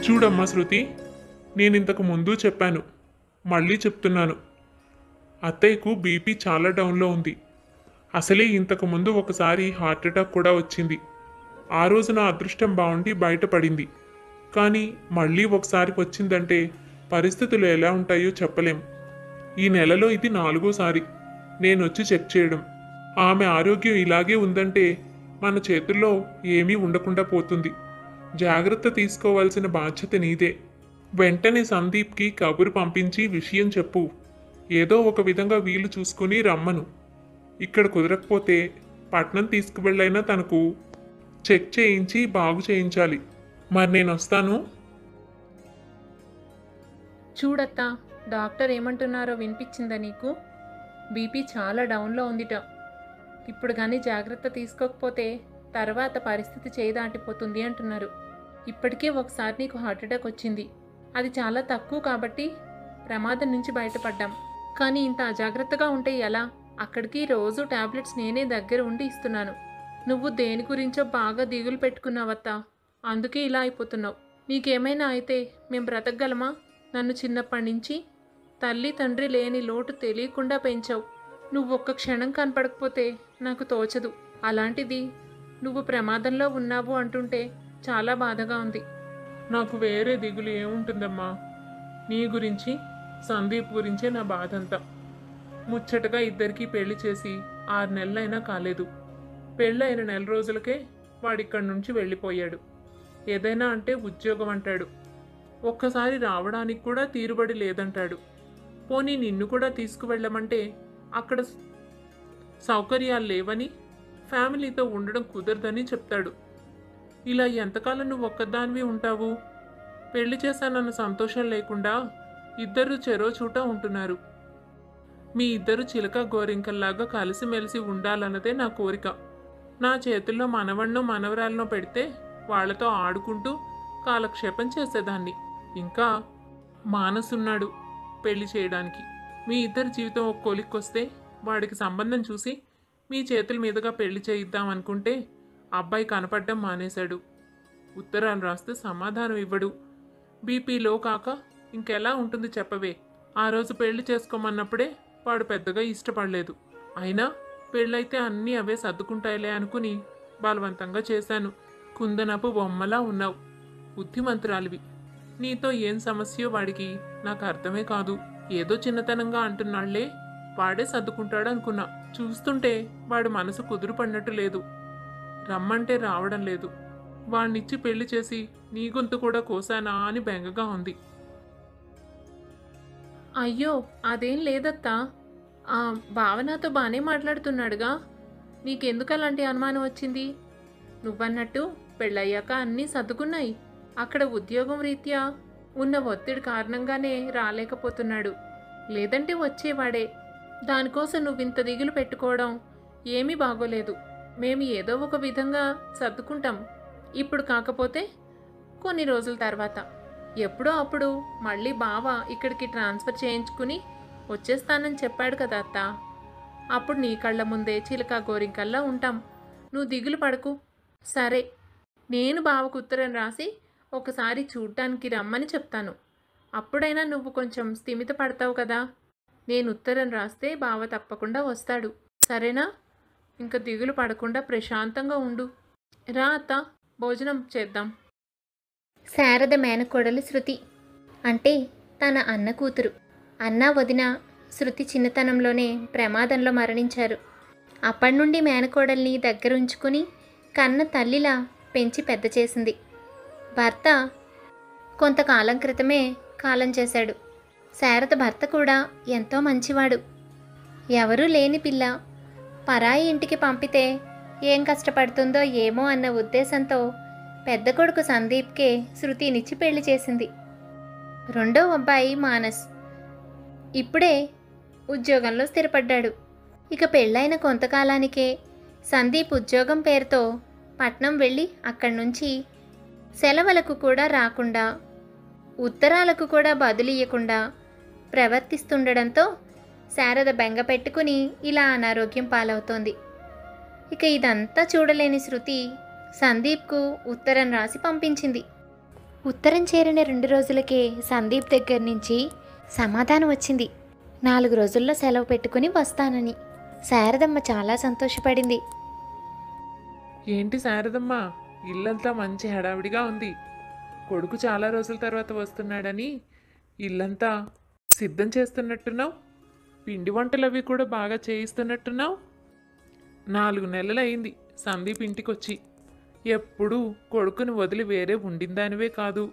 చూడమ్మా శృతి, నేను ఇంతకు ముందు చెప్పాను, మళ్ళీ చెప్తున్నాను. అత్తయ్యకు బీపీ చాలా డౌన్లో ఉంది. అసలే ఇంతకు ముందు ఒకసారి హార్ట్ అటాక్ కూడా వచ్చింది. ఆ రోజు నా అదృష్టం బాగుండి బయటపడింది. కానీ మళ్ళీ ఒకసారి వచ్చిందంటే పరిస్థితులు ఎలా ఉంటాయో చెప్పలేం. ఈ నెలలో ఇది 4వ సారి నేను వచ్చి చెక్ చేయడం. ఆమె ఆరోగ్యం ఇలాగే ఉందంటే మన చేతుల్లో ఏమీ ఉండకుండా పోతుంది. జాగ్రత్త తీసుకోవాల్సిన బాధ్యత నీదే. వెంటనే సందీప్కి కబురు పంపించి విషయం చెప్పు. ఏదో ఒక విధంగా వీలు చూసుకుని రమ్మను. ఇక్కడ కుదరకపోతే పట్నం తీసుకువెళ్ళైనా తనకు చెక్ చేయించి బాగు చేయించాలి. మరి నేను వస్తాను. చూడత్తా, డాక్టర్ ఏమంటున్నారో వినిపించిందా నీకు? బీపీ చాలా డౌన్లో ఉందిట. ఇప్పుడు కానీ జాగ్రత్త తీసుకోకపోతే తర్వాత పరిస్థితి చేయి దాటిపోతుంది అంటున్నారు. ఇప్పటికే ఒకసారి నీకు హార్ట్ అటాక్ వచ్చింది. అది చాలా తక్కువ కాబట్టి ప్రమాదం నుంచి బయటపడ్డాం. కానీ ఇంత అజాగ్రత్తగా ఉంటే ఎలా? అక్కడికి రోజు టాబ్లెట్స్ నేనే దగ్గర ఉండి ఇస్తున్నాను. నువ్వు దేని గురించో బాగా దిగులు పెట్టుకున్నావత్తా, అందుకే ఇలా అయిపోతున్నావు. నీకేమైనా అయితే మేము బ్రతకగలమా? నన్ను చిన్నప్పటి నుంచి తల్లి తండ్రి లేని లోటు తెలియకుండా పెంచావు. నువ్వు ఒక్క క్షణం కనపడకపోతే నాకు తోచదు. అలాంటిది నువ్వు ప్రమాదంలో ఉన్నావు అంటుంటే చాలా బాధగా ఉంది. నాకు వేరే దిగులు ఏముంటుందమ్మా? నీ గురించి, సందీప్ గురించే నా బాధంతా. ముచ్చటగా ఇద్దరికీ పెళ్లి చేసి 6 నెలలైనా కాలేదు. పెళ్ళైన 1 నెల రోజులకే వాడిక్కడి నుంచి వెళ్ళిపోయాడు. ఏదైనా అంటే ఉద్యోగం అంటాడు. ఒక్కసారి రావడానికి కూడా తీరుబడి లేదంటాడు. పోనీ నిన్ను కూడా తీసుకువెళ్ళమంటే అక్కడ సౌకర్యాలు లేవని, ఫ్యామిలీతో ఉండడం కుదరదని చెప్తాడు. ఇలా ఎంతకాలం నువ్వు ఒక్కదానివి ఉంటావు? పెళ్లి చేశానన్న సంతోషం లేకుండా ఇద్దరు చెరో చోట ఉంటున్నారు. మీ ఇద్దరు చిలక గోరింకల్లాగా కలిసిమెలిసి ఉండాలన్నదే నా కోరిక. నా చేతుల్లో మనవణ్ణో మనవరాలనో పెడితే వాళ్లతో ఆడుకుంటూ కాలక్షేపం చేసేదాన్ని. ఇంకా మానసున్నాడు పెళ్లి చేయడానికి. మీ ఇద్దరి జీవితం ఒక కొలిక్కొస్తే వాడికి సంబంధం చూసి మీ చేతుల మీదుగా పెళ్లి చేయిద్దాం అనుకుంటే అబ్బాయి కనపడడం మానేశాడు. ఉత్తరాలు రాస్తే సమాధానం ఇవ్వడు. బీపీలో కాక ఇంకెలా ఉంటుంది చెప్పవే? ఆ రోజు పెళ్లి చేసుకోమన్నప్పుడే వాడు పెద్దగా ఇష్టపడలేదు. అయినా పెళ్ళైతే అన్నీ అవే సర్దుకుంటాయిలే అనుకుని బలవంతంగా చేశాను. కుందనపు బొమ్మలా ఉన్నావు. బుద్ధిమంతురాలివి. నీతో ఏం సమస్యో వాడికి నాకు అర్థమే కాదు. ఏదో చిన్నతనంగా అంటున్నాళ్లే, వాడే సర్దుకుంటాడు అనుకున్నా. చూస్తుంటే వాడి మనసు కుదురు పడినట్టు లేదు. రమ్మంటే రావడం లేదు. వాణ్ణిచ్చి పెళ్లి చేసి నీ గొంతు కూడా కోసానా అని బెంగగా ఉంది. అయ్యో, అదేం లేదత్తా. ఆ భావనతో బాగానే మాట్లాడుతున్నాడుగా. నీకెందుకు అలాంటి అనుమానం వచ్చింది? నువ్వన్నట్టు పెళ్ళయ్యాక అన్నీ సర్దుకున్నాయి. అక్కడ ఉద్యోగం రీత్యా ఉన్న ఒత్తిడి కారణంగానే రాలేకపోతున్నాడు. లేదంటే వచ్చేవాడే. దానికోసం నువ్వింత దిగులు పెట్టుకోవడం ఏమీ బాగోలేదు. మేము ఏదో ఒక విధంగా సర్దుకుంటాం. ఇప్పుడు కాకపోతే కొన్ని రోజుల తర్వాత. ఎప్పుడో అప్పుడు మళ్ళీ బావ ఇక్కడికి ట్రాన్స్ఫర్ చేయించుకుని వచ్చేస్తానని చెప్పాడు కదా అత్త. అప్పుడు నీ కళ్ళ ముందే చిలక గోరింకల్లా ఉంటాం. నువ్వు దిగులు పడకు. సరే, నేను బావకు ఉత్తరం రాసి ఒకసారి చూడ్డానికి రమ్మని చెప్తాను. అప్పుడైనా నువ్వు కొంచెం స్థిమిత పడతావు కదా. నేను ఉత్తరం రాస్తే బావ తప్పకుండా వస్తాడు. సరేనా? ఇంకా దిగులు పడకుండా ప్రశాంతంగా ఉండు. రా అత్త, భోజనం చేద్దాం. శారద మేనకోడలు శృతి, అంటే తన అన్న కూతురు. అన్న వదిన శృతి చిన్నతనంలోనే ప్రమాదంలో మరణించారు. అప్పటి నుండి మేనకోడల్ని దగ్గరుంచుకుని కన్న తల్లిలా పెంచి పెద్ద చేసింది. భర్త కొంతకాలం క్రితమే కాలం చేశాడు. శారద భర్త కూడా ఎంతో మంచివాడు. ఎవరూ లేని పిల్ల పరాయి ఇంటికి పంపితే ఏం కష్టపడుతుందో ఏమో అన్న ఉద్దేశంతో పెద్ద కొడుకు సందీప్కే శృతినిచ్చి పెళ్లి చేసింది. రెండో అబ్బాయి మానస్ ఇప్పుడే ఉద్యోగంలో స్థిరపడ్డాడు. ఇక పెళ్ళైన కొంతకాలానికే సందీప్ ఉద్యోగం పేరుతో పట్నం వెళ్ళి అక్కడి నుంచి సెలవులకు కూడా రాకుండా, ఉత్తరాలకు కూడా బదులియ్యకుండా ప్రవర్తిస్తుండడంతో శారద బెంగ పెట్టుకుని ఇలా అనారోగ్యం పాలవుతోంది. ఇక ఇదంతా చూడలేని శృతి సందీప్కు ఉత్తరం రాసి పంపించింది. ఉత్తరం చేరిన 2 రోజులకే సందీప్ దగ్గర నుంచి సమాధానం వచ్చింది. 4 రోజుల్లో సెలవు పెట్టుకుని వస్తానని. శారదమ్మ చాలా సంతోషపడింది. ఏంటి శారదమ్మ, ఇల్లంతా మంచి హడావిడిగా ఉంది. కొడుకు చాలా రోజుల తర్వాత వస్తున్నాడని ఇల్లంతా సిద్ధం చేస్తున్నట్టున్నావు. పిండి వంటలు అవి కూడా బాగా చేయిస్తున్నట్టున్నావు. 4 నెలలు అయింది సందీప్ ఇంటికొచ్చి. ఎప్పుడూ కొడుకుని వదిలి వేరే ఉండిందానివే కాదు.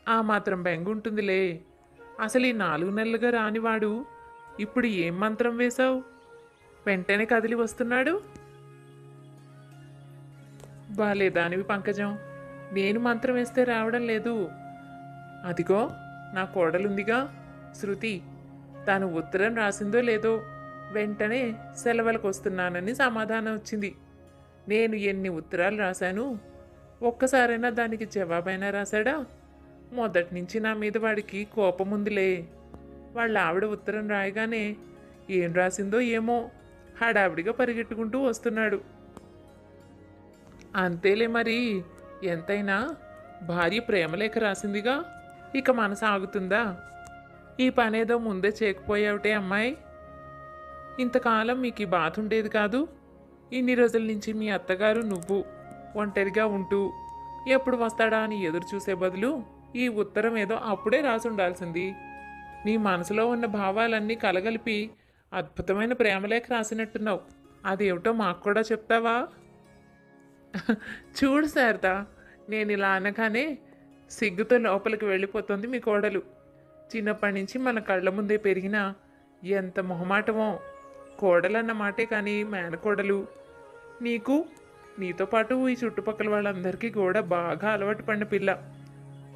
ఆ మాత్రం బెంగ ఉంటుందిలే. అసలు ఈ 4 నెలలుగా రానివాడు ఇప్పుడు ఏం మంత్రం వేశావు? వెంటనే కదిలి వస్తున్నాడు. బాలేదానివి పంకజం, నేను మంత్రం వేస్తే రావడం లేదు. అదిగో నా కోడలుందిగా శృతి, తాను ఉత్తరం రాసిందో లేదో వెంటనే సెలవులకు వస్తున్నానని సమాధానం వచ్చింది. నేను ఎన్ని ఉత్తరాలు రాశాను, ఒక్కసారైనా దానికి జవాబైనా రాశాడా? మొదటి నుంచి నా మీద వాడికి కోపం ఉందిలే. వాళ్ళ ఆవిడ ఉత్తరం రాయగానే ఏం రాసిందో ఏమో హడావిడిగా పరిగెట్టుకుంటూ వస్తున్నాడు. అంతేలే మరి, ఎంతైనా భార్య ప్రేమలేఖ రాసిందిగా, ఇక మనసు ఆగుతుందా? ఈ పనేదో ముందే చేయకపోయావుటే అమ్మాయి. ఇంతకాలం మీకు ఈ బాధ ఉండేది కాదు. ఇన్ని రోజుల నుంచి మీ అత్తగారు నువ్వు ఒంటరిగా ఉంటూ ఎప్పుడు వస్తాడా అని ఎదురు చూసే బదులు ఈ ఉత్తరం ఏదో అప్పుడే రాసి ఉండాల్సింది. నీ మనసులో ఉన్న భావాలన్నీ కలగలిపి అద్భుతమైన ప్రేమలేఖ రాసినట్టున్నావు. అదేమిటో మాకు కూడా చెప్తావా? చూడు శారదా, నేను ఇలా అనగానే సిగ్గుతో లోపలికి వెళ్ళిపోతుంది మీ కోడలు. చిన్నప్పటి నుంచి మన కళ్ళ ముందే పెరిగిన ఎంత మొహమాటమో. కోడలన్న మాటే కానీ మేనకోడలు. నీకు, నీతో పాటు ఈ చుట్టుపక్కల వాళ్ళందరికీ కూడా బాగా అలవాటు పడిన పిల్ల.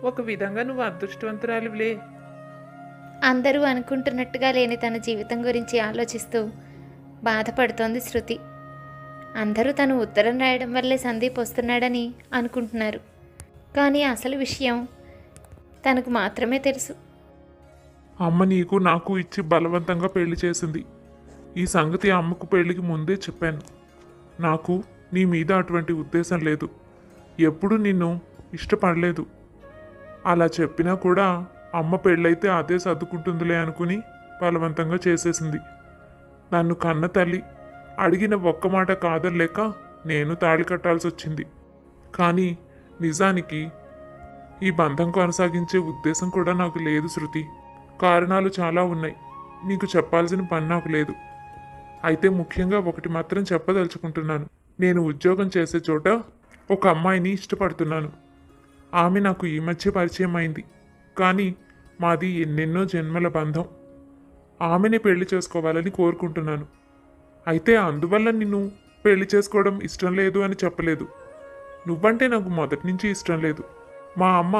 ఒక విధంగా నువ్వు అదృష్టవంతురాలివిలే. అందరూ అనుకుంటున్నట్టుగా లేని తన జీవితం గురించి ఆలోచిస్తూ బాధపడుతోంది శృతి. అందరూ తను ఉత్తరం రాయడం వల్లే సందీప్ వస్తున్నాడని అనుకుంటున్నారు. కానీ అసలు విషయం తనకు మాత్రమే తెలుసు. అమ్మ నీకు నాకు ఇచ్చి బలవంతంగా పెళ్లి చేసింది. ఈ సంగతి అమ్మకు పెళ్లికి ముందే చెప్పాను. నాకు నీ మీద అటువంటి ఉద్దేశం లేదు. ఎప్పుడు నిన్ను ఇష్టపడలేదు. అలా చెప్పినా కూడా అమ్మ పెళ్ళైతే అదే సర్దుకుంటుందిలే అనుకుని బలవంతంగా చేసేసింది. నన్ను కన్న తల్లి అడిగిన ఒక్క మాట కాదలేక నేను తాళి కట్టాల్సి వచ్చింది. కానీ నిజానికి ఈ బంధం కొనసాగించే ఉద్దేశం కూడా నాకు లేదు శృతి. కారణాలు చాలా ఉన్నాయి. నీకు చెప్పాల్సిన పని నాకు లేదు. అయితే ముఖ్యంగా ఒకటి మాత్రం చెప్పదలుచుకుంటున్నాను. నేను ఉద్యోగం చేసే చోట ఒక అమ్మాయిని ఇష్టపడుతున్నాను. ఆమె నాకు ఈ మధ్య పరిచయం అయింది. కానీ మాది ఎన్నెన్నో జన్మల బంధం. ఆమెని పెళ్లి చేసుకోవాలని కోరుకుంటున్నాను. అయితే అందువల్ల నిన్ను పెళ్లి చేసుకోవడం ఇష్టం లేదు అని చెప్పలేదు. నువ్వంటే నాకు మొదటి నుంచి ఇష్టం లేదు. మా అమ్మ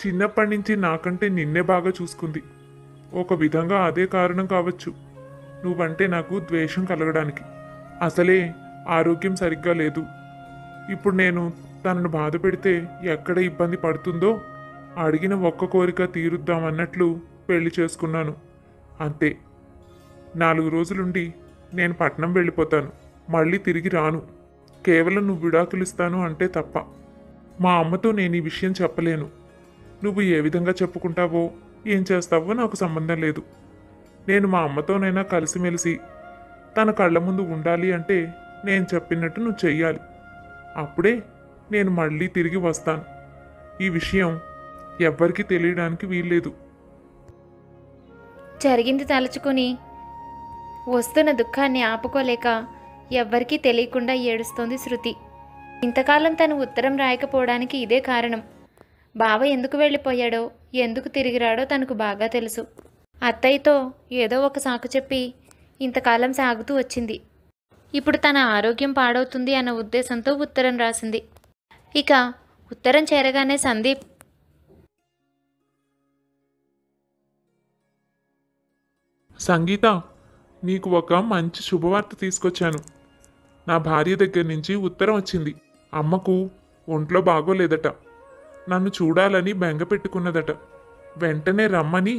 చిన్నప్పటి నుంచి నాకంటే నిన్నే బాగా చూసుకుంది. ఒక విధంగా అదే కారణం కావచ్చు నువ్వంటే నాకు ద్వేషం కలగడానికి. అసలే ఆరోగ్యం సరిగ్గా లేదు. ఇప్పుడు నేను తనను బాధ పెడితే ఎక్కడ ఇబ్బంది పడుతుందో అడిగిన ఒక్క కోరిక తీరుద్దామన్నట్లు పెళ్లి చేసుకున్నాను. అంతే. 4 రోజులుండి నేను పట్నం వెళ్ళిపోతాను. మళ్ళీ తిరిగి రాను. కేవలం నువ్వు విడాకులు ఇస్తాను అంటే తప్ప. మా అమ్మతో నేను ఈ విషయం చెప్పలేను. నువ్వు ఏ విధంగా చెప్పుకుంటావో ఏం చేస్తావో నాకు సంబంధం లేదు. నేను మా అమ్మతోనైనా కలిసిమెలిసి తన కళ్ళ ముందు ఉండాలి అంటే నేను చెప్పినట్టు నువ్వు చెయ్యాలి. అప్పుడే నేను మళ్ళీ తిరిగి వస్తాను. ఈ విషయం ఎవ్వరికీ తెలియడానికి వీల్లేదు. జరిగింది తలుచుకుని వస్తున్న దుఃఖాన్ని ఆపుకోలేక ఎవ్వరికీ తెలియకుండా ఏడుస్తోంది శృతి. ఇంతకాలం తను ఉత్తరం రాయకపోవడానికి ఇదే కారణం. బావ ఎందుకు వెళ్ళిపోయాడో, ఎందుకు తిరిగి రాడో తనకు బాగా తెలుసు. అత్తయ్యతో ఏదో ఒక సాకు చెప్పి ఇంతకాలం సాగుతూ వచ్చింది. ఇప్పుడు తన ఆరోగ్యం పాడవుతుంది అన్న ఉద్దేశంతో ఉత్తరం రాసింది. ఇక ఉత్తరం చేరగానే సందీప్ సంగీత, నీకు ఒక మంచి శుభవార్త తీసుకొచ్చాను. నా భార్య దగ్గర నుంచి ఉత్తరం వచ్చింది. అమ్మకు ఒంట్లో బాగోలేదట. నన్ను చూడాలని బెంగ పెట్టుకున్నదట. వెంటనే రమ్మని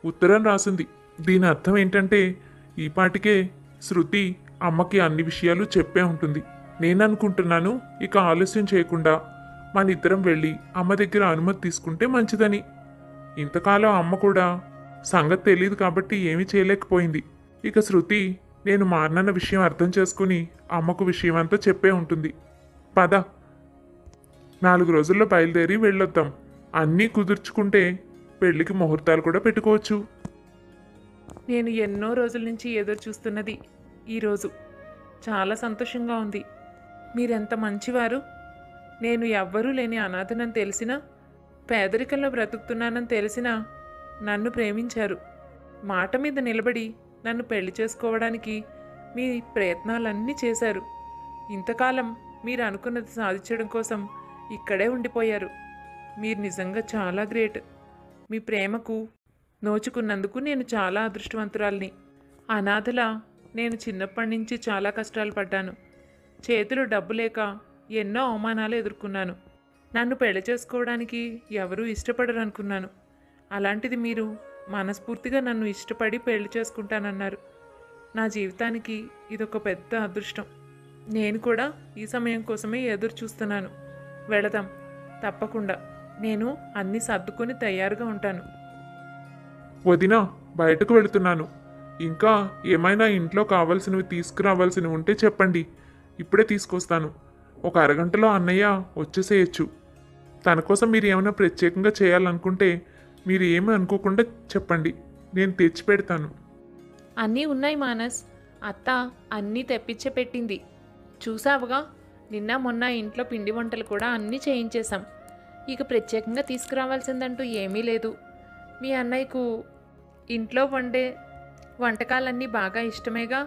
ఉత్తరం రాసింది. దీని అర్థం ఏంటంటే ఈపాటికే శృతి అమ్మకి అన్ని విషయాలు చెప్పే ఉంటుంది. నేను అనుకుంటున్నాను ఇక ఆలస్యం చేయకుండా మన ఇద్దరం వెళ్ళి అమ్మ దగ్గర అనుమతి తీసుకుంటే మంచిదని. ఇంతకాలం అమ్మ కూడా సంగతి తెలియదు కాబట్టి ఏమీ చేయలేకపోయింది. ఇక శృతి నేను మారినన్న విషయం అర్థం చేసుకుని అమ్మకు విషయం అంతా చెప్పే ఉంటుంది. పద, 4 రోజుల్లో బయలుదేరి వెళ్ళొద్దాం. అన్నీ కుదుర్చుకుంటే పెళ్లికి ముహూర్తాలు కూడా పెట్టుకోవచ్చు. నేను ఎన్నో రోజుల నుంచి ఎదురు చూస్తున్నది ఈరోజు. చాలా సంతోషంగా ఉంది. మీరెంత మంచివారు. నేను ఎవ్వరూ లేని అనాథనని తెలిసినా, పేదరికంలో బ్రతుకుతున్నానని తెలిసినా నన్ను ప్రేమించారు. మాట మీద నిలబడి నన్ను పెళ్లి చేసుకోవడానికి మీ ప్రయత్నాలన్నీ చేశారు. ఇంతకాలం మీరు అనుకున్నది సాధించడం కోసం ఇక్కడే ఉండిపోయారు. మీరు నిజంగా చాలా గ్రేట్. మీ ప్రేమకు నోచుకున్నందుకు నేను చాలా అదృష్టవంతురాల్ని. అనాథలా నేను చిన్నప్పటి నుంచి చాలా కష్టాలు పడ్డాను. చేతిలో డబ్బు లేక ఎన్నో అవమానాలు ఎదుర్కొన్నాను. నన్ను పెళ్లి చేసుకోవడానికి ఎవరూ ఇష్టపడరు అనుకున్నాను. అలాంటిది మీరు మనస్ఫూర్తిగా నన్ను ఇష్టపడి పెళ్లి చేసుకుంటానన్నారు. నా జీవితానికి ఇదొక పెద్ద అదృష్టం. నేను కూడా ఈ సమయం కోసమే ఎదురు చూస్తున్నాను. వెళదాం తప్పకుండా. నేను అన్నీ సర్దుకొని తయారుగా ఉంటాను. వదినా, బయటకు వెళుతున్నాను. ఇంకా ఏమైనా ఇంట్లో కావాల్సినవి తీసుకురావాల్సినవి ఉంటే చెప్పండి, ఇప్పుడే తీసుకొస్తాను. ఒక అరగంటలో అన్నయ్య వచ్చేసేయచ్చు. తన కోసం మీరు ఏమైనా ప్రత్యేకంగా చేయాలనుకుంటే మీరు ఏమీ అనుకోకుండా చెప్పండి, నేను తెచ్చి పెడతాను. అన్నీ ఉన్నాయి మానస్. అత్త అన్నీ తెప్పించే పెట్టింది. చూసావుగా, నిన్న మొన్న ఇంట్లో పిండి వంటలు కూడా అన్నీ చేయించేశాం. ఇక ప్రత్యేకంగా తీసుకురావాల్సిందంటూ ఏమీ లేదు. మీ అన్నయ్యకు ఇంట్లో వండే వంటకాలన్నీ బాగా ఇష్టమేగా.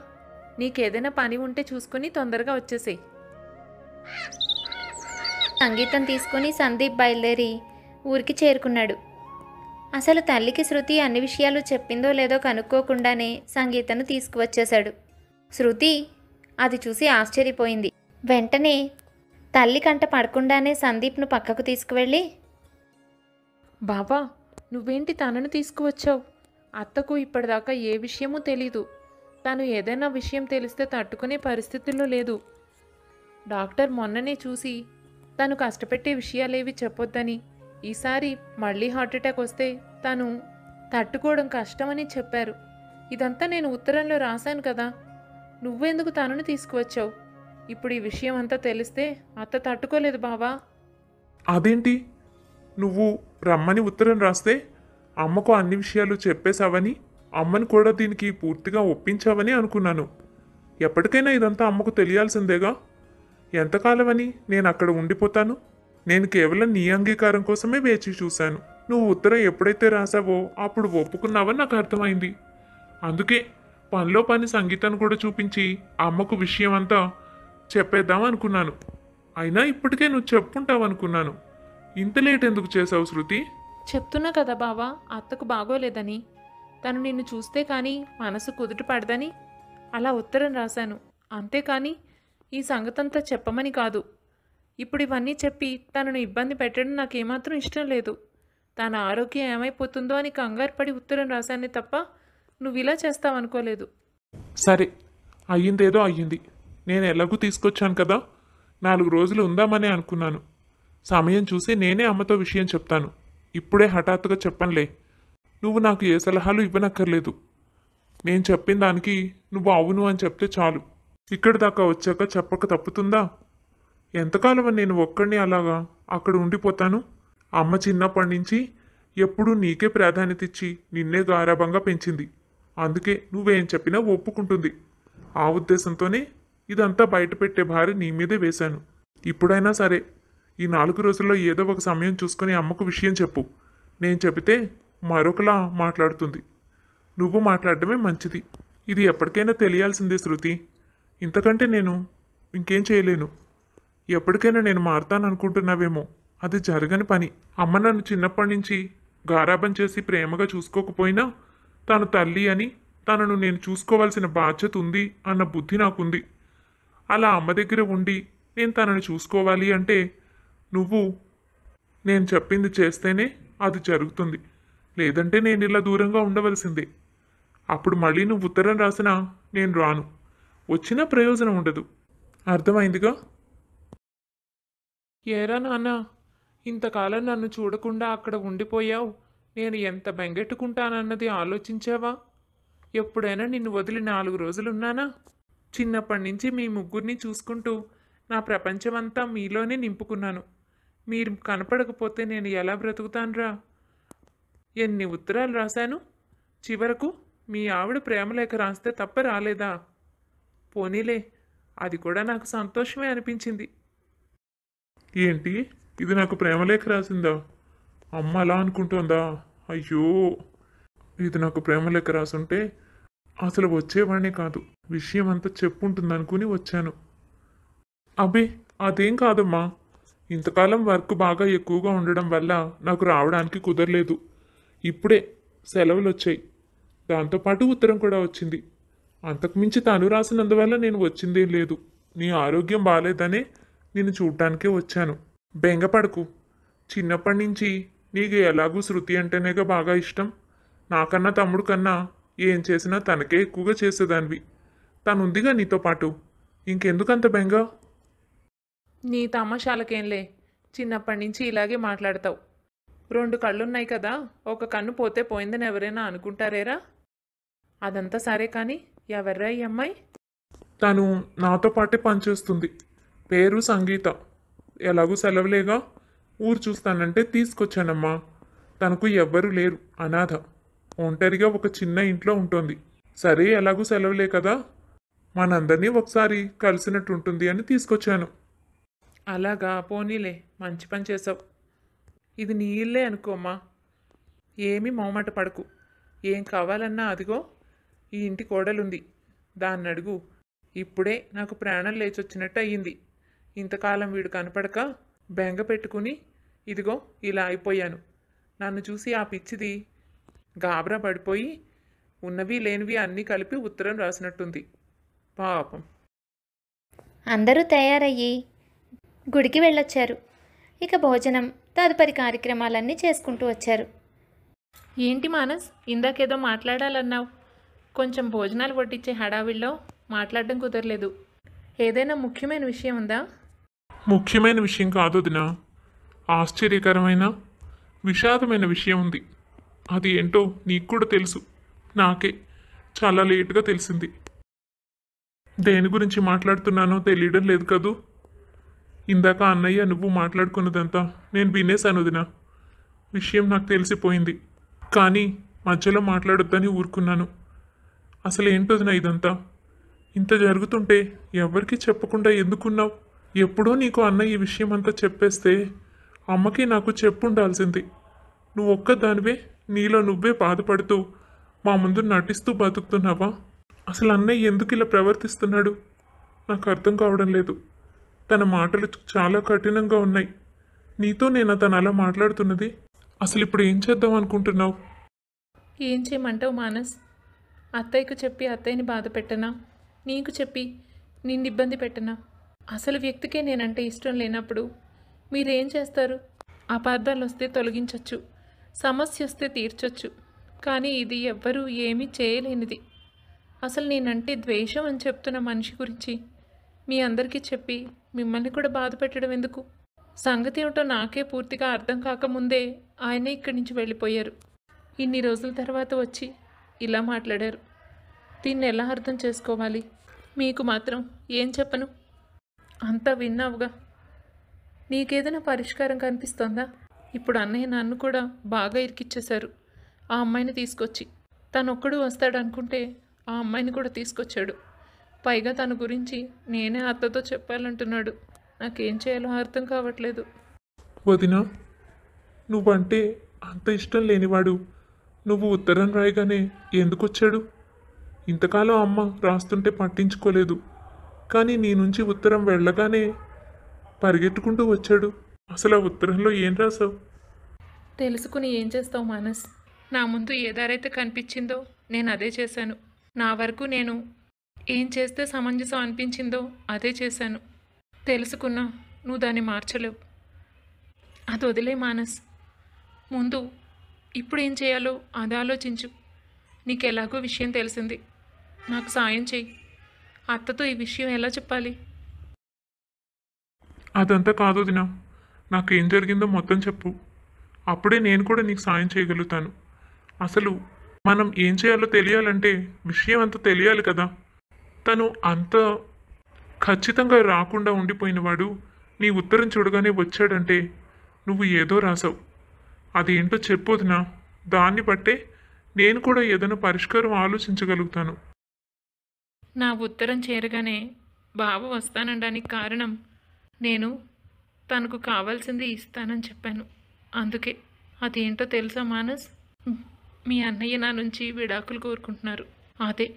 నీకేదైనా పని ఉంటే చూసుకుని తొందరగా వచ్చేసేయి. సంగీతం తీసుకుని సందీప్ బయలుదేరి ఊరికి చేరుకున్నాడు. అసలు తల్లికి శృతి అన్ని విషయాలు చెప్పిందో లేదో కనుక్కోకుండానే సంగీతను తీసుకువచ్చేశాడు. శృతి అది చూసి ఆశ్చర్యపోయింది. వెంటనే తల్లి కంట పడకుండానే సందీప్ను పక్కకు తీసుకువెళ్ళి, బావా, నువ్వేంటి తనను తీసుకువచ్చావు? అత్తకు ఇప్పటిదాకా ఏ విషయమూ తెలీదు. తను ఏదైనా విషయం తెలిస్తే తట్టుకునే పరిస్థితుల్లో లేదు. డాక్టర్ మొన్ననే చూసి తను కష్టపెట్టే విషయాలేవి చెప్పొద్దని, ఈసారి మళ్ళీ హార్ట్అటాక్ వస్తే తను తట్టుకోవడం కష్టమని చెప్పారు. ఇదంతా నేను ఉత్తరంలో రాశాను కదా. నువ్వెందుకు తనను తీసుకువచ్చావు? ఇప్పుడు ఈ విషయం అంతా తెలిస్తే అత్త తట్టుకోలేదు బావా. అదేంటి, నువ్వు రమ్మని ఉత్తరం రాస్తే అమ్మకు అన్ని విషయాలు చెప్పేశావని, అమ్మని కూడా దీనికి పూర్తిగా ఒప్పించావని అనుకున్నాను. ఎప్పటికైనా ఇదంతా అమ్మకు తెలియాల్సిందేగా. ఎంతకాలమని నేను అక్కడ ఉండిపోతాను? నేను కేవలం నీ అంగీకారం కోసమే వేచి చూశాను. నువ్వు ఉత్తరం ఎప్పుడైతే రాసావో అప్పుడు ఒప్పుకున్నావని నాకు అర్థమైంది. అందుకే పనిలో పని సంగీతాన్ని కూడా చూపించి అమ్మకు విషయం అంతా చెప్పేద్దాం అనుకున్నాను. అయినా ఇప్పటికే నువ్వు చెప్పుంటావు అనుకున్నాను. ఇంత లేట్ ఎందుకు చేసావు శృతి? చెప్తున్నా కదా బావా, అత్తకు బాగోలేదని, తను నిన్ను చూస్తే కానీ మనసు కుదుట పడదని అలా ఉత్తరం రాశాను. అంతేకాని ఈ సంగతంతా చెప్పమని కాదు. ఇప్పుడు ఇవన్నీ చెప్పి తనను ఇబ్బంది పెట్టడం నాకేమాత్రం ఇష్టం లేదు. తన ఆరోగ్యం ఏమైపోతుందో అని కంగారు పడి ఉత్తరం రాశానే తప్ప నువ్వు ఇలా చేస్తావనుకోలేదు. సరే, అయ్యిందేదో అయ్యింది. నేను ఎలాగూ తీసుకొచ్చాను కదా, 4 రోజులు ఉందామని అనుకున్నాను. సమయం చూసి నేనే అమ్మతో విషయం చెప్తాను. ఇప్పుడే హఠాత్తుగా చెప్పనులే. నువ్వు నాకు ఏ సలహాలు ఇవ్వనక్కర్లేదు. నేను చెప్పిన దానికి నువ్వు అవును అని చెప్తే చాలు. ఇక్కడి దాకా వచ్చాక చెప్పక తప్పుతుందా? ఎంతకాలం నేను ఒక్కడిని అలాగా అక్కడ ఉండిపోతాను? అమ్మ చిన్నప్పటి నుంచి ఎప్పుడూ నీకే ప్రాధాన్యత ఇచ్చి నిన్నే గారాబంగా పెంచింది. అందుకే నువ్వేం చెప్పినా ఒప్పుకుంటుంది. ఆ ఉద్దేశంతోనే ఇదంతా బయట పెట్టే భార్య నీ మీదే వేశాను. ఇప్పుడైనా సరే ఈ 4 రోజుల్లో ఏదో ఒక సమయం చూసుకొని అమ్మకు విషయం చెప్పు. నేను చెబితే మరొకలా మాట్లాడుతుంది. నువ్వు మాట్లాడటమే మంచిది. ఇది ఎప్పటికైనా తెలియాల్సిందే శృతి. ఇంతకంటే నేను ఇంకేం చేయలేను. ఎప్పటికైనా నేను మారుతాననుకుంటున్నావేమో, అది జరగని పని. అమ్మ నన్ను చిన్నప్పటి నుంచి గారాబం చేసి ప్రేమగా చూసుకోకపోయినా తను తల్లి అని, తనను నేను చూసుకోవాల్సిన బాధ్యత ఉంది అన్న బుద్ధి నాకుంది. అలా అమ్మ దగ్గర ఉండి నేను తనను చూసుకోవాలి అంటే నువ్వు నేను చెప్పింది చేస్తేనే అది జరుగుతుంది. లేదంటే నేను ఇలా దూరంగా ఉండవలసిందే. అప్పుడు మళ్ళీ నువ్వు ఉత్తరం రాసినా నేను రాను. వచ్చినా ప్రయోజనం ఉండదు. అర్థమైందిగా? ఏరా నాన్న, ఇంతకాలం నన్ను చూడకుండా అక్కడ ఉండిపోయావు. నేను ఎంత బెంగెట్టుకుంటానన్నది ఆలోచించావా? ఎప్పుడైనా నిన్ను వదిలి 4 రోజులున్నానా? చిన్నప్పటి నుంచి మీ ముగ్గురిని చూసుకుంటూ నా ప్రపంచమంతా మీలోనే నింపుకున్నాను. మీరు కనపడకపోతే నేను ఎలా బ్రతుకుతానురా? ఎన్ని ఉత్తరాలు రాశాను. చివరకు మీ ఆవిడ ప్రేమలేఖ రాస్తే తప్ప రాలేదా? పోనీలే, అది కూడా నాకు సంతోషమే అనిపించింది. ఏంటి, ఇది నాకు ప్రేమలేఖ రాసిందా? అమ్మ అలా అనుకుంటుందా? అయ్యో, ఇది నాకు ప్రేమలేఖ రాసుంటే అసలు వచ్చేవాడినే కాదు. విషయం అంతా చెప్పుంటుందనుకుని వచ్చాను. అబ్బే, అదేం కాదమ్మా. ఇంతకాలం వర్క్ బాగా ఎక్కువగా ఉండడం వల్ల నాకు రావడానికి కుదరలేదు. ఇప్పుడే సెలవులు వచ్చాయి. దాంతోపాటు ఉత్తరం కూడా వచ్చింది. అంతకుమించి తను రాసినందువల్ల నేను వచ్చిందేం లేదు. నీ ఆరోగ్యం బాగాలేదనే నిన్ను చూడ్డానికే వచ్చాను. బెంగపడకు. చిన్నప్పటి నుంచి నీకు ఎలాగూ శృతి అంటేనేగా బాగా ఇష్టం. నాకన్నా తమ్ముడు కన్నా ఏం చేసినా తనకే ఎక్కువగా చేసేదానివి. తనుందిగా నీతో పాటు, ఇంకెందుకంత బెంగ? నీ తమాషాలకేంలే, చిన్నప్పటి నుంచి ఇలాగే మాట్లాడతావు. 2 కళ్ళున్నాయి కదా, ఒక కన్ను పోతే పోయిందని ఎవరైనా అనుకుంటారేరా? అదంతా సరే కానీ, ఎవర్రా ఈ అమ్మాయి? తను నాతో పాటే పనిచేస్తుంది. పేరు సంగీత. ఎలాగూ సెలవులేగా, ఊరు చూస్తానంటే తీసుకొచ్చానమ్మా. తనకు ఎవ్వరూ లేరు, అనాథ. ఒంటరిగా ఒక చిన్న ఇంట్లో ఉంటుంది. సరే, ఎలాగూ సెలవులే కదా, మనందరినీ ఒకసారి కలిసినట్టు ఉంటుంది అని తీసుకొచ్చాను. అలాగా, పోనీలే, మంచి పని చేసావు. ఇది నీ ఇల్లే అనుకోమ్మా. ఏమీ మొహమాట పడకు. ఏం కావాలన్నా అదిగో ఈ ఇంటి కోడలుంది, దాన్ని అడుగు. ఇప్పుడే నాకు ప్రాణం లేచొచ్చినట్టు అయ్యింది. ఇంతకాలం వీడు కనపడక బెంగ పెట్టుకుని ఇదిగో ఇలా అయిపోయాను. నన్ను చూసి ఆ పిచ్చిది గాబరా పడిపోయి ఉన్నవి లేనివి అన్నీ కలిపి ఉత్తరం రాసినట్టుంది. పాపం. అందరూ తయారయ్యి గుడికి వెళ్ళొచ్చారు. ఇక భోజనం తదుపరి కార్యక్రమాలన్నీ చేసుకుంటూ వచ్చారు. ఏంటి మానస్, ఇందాకేదో మాట్లాడాలన్నావు? కొంచెం భోజనాలు వడ్డించే హడావిడిలో మాట్లాడడం కుదరలేదు. ఏదైనా ముఖ్యమైన విషయం ఉందా? ముఖ్యమైన విషయం కాదు వదినా. ఆశ్చర్యకరమైన, విషాదమైన విషయం ఉంది. అది ఏంటో నీకు కూడా తెలుసు. నాకే చాలా లేటుగా తెలిసింది. దేని గురించి మాట్లాడుతున్నానో తెలియడం లేదు కదూ. ఇందాక అన్నయ్య నువ్వు మాట్లాడుకున్నదంతా నేను వినేశాను వదినా. విషయం నాకు తెలిసిపోయింది. కానీ మధ్యలో మాట్లాడొద్దని ఊరుకున్నాను. అసలు ఏంటో వదినా ఇదంతా? ఇంత జరుగుతుంటే ఎవరికీ చెప్పకుండా ఎందుకున్నావు? ఎప్పుడో నీకు అన్నయ్య ఈ విషయం అంతా చెప్పేస్తే అమ్మకి నాకు చెప్పుండాల్సింది. నువ్వు ఒక్కదానివే నీలో నువ్వే బాధపడుతూ మా ముందు నటిస్తూ బతుకుతున్నావా? అసలు అన్నయ్య ఎందుకు ఇలా ప్రవర్తిస్తున్నాడు నాకు అర్థం కావడం లేదు. తన మాటలు చాలా కఠినంగా ఉన్నాయి. నీతో నేను తను అలా మాట్లాడుతున్నది. అసలు ఇప్పుడు ఏం చేద్దాం అనుకుంటున్నావు? ఏం చేయమంటావు మానస్? అత్తయ్యకు చెప్పి అత్తయ్యని బాధ పెట్టనా? నీకు చెప్పి నిన్ను ఇబ్బంది పెట్టనా? అసలు వ్యక్తికే నేనంటే ఇష్టం లేనప్పుడు మీరేం చేస్తారు? అపార్థాలు వస్తే తొలగించవచ్చు, సమస్య వస్తే తీర్చొచ్చు. కానీ ఇది ఎవ్వరూ ఏమీ చేయలేనిది. అసలు నేనంటే ద్వేషం అని చెప్తున్న మనిషి గురించి మీ అందరికీ చెప్పి మిమ్మల్ని కూడా బాధ పెట్టడం ఎందుకు? సంగతి ఏమిటో నాకే పూర్తిగా అర్థం కాకముందే ఆయనే ఇక్కడి నుంచి వెళ్ళిపోయారు. ఇన్ని రోజుల తర్వాత వచ్చి ఇలా మాట్లాడారు. దీన్ని ఎలా అర్థం చేసుకోవాలి? మీకు మాత్రం ఏం చెప్పను? అంతా విన్నావుగా. నీకేదైనా పరిష్కారం కనిపిస్తోందా? ఇప్పుడు అన్నయ్య నన్ను కూడా బాగా ఇరికిచ్చేశారు. ఆ అమ్మాయిని తీసుకొచ్చి తనొక్కడు వస్తాడనుకుంటే ఆ అమ్మాయిని కూడా తీసుకొచ్చాడు. పైగా తన గురించి నేనే అత్తతో చెప్పాలంటున్నాడు. నాకేం చేయాలో అర్థం కావట్లేదు. వదినా, నువ్వంటే అంత ఇష్టం లేనివాడు నువ్వు ఉత్తరం రాయగానే ఎందుకు వచ్చాడు? ఇంతకాలం అమ్మ రాస్తుంటే పట్టించుకోలేదు. కానీ నీ నుంచి ఉత్తరం వెళ్ళగానే పరిగెట్టుకుంటూ వచ్చాడు. అసలు ఆ ఉత్తరంలో ఏం రాసావు? తెలుసుకుని ఏం చేస్తావు మానస్? నా ముందు ఏ దారైతే కనిపించిందో నేను అదే చేశాను. నా వరకు నేను ఏం చేస్తే సమంజసం అనిపించిందో అదే చేశాను. తెలుసుకున్నా నువ్వు దాన్ని మార్చలేవు. అది వదిలే మానస్. ముందు ఇప్పుడు ఏం చేయాలో అది ఆలోచించు. నీకు ఎలాగో విషయం తెలిసింది. నాకు సాయం చెయ్యి. అత్తతో ఈ విషయం ఎలా చెప్పాలి? అదంతా కాదు దినా. నాకేం జరిగిందో మొత్తం చెప్పు. అప్పుడే నేను కూడా నీకు సాయం చేయగలుగుతాను. అసలు మనం ఏం చేయాలో తెలియాలంటే విషయం అంతా తెలియాలి కదా. తను అంత ఖచ్చితంగా రాకుండా ఉండిపోయినవాడు నీ ఉత్తరం చూడగానే వచ్చాడంటే నువ్వు ఏదో రాసావు. అదేంటో చెప్పొదినా. దాన్ని బట్టే నేను కూడా ఏదైనా పరిష్కారం ఆలోచించగలుగుతాను. నా ఉత్తరం చేరగానే బావ వస్తానడానికి కారణం నేను తనకు కావాల్సింది ఇస్తానని చెప్పాను. అందుకే. అదేంటో తెలుసా మానస్? మీ అన్నయ్య నా నుంచి విడాకులు కోరుకుంటున్నారు. అదే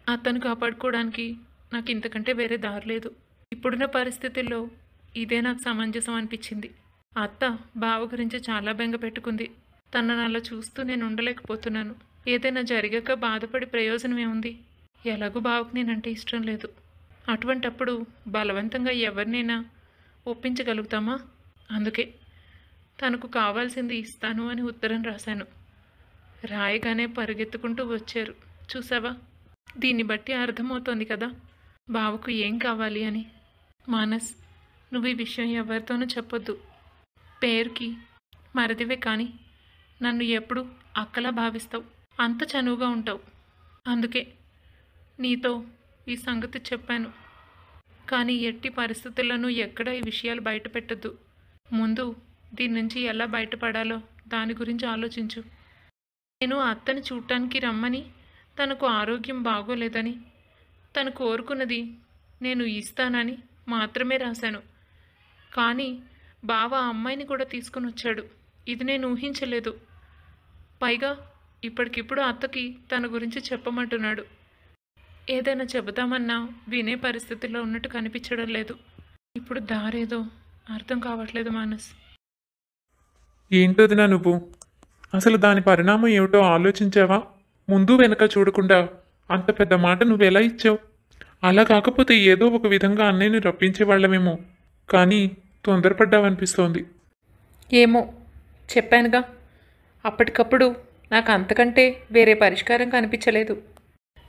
అతను కాపాడుకోవడానికి నాకు ఇంతకంటే వేరే దారి లేదు. ఇప్పుడున్న పరిస్థితుల్లో ఇదే నాకు సమంజసం అనిపించింది. అత్త బావ గురించి చాలా బెంగ పెట్టుకుంది. తనను అలా చూస్తూ నేను ఉండలేకపోతున్నాను. ఏదైనా జరిగాక బాధపడి ప్రయోజనం ఏముంది? ఎలాగూ బావకు నేనంటే ఇష్టం లేదు. అటువంటప్పుడు బలవంతంగా ఎవరినైనా ఒప్పించగలుగుతామా? అందుకే తనకు కావాల్సింది ఇస్తాను అని ఉత్తరం రాశాను. రాయగానే పరిగెత్తుకుంటూ వచ్చారు. చూసావా? దీన్ని బట్టి అర్థమవుతోంది కదా బావకు ఏం కావాలి అని. మానస్, నువ్వు ఈ విషయం ఎవరితోనూ చెప్పొద్దు. పేరుకి మరదివే కానీ నన్ను ఎప్పుడు అక్కలా భావిస్తావు. అంత చనువుగా ఉంటావు. అందుకే నీతో ఈ సంగతి చెప్పాను. కానీ ఎట్టి పరిస్థితుల్లోనూ ఎక్కడ ఈ విషయాలు బయట పెట్టద్దు. ముందు దీని నుంచి ఎలా బయటపడాలో దాని గురించి ఆలోచించు. నేను అత్తని చూడటానికి రమ్మని, తనకు ఆరోగ్యం బాగోలేదని, తను కోరుకున్నది నేను ఇస్తానని మాత్రమే రాశాను. కానీ బావ అమ్మాయిని కూడా తీసుకుని వచ్చాడు. ఇది నేను ఊహించలేదు. పైగా ఇప్పటికిప్పుడు అత్తకి తన గురించి చెప్పమంటున్నాడు. ఏదైనా చెబుతామన్నా వినే పరిస్థితుల్లో ఉన్నట్టు కనిపించడం లేదు. ఇప్పుడు దారేదో అర్థం కావట్లేదు మానస్. ఏంటోదినా నువ్వు? అసలు దాని పరిణామం ఏమిటో ఆలోచించావా? ముందు వెనక చూడకుండా అంత పెద్ద మాట నువ్వెలా ఇచ్చావు? అలా కాకపోతే ఏదో ఒక విధంగా అన్నయ్యని రప్పించేవాళ్ళమేమో, కానీ తొందరపడ్డావనిపిస్తోంది. ఏమో, చెప్పానుగా, అప్పటికప్పుడు నాకు అంతకంటే వేరే పరిష్కారం కనిపించలేదు.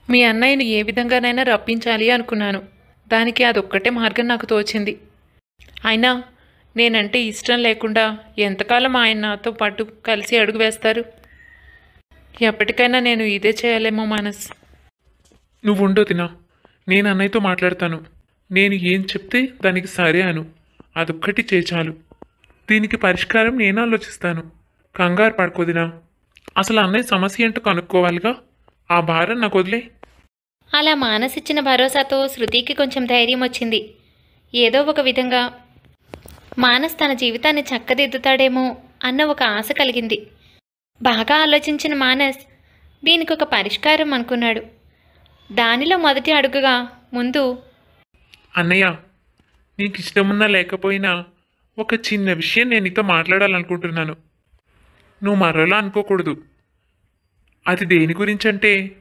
మీ అన్నయ్యను ఏ విధంగానైనా రప్పించాలి అనుకున్నాను. దానికి అదొక్కటే మార్గం నాకు తోచింది. అయినా నేనంటే ఇష్టం లేకుండా ఎంతకాలం ఆయన నాతో పాటు కలిసి అడుగు వేస్తారు? ఎప్పటికైనా నేను ఇదే చేయాలేమో మానస్. నువ్వు ఉండొదినా, నేను అన్నయ్యతో మాట్లాడతాను. నేను ఏం చెప్తే దానికి సరే అను. అదొక్కటి చేచాలు. దీనికి పరిష్కారం నేను ఆలోచిస్తాను. కంగారు పడుకోదినా. అసలు అన్నయ్య సమస్య ఏంటో కనుక్కోవాలిగా. ఆ భారం నాకు వదిలే. అలా మానసిచ్చిన భరోసాతో శృతికి కొంచెం ధైర్యం వచ్చింది. ఏదో ఒక విధంగా మానస్ తన జీవితాన్ని చక్కదిద్దుతాడేమో అన్న ఒక ఆశ కలిగింది. బాగా ఆలోచించిన మానస్ దీనికి ఒక పరిష్కారం అనుకున్నాడు. దానిలో మొదటి అడుగుగా ముందు, అన్నయ్య, నీకు ఇష్టమున్నా లేకపోయినా ఒక చిన్న విషయం నేను నీతో మాట్లాడాలనుకుంటున్నాను. నువ్వు మరోలా అనుకోకూడదు. అది దేని గురించంటే,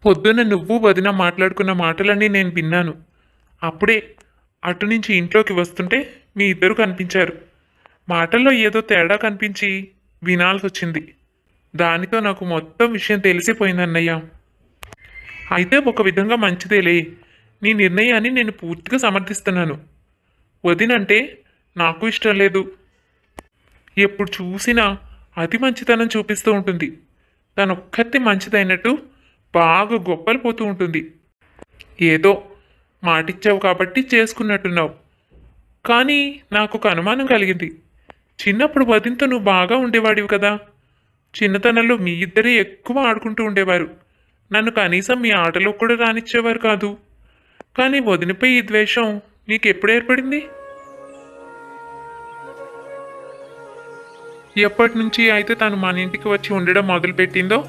పొద్దున్న నువ్వు వదిన మాట్లాడుకున్న మాటలన్నీ నేను విన్నాను. అప్పుడే అటు నుంచి ఇంట్లోకి వస్తుంటే మీ ఇద్దరు కనిపించారు. మాటల్లో ఏదో తేడా కనిపించి వినాల్సి వచ్చింది. దానితో నాకు మొత్తం విషయం తెలిసిపోయింది అన్నయ్య. అయితే ఒక విధంగా మంచిదేలే. నీ నిర్ణయాన్ని నేను పూర్తిగా సమర్థిస్తున్నాను. వదినంటే నాకు ఇష్టం లేదు. ఎప్పుడు చూసినా అతి మంచితనం చూపిస్తూ ఉంటుంది. తనొక్కతే మంచిదైనట్టు బాగా గొప్పలు పోతూ ఉంటుంది. ఏదో మాటిచ్చావు కాబట్టి చేసుకున్నట్టున్నావు. కానీ నాకు ఒక అనుమానం కలిగింది. చిన్నప్పుడు వదినతో నువ్వు బాగా ఉండేవాడివి కదా. చిన్నతనంలో మీ ఇద్దరే ఎక్కువ ఆడుకుంటూ ఉండేవారు. నన్ను కనీసం మీ ఆటలో కూడా రానిచ్చేవారు కాదు. కానీ వదినపై ఈ ద్వేషం నీకు ఎప్పుడు ఏర్పడింది? ఎప్పటి నుంచి అయితే తను మన ఇంటికి వచ్చి ఉండడం మొదలుపెట్టిందో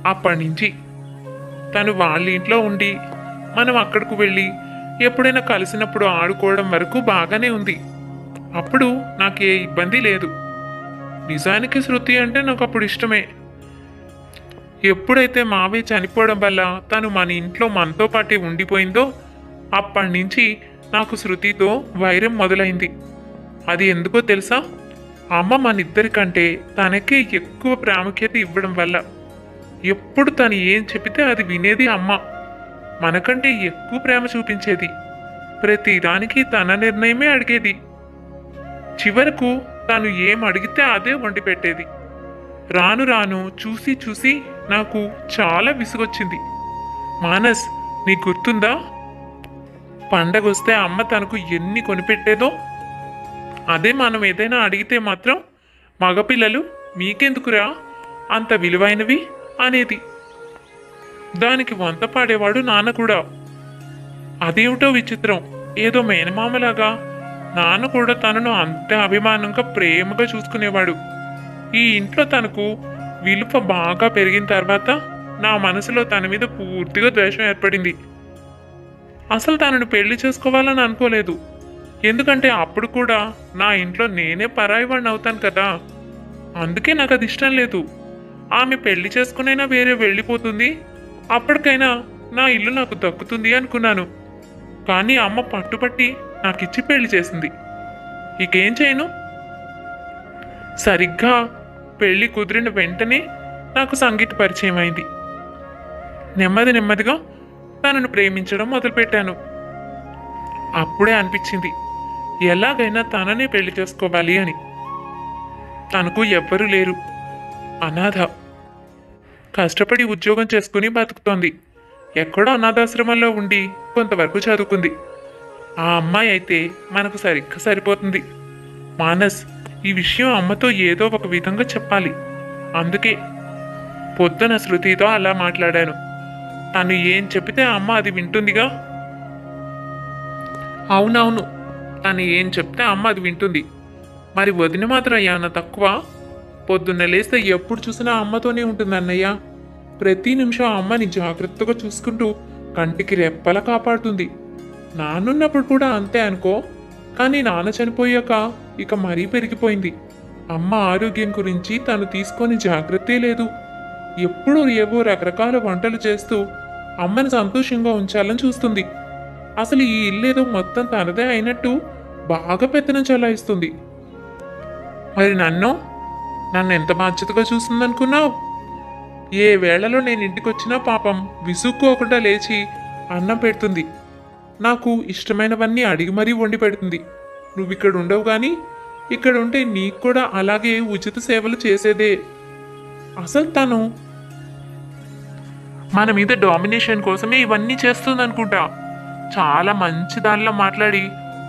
అప్పటి నుంచి. తను వాళ్ళ ఇంట్లో ఉండి మనం అక్కడికి వెళ్ళి ఎప్పుడైనా కలిసినప్పుడు ఆడుకోవడం వరకు బాగానే ఉంది. అప్పుడు నాకు ఏ ఇబ్బంది లేదు. నిజానికి శృతి అంటే నాకు అప్పుడు ఇష్టమే. ఎప్పుడైతే మావే చనిపోవడం వల్ల తను మన ఇంట్లో మనతో పాటే ఉండిపోయిందో అప్పటి నుంచి నాకు శృతితో వైరం మొదలైంది. అది ఎందుకో తెలుసా? అమ్మ మన ఇద్దరికంటే తనకే ఎక్కువ ప్రాముఖ్యత ఇవ్వడం వల్ల. ఎప్పుడు తను ఏం చెబితే అది వినేది అమ్మ. మనకంటే ఎక్కువ ప్రేమ చూపించేది. ప్రతి దానికి తన నిర్ణయమే అడిగేది. చివరకు తను ఏం అడిగితే అదే వండి పెట్టేది. రాను రాను చూసి చూసి నాకు చాలా విసుగొచ్చింది. మానస్, నీకు గుర్తుందా? పండగొస్తే అమ్మ తనకు ఎన్ని కొనిపెట్టేదో. అదే మనం ఏదైనా అడిగితే మాత్రం మగపిల్లలు మీకెందుకురా అంత విలువైనవి అనేది. దానికి వంత పాడేవాడు నాన్న కూడా. అదేమిటో విచిత్రం, ఏదో మేనమామలాగా నాన్న కూడా తనను అంతే అభిమానంగా ప్రేమగా చూసుకునేవాడు. ఈ ఇంట్లో తనకు విలువ బాగా పెరిగిన తర్వాత నా మనసులో తన మీద పూర్తిగా ద్వేషం ఏర్పడింది. అసలు తనను పెళ్లి చేసుకోవాలని అనుకోలేదు. ఎందుకంటే అప్పుడు కూడా నా ఇంట్లో నేనే పరాయివాడిని అవుతాను కదా. అందుకే నాకు అది ఇష్టం లేదు. ఆమె పెళ్లి చేసుకునైనా వేరే వెళ్ళిపోతుంది, అప్పటికైనా నా ఇల్లు నాకు దక్కుతుంది అనుకున్నాను. కానీ అమ్మ పట్టుపట్టి నాకిచ్చి పెళ్లి చేసింది. ఇకేం చేయను? సరిగ్గా పెళ్లి కుదిరిన వెంటనే నాకు సంగీత పరిచయం అయింది. నెమ్మది నెమ్మదిగా తనను ప్రేమించడం మొదలుపెట్టాను. అప్పుడే అనిపించింది ఎలాగైనా తననే పెళ్లి చేసుకోవాలి అని. తనకు ఎవ్వరూ లేరు, అనాథ. కష్టపడి ఉద్యోగం చేసుకుని బతుకుతోంది. ఎక్కడో అనాథాశ్రమంలో ఉండి కొంతవరకు చదువుకుంది. ఆ అమ్మాయి అయితే మనకు సరిగ్గా సరిపోతుంది. మానస్, ఈ విషయం అమ్మతో ఏదో ఒక విధంగా చెప్పాలి. అందుకే పొద్దున శృతితో అలా మాట్లాడాను. తను ఏం చెప్తే అమ్మ అది వింటుందిగా. అవునవును, తను ఏం చెప్తే అమ్మ అది వింటుంది. మరి వదిన మాత్రం ఏమన్నా తక్కువ? పొద్దున్న లేస్తే ఎప్పుడు చూసినా అమ్మతోనే ఉంటుంది అన్నయ్య. ప్రతి నిమిషం అమ్మని జాగ్రత్తగా చూసుకుంటూ కంటికి రెప్పలా కాపాడుతుంది. నాన్నున్నప్పుడు కూడా అంతే అనుకో. కానీ నాన్న చనిపోయాక ఇక మరీ పెరిగిపోయింది. అమ్మ ఆరోగ్యం గురించి తను తీసుకొని జాగ్రత్తే లేదు. ఎప్పుడూ ఏవో రకరకాల వంటలు చేస్తూ అమ్మని సంతోషంగా ఉంచాలని చూస్తుంది. అసలు ఈ ఇల్లేదో మొత్తం తనదే అయినట్టు బాగా పెత్తనం చలాయిస్తుంది. మరి నన్ను ఎంత బాధ్యతగా చూస్తుందనుకున్నావు? ఏ వేళలో నేను ఇంటికి వచ్చినా పాపం విసుక్కోకుండా లేచి అన్నం పెడుతుంది. నాకు ఇష్టమైనవన్నీ అడిగి మరీ వండి పెడుతుంది. నువ్వు ఇక్కడ ఉండవు కానీ ఇక్కడ ఉంటే నీకు కూడా అలాగే ఉచిత సేవలు చేసేదే. అసలు తను మన మీద డామినేషన్ కోసమే ఇవన్నీ చేస్తుంది అనుకుంటా. చాలా మంచి దానిలో మాట్లాడి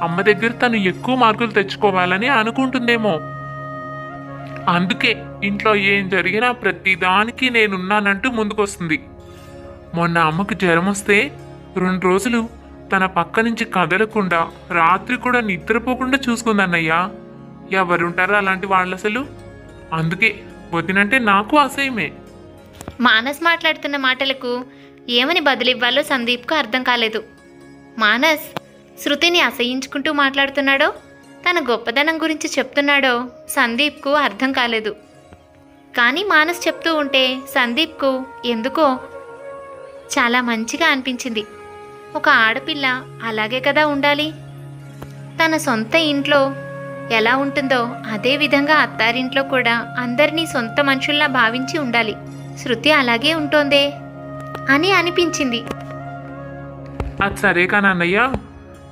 అమ్మ దగ్గర తను ఎక్కువ మార్కులు తెచ్చుకోవాలని అనుకుంటుందేమో. అందుకే ఇంట్లో ఏం జరిగినా ప్రతి దానికి నేనున్నానంటూ ముందుకొస్తుంది. మొన్న అమ్మకు జ్వరం వస్తే 2 రోజులు తన పక్క నుంచి కదలకుండా రాత్రి కూడా నిద్రపోకుండా చూసుకుందన్నయ్యా. ఎవరుంటారో అలాంటి వాళ్ళు అసలు. అందుకే వదినంటే నాకు అసహ్యమే. మానస్ మాట్లాడుతున్న మాటలకు ఏమని బదులివ్వాలో సందీప్కు అర్థం కాలేదు. మానస్ శృతిని అసహించుకుంటూ మాట్లాడుతున్నాడో తన గొప్పదనం గురించి చెప్తున్నాడో సందీప్కు అర్థం కాలేదు. కానీ మానస్ చెప్తూ ఉంటే సందీప్కు ఎందుకో చాలా మంచిగా అనిపించింది. ఒక ఆడపిల్ల అలాగే కదా ఉండాలి. తన సొంత ఇంట్లో ఎలా ఉంటుందో అదే విధంగా అత్తారింట్లో కూడా అందరినీ సొంత మనుషుల్లా భావించి ఉండాలి. శృతి అలాగే ఉంటోందే అని అనిపించింది. అది సరే కానీ అన్నయ్య,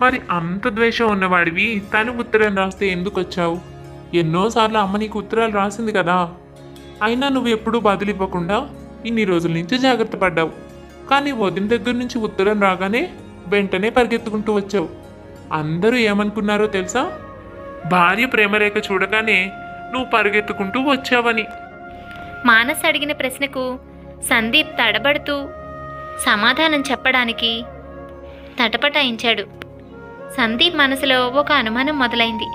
మరి అంత ద్వేషం ఉన్నవాడివి తను ఉత్తరం రాస్తే ఎందుకు వచ్చావు? ఎన్నోసార్లు అమ్మ నీకు ఉత్తరాలు రాసింది కదా. అయినా నువ్వు ఎప్పుడూ బదులివ్వకుండా ఇన్ని రోజుల నుంచి జాగ్రత్త పడ్డావు. కానీ వదిన దగ్గర నుంచి ఉత్తరం రాగానే వెంటనే పరిగెత్తుకుంటూ వచ్చావు. అందరూ ఏమనుకున్నారో తెలుసా? భార్య ప్రేమరేఖ చూడగానే నువ్వు పరిగెత్తుకుంటూ వచ్చావని. మానస్ అడిగిన ప్రశ్నకు సందీప్ తడబడుతూ సమాధానం చెప్పడానికి తటపటాయించాడు. సందీప్ మనసులో ఒక అనుమానం మొదలైంది.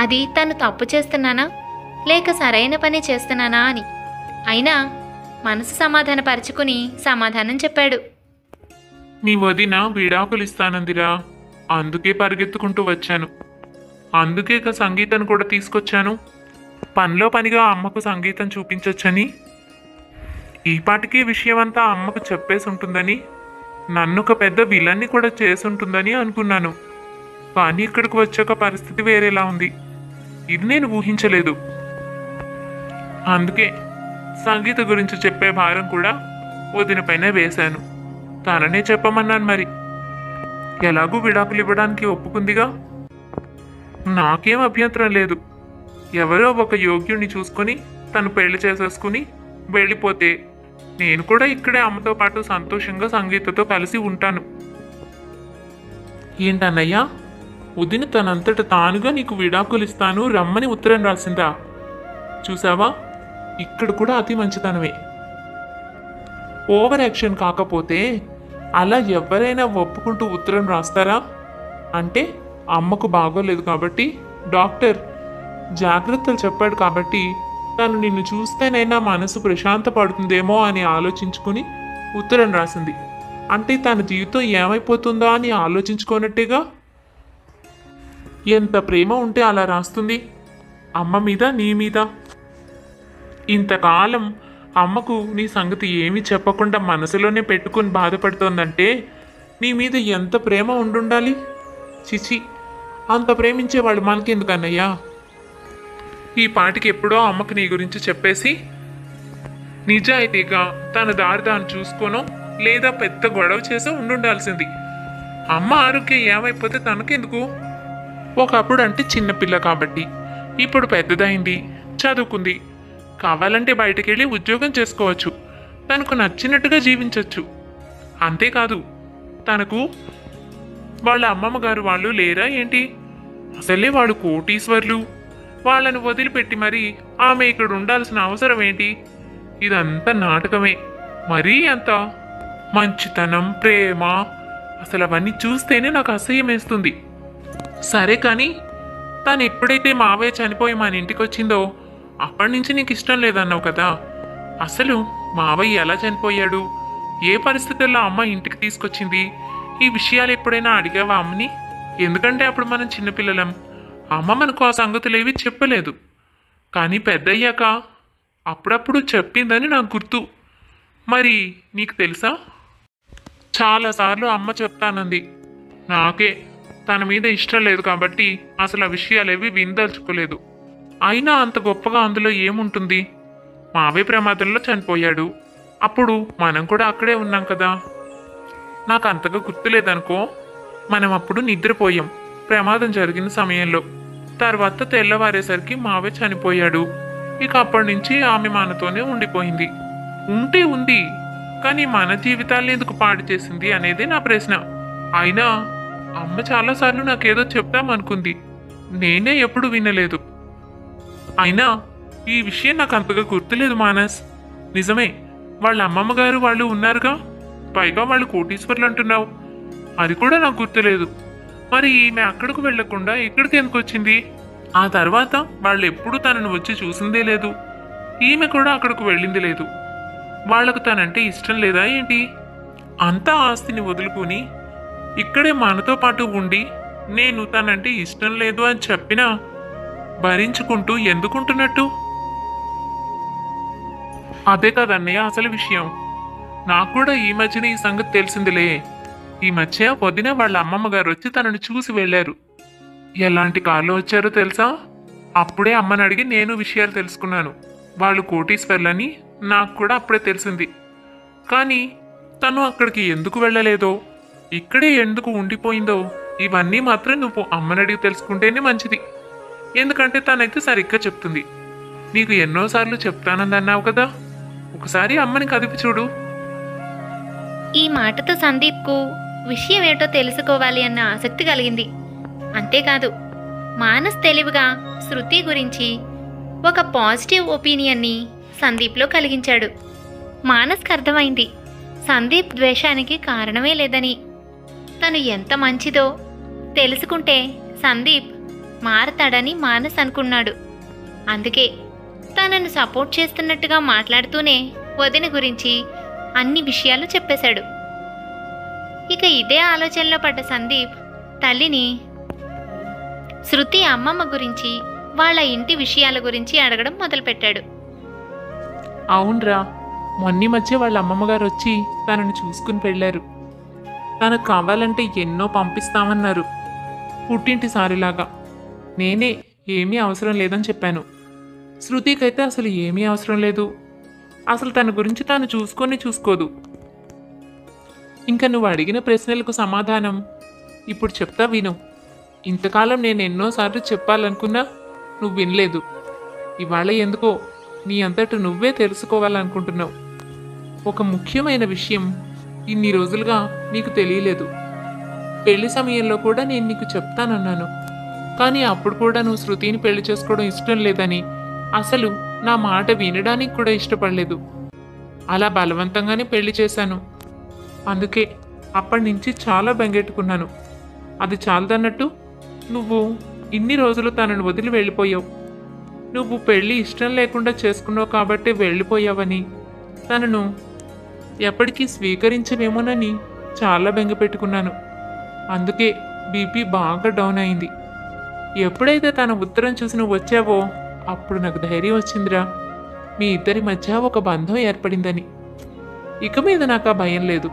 అది తను తప్పు చేస్తున్నానా లేక సరైన పని చేస్తున్నానా అని. అయినా మనసు సమాధానపరుచుకుని సమాధానం చెప్పాడు. నీ వదిన విడాకులు ఇస్తానందిరా, అందుకే పరిగెత్తుకుంటూ వచ్చాను. అందుకే సంగీతాన్ని కూడా తీసుకొచ్చాను. పనిలో పనిగా అమ్మకు సంగీతం చూపించొచ్చని. ఈ పాటికి విషయం అంతా అమ్మకు చెప్పేసి ఉంటుందని, నన్ను ఒక పెద్ద విలన్ని కూడా చేసి ఉంటుందని అనుకున్నాను. కానీ ఇక్కడికి వచ్చాక పరిస్థితి వేరేలా ఉంది. ఇది నేను ఊహించలేదు. అందుకే సంగీత గురించి చెప్పే భారం కూడా వదిన పైన వేశాను. తననే చెప్పమన్నాను. మరి ఎలాగూ విడాకులు ఇవ్వడానికి ఒప్పుకుందిగా. నాకేం అభ్యంతరం లేదు. ఎవరో ఒక యోగ్యుడిని చూసుకొని తను పెళ్లి చేసేసుకుని వెళ్ళిపోతే నేను కూడా ఇక్కడే అమ్మతో పాటు సంతోషంగా సంగీతతో కలిసి ఉంటాను. ఏంటన్నయ్యా, వదిన తనంతట తానుగా నీకు విడాకులు ఇస్తాను రమ్మని ఉత్తరం రాసిందా? చూసావా, ఇక్కడ కూడా అతి మంచితనమే. ఓవర్ యాక్షన్ కాకపోతే అలా ఎవరైనా ఒప్పుకుంటూ ఉత్తరం రాస్తారా? అంటే అమ్మకు బాగోలేదు కాబట్టి డాక్టర్ జాగ్రత్తలు చెప్పాడు కాబట్టి తను నిన్ను చూస్తేనైనా మనసు ప్రశాంత పడుతుందేమో అని ఆలోచించుకుని ఉత్తరం రాసింది. అంటే తన జీవితం ఏమైపోతుందో అని ఆలోచించుకోనట్టేగా. ఎంత ప్రేమ ఉంటే అలా రాస్తుంది అమ్మ మీద, నీ మీద. ఇంతకాలం అమ్మకు నీ సంగతి ఏమీ చెప్పకుండా మనసులోనే పెట్టుకుని బాధపడుతోందంటే నీ మీద ఎంత ప్రేమ ఉండుండాలి. చిచి, అంత ప్రేమించేవాళ్ళు మనకెందుకన్నయ్యా? ఈ పాటికి ఎప్పుడో అమ్మకు నీ గురించి చెప్పేసి నిజాయితీగా తన దారి తాను చూసుకోనో లేదా పెద్ద గొడవ చేసో ఉండుండాల్సింది. అమ్మ ఆరోగ్యం ఏమైపోతే తనకెందుకు? ఒకప్పుడు అంటే చిన్నపిల్ల కాబట్టి, ఇప్పుడు పెద్దదైంది, చదువుకుంది, కావాలంటే బయటికి వెళ్ళి ఉద్యోగం చేసుకోవచ్చు, తనకు నచ్చినట్టుగా జీవించవచ్చు. అంతేకాదు, తనకు వాళ్ళ అమ్మమ్మ గారు వాళ్ళు లేరా ఏంటి? అసలే వాళ్ళు కోటీశ్వర్లు. వాళ్ళను వదిలిపెట్టి మరి ఆమె ఇక్కడ ఉండాల్సిన అవసరం ఏంటి? ఇదంతా నాటకమే. మరీ అంత మంచితనం, ప్రేమ, అసలు అవన్నీ చూస్తేనే నాకు అసహ్యం వేస్తుంది. సరే కానీ తను ఎప్పుడైతే మావయ్య చనిపోయి మన ఇంటికి వచ్చిందో అప్పటి నుంచి నీకు ఇష్టం లేదన్నావు కదా. అసలు మావయ్య ఎలా చనిపోయాడు, ఏ పరిస్థితుల్లో అమ్మ ఇంటికి తీసుకొచ్చింది, ఈ విషయాలు ఎప్పుడైనా అడిగావా అమ్మని? ఎందుకంటే అప్పుడు మనం చిన్నపిల్లలం, అమ్మ మనకు ఆ సంగతులేవి చెప్పలేదు. కానీ పెద్దయ్యాక అప్పుడప్పుడు చెప్పిందని నాకు గుర్తు. మరి నీకు తెలుసా, చాలాసార్లు అమ్మ చెప్తానంది. నాకే తన మీద ఇష్టం లేదు కాబట్టి అసలు ఆ విషయాలేవి విందల్చుకోలేదు. అయినా అంత గొప్పగా అందులో ఏముంటుంది? మావే ప్రమాదంలో చనిపోయాడు, అప్పుడు మనం కూడా అక్కడే ఉన్నాం కదా. నాకు అంతగా గుర్తులేదనుకో. మనం అప్పుడు నిద్రపోయాం ప్రమాదం జరిగిన సమయంలో. తర్వాత తెల్లవారేసరికి మావే చనిపోయాడు. ఇక అప్పటి నుంచి ఆమె మనతోనే ఉండిపోయింది. ఉంటే ఉంది, కానీ మన జీవితాలను ఎందుకు పాడు చేసింది అనేది నా ప్రశ్న. అయినా అమ్మ చాలాసార్లు నాకేదో చెప్తామనుకుంది, నేనే ఎప్పుడు వినలేదు. అయినా ఈ విషయం నాకు అంతగా గుర్తులేదు మానస్. నిజమే, వాళ్ళ అమ్మమ్మ గారు వాళ్ళు ఉన్నారుగా, పైగా వాళ్ళు కోటీశ్వర్లు అంటున్నావు, అది కూడా నాకు గుర్తులేదు. మరి ఈమె అక్కడికి వెళ్లకుండా ఇక్కడికి ఎందుకు వచ్చింది? ఆ తర్వాత వాళ్ళు ఎప్పుడు తనను వచ్చి చూసిందే లేదు, ఈమె కూడా అక్కడికి వెళ్ళింది లేదు. వాళ్లకు తనంటే ఇష్టం లేదా ఏంటి? అంతా ఆస్తిని వదులుకుని ఇక్కడే మనతో పాటు ఉండి నేను తనంటే ఇష్టం లేదు అని చెప్పినా భరించుకుంటూ ఎందుకుంటున్నట్టు? అదే కదన్నయ్య అసలు విషయం. నాకు కూడా ఈ మధ్యన ఈ సంగతి తెలిసిందిలే. ఈ మధ్య వదిన వాళ్ళ అమ్మమ్మ గారు వచ్చి తనని చూసి వెళ్ళారు. ఎలాంటి కారులో వచ్చారో తెలుసా? అప్పుడే అమ్మని అడిగి నేను విషయాలు తెలుసుకున్నాను. వాళ్ళు కోటీశ్వర్లని నాకు కూడా అప్పుడే తెలిసింది. కానీ తను అక్కడికి ఎందుకు వెళ్ళలేదో, ఇక్కడే ఎందుకు ఉండిపోయిందో ఇవన్నీ మాత్రం నువ్వు అమ్మని అడిగి తెలుసుకుంటేనే మంచిది. ఎందుకంటే తనైతే సరిగ్గా చెప్తుంది. నీకు ఎన్నోసార్లు చెప్తానందన్నావు కదా, ఒకసారి అమ్మని కదిపి చూడు. ఈ మాటతో సందీప్కు విషయం ఏంటో తెలుసుకోవాలి అన్న ఆసక్తి కలిగింది. అంతేకాదు, మానస్ తెలివిగా శృతి గురించి ఒక పాజిటివ్ ఒపీనియన్ని సందీప్లో కలిగించాడు. మానస్కి అర్థమైంది సందీప్ ద్వేషానికి కారణమే లేదని. తను ఎంత మంచిదో తెలుసుకుంటే సందీప్ మారతాడని మానస్ అనుకున్నాడు. అందుకే తనను సపోర్ట్ చేస్తున్నట్టుగా మాట్లాడుతూనే వదిన గురించి అన్ని విషయాలు చెప్పేశాడు. ఇక ఇదే ఆలోచనలో పడ్డ సందీప్ తల్లిని శృతి అమ్మమ్మ గురించి, వాళ్ళ ఇంటి విషయాల గురించి అడగడం మొదలుపెట్టాడు. అవునరా, మొన్నీ మధ్య వాళ్ళ అమ్మమ్మగారు వచ్చి తనని చూసుకుని వెళ్ళారు. తనకు కావాలంటే ఎన్నో పంపిస్తామన్నారు, పుట్టింటి సారిలాగా. నేనే ఏమీ అవసరం లేదని చెప్పాను. శృతికైతే అసలు ఏమీ అవసరం లేదు. అసలు తన గురించి తాను చూసుకోదు. ఇంకా నువ్వు అడిగిన ప్రశ్నలకు సమాధానం ఇప్పుడు చెప్తా విను. ఇంతకాలం నేను ఎన్నోసార్లు చెప్పాలనుకున్నా నువ్వు వినలేదు. ఇవాళ ఎందుకో నీ అంతట నువ్వే తెలుసుకోవాలనుకుంటున్నావు. ఒక ముఖ్యమైన విషయం ఇన్ని రోజులుగా నీకు తెలియలేదు. పెళ్లి సమయంలో కూడా నేను నీకు చెప్తానన్నాను. కానీ అప్పుడు కూడా నువ్వు శృతిని పెళ్లి చేసుకోవడం ఇష్టం లేదని, అసలు నా మాట వినడానికి కూడా ఇష్టపడలేదు. అలా బలవంతంగానే పెళ్లి చేశాను. అందుకే అప్పటి నుంచి చాలా బెంగెట్టుకున్నాను. అది చాలదన్నట్టు నువ్వు ఇన్ని రోజులు తనను వదిలి వెళ్ళిపోయావు. నువ్వు పెళ్ళి ఇష్టం లేకుండా చేసుకున్నావు కాబట్టి వెళ్ళిపోయావని, తనను ఎప్పటికీ స్వీకరించవేమోనని చాలా బెంగ పెట్టుకున్నాను. అందుకే బీపీ బాగా డౌన్ అయింది. ఎప్పుడైతే తన ఉత్తరం చూసి నువ్వు వచ్చావో అప్పుడు నాకు ధైర్యం వచ్చిందిరా, మీ ఇద్దరి మధ్య ఒక బంధం ఏర్పడిందని. ఇక మీద నాకు ఆ భయం లేదు.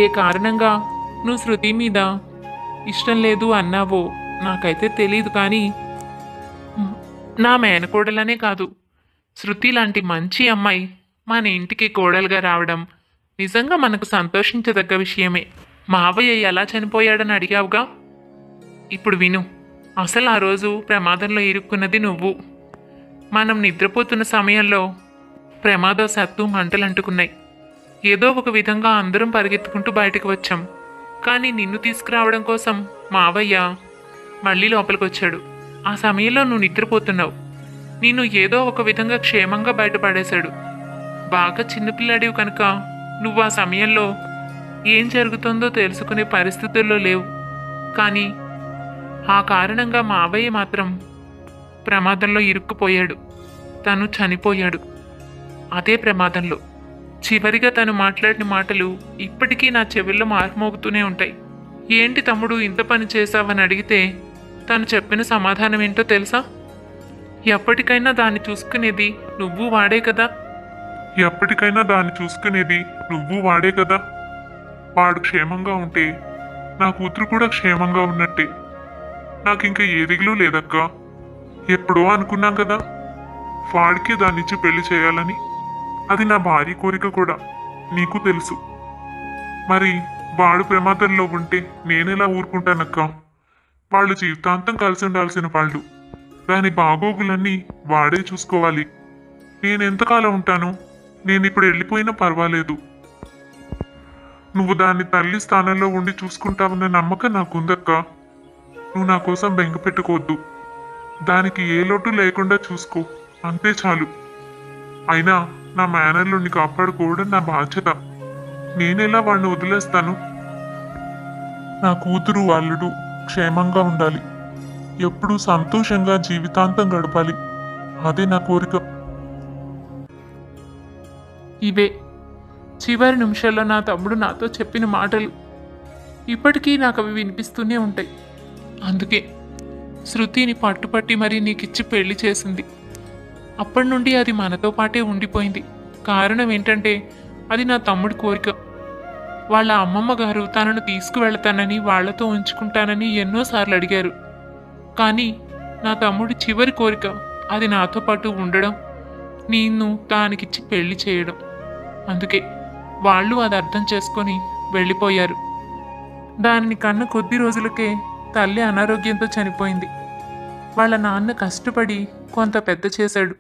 ఏ కారణంగా నువ్వు శృతి మీద ఇష్టం లేదు అన్నావో నాకైతే తెలీదు, కానీ నా మేనకోడలనే కాదు, శృతి లాంటి మంచి అమ్మాయి మన ఇంటికి కోడలుగా రావడం నిజంగా మనకు సంతోషించదగ్గ విషయమే. మావయ్య ఎలా చనిపోయాడని అడిగావుగా, ఇప్పుడు విను. అసలు ఆ రోజు ప్రమాదంలో ఇరుక్కున్నది నువ్వు. మనం నిద్రపోతున్న సమయంలో ప్రమాదవశాత్తు మంటలు అంటుకున్నాయి. ఏదో ఒక విధంగా అందరం పరిగెత్తుకుంటూ బయటకు వచ్చాం. కానీ నిన్ను తీసుకురావడం కోసం మావయ్య మళ్ళీ లోపలికి వచ్చాడు. ఆ సమయంలో నువ్వు నిద్రపోతున్నావు. నిన్ను ఏదో ఒక విధంగా క్షేమంగా బయటపడేశాడు. బాగా చిన్నపిల్లాడివి కనుక నువ్వు ఆ సమయంలో ఏం జరుగుతుందో తెలుసుకునే పరిస్థితుల్లో లేవు. కానీ ఆ కారణంగా మావయ్య మాత్రం ప్రమాదంలో ఇరుక్కుపోయాడు. తను చనిపోయాడు. అదే ప్రమాదంలో చివరిగా తను మాట్లాడిన మాటలు ఇప్పటికీ నా చెవుల్లో మార్మోగుతూనే ఉంటాయి. ఏంటి తమ్ముడు ఇంత పని చేశావని అడిగితే తను చెప్పిన సమాధానం ఏంటో తెలుసా? ఎప్పటికైనా దాన్ని చూసుకునేది నువ్వు వాడే కదా. ఎప్పటికైనా దాన్ని చూసుకునేది నువ్వు వాడే కదా. వాడు క్షేమంగా ఉంటే నా కూతురు కూడా క్షేమంగా ఉన్నట్టే. నాకు ఇంకా ఏ దిగులు లేదక్కా. ఎప్పుడో అనుకున్నాం కదా వాడికి దాన్నిచ్చి పెళ్లి చేయాలని. అది నా భార్య కోరిక కూడా, నీకు తెలుసు. మరి వాడు ప్రమాదంలో ఉంటే నేనెలా ఊరుకుంటానక్కా? వాళ్ళు జీవితాంతం కలిసి ఉండాల్సిన వాళ్ళు. దాని బాగోగులన్నీ వాడే చూసుకోవాలి. నేను ఎంతకాలం ఉంటాను? నేను ఇప్పుడు వెళ్ళిపోయినా పర్వాలేదు. నువ్వు దాన్ని తల్లి స్థానంలో ఉండి చూసుకుంటావన్న నమ్మకం నాకుందక్కా. నువ్వు నా కోసం బెంగ పెట్టుకోవద్దు. దానికి ఏ లోటు లేకుండా చూసుకో, అంతే చాలు. అయినా నా మేనర్లుని కాపాడుకోవడం నా బాధ్యత. నేనెలా వాడిని వదిలేస్తాను? నా కూతురు అల్లుడు క్షేమంగా ఉండాలి. ఎప్పుడూ సంతోషంగా జీవితాంతం గడపాలి. అదే నా కోరిక. ఇవే చివరి నిమిషాల్లో నా తమ్ముడు నాతో చెప్పిన మాటలు. ఇప్పటికీ నాకు అవి వినిపిస్తూనే ఉంటాయి. అందుకే శృతిని పట్టుపట్టి మరీ నీకిచ్చి పెళ్లి చేసింది. అప్పటి నుండి అది మనతో పాటే ఉండిపోయింది. కారణం ఏంటంటే అది నా తమ్ముడి కోరిక. వాళ్ళ అమ్మమ్మ గారు తనను తీసుకువెళతానని, వాళ్లతో ఉంచుకుంటానని ఎన్నోసార్లు అడిగారు. కానీ నా తమ్ముడి చివరి కోరిక అది నాతో పాటు ఉండడం, నిన్ను దానికిచ్చి పెళ్లి చేయడం. అందుకే వాళ్ళు అది అర్థం చేసుకొని వెళ్ళిపోయారు. దానిని కన్న కొద్ది రోజులకే తల్లి అనారోగ్యంతో చనిపోయింది. వాళ్ళ నాన్న కష్టపడి కొంత పెద్ద చేశాడు.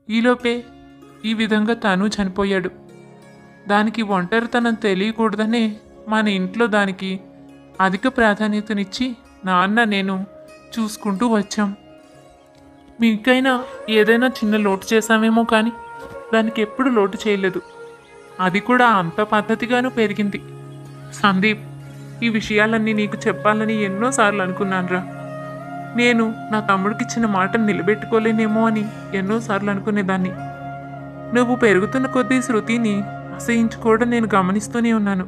ఈలోపే ఈ విధంగా తను చనిపోయాడు. దానికి ఒంటరితనం తెలియకూడదనే మన ఇంట్లో దానికి అధిక ప్రాధాన్యతనిచ్చి నాన్న నేను చూసుకుంటూ వచ్చాం. మీకైనా ఏదైనా చిన్న లోటు చేశామేమో, కానీ దానికి ఎప్పుడు లోటు చేయలేదు. అది కూడా అంత పద్ధతిగానూ పెరిగింది. సందీప్, ఈ విషయాలన్నీ నీకు చెప్పాలని ఎన్నోసార్లు అనుకున్నానురా. నేను నా తమ్ముడికి ఇచ్చిన మాటను నిలబెట్టుకోలేనేమో అని ఎన్నోసార్లు అనుకునేదాన్ని. నువ్వు పెరుగుతున్న కొద్దీ శృతిని అసహించుకోవడం నేను గమనిస్తూనే ఉన్నాను.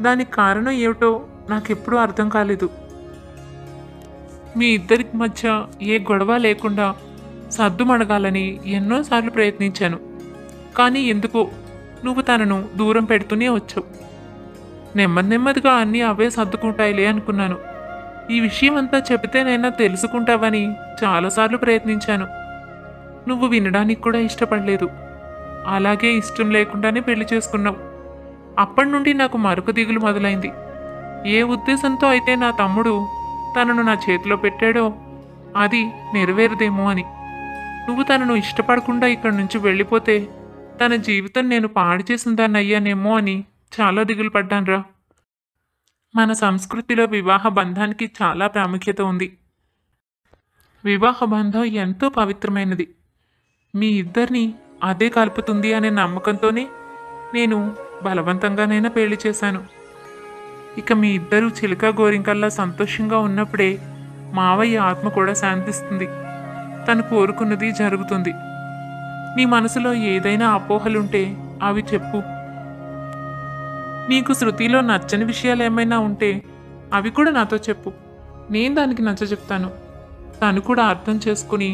దానికి కారణం ఏమిటో నాకెప్పుడూ అర్థం కాలేదు. మీ ఇద్దరికి మధ్య ఏ గొడవ లేకుండా సర్దుమణగాలని ఎన్నోసార్లు ప్రయత్నించాను. కానీ ఎందుకో నువ్వు తనను దూరం పెడుతూనే వచ్చావు. నెమ్మదిగా అన్నీ అవే సర్దుకుంటాయిలే అనుకున్నాను. ఈ విషయం అంతా చెబితేనైనా తెలుసుకుంటావని చాలాసార్లు ప్రయత్నించాను. నువ్వు వినడానికి కూడా ఇష్టపడలేదు. అలాగే ఇష్టం లేకుండానే పెళ్లి చేసుకున్నావు. అప్పటి నుండి నాకు మరొక దిగులు మొదలైంది. ఏ ఉద్దేశంతో అయితే నా తమ్ముడు తనను నా చేతిలో పెట్టాడో అది నెరవేరదేమో అని. నువ్వు తనను ఇష్టపడకుండా ఇక్కడి నుంచి వెళ్ళిపోతే తన జీవితం నేను పాడు చేసిన దాన్ని అయ్యానేమో అని చాలా దిగులు పడ్డానురా. మన సంస్కృతిలో వివాహ బంధానికి చాలా ప్రాముఖ్యత ఉంది. వివాహ బంధం ఎంతో పవిత్రమైనది. మీ ఇద్దరిని అదే కలుపుతుంది అనే నమ్మకంతోనే నేను బలవంతంగానైనా పెళ్లి చేశాను. ఇక మీ ఇద్దరూ చిలుక గోరింకల్లా సంతోషంగా ఉన్నప్పుడే మావయ్య ఆత్మ కూడా శాంతిస్తుంది. తను కోరుకున్నది జరుగుతుంది. నీ మనసులో ఏదైనా అపోహలుంటే అవి చెప్పు. నీకు శృతిలో నచ్చని విషయాలు ఏమైనా ఉంటే అవి కూడా నాతో చెప్పు. నేను దానికి నచ్చ చెప్తాను. తను కూడా అర్థం చేసుకుని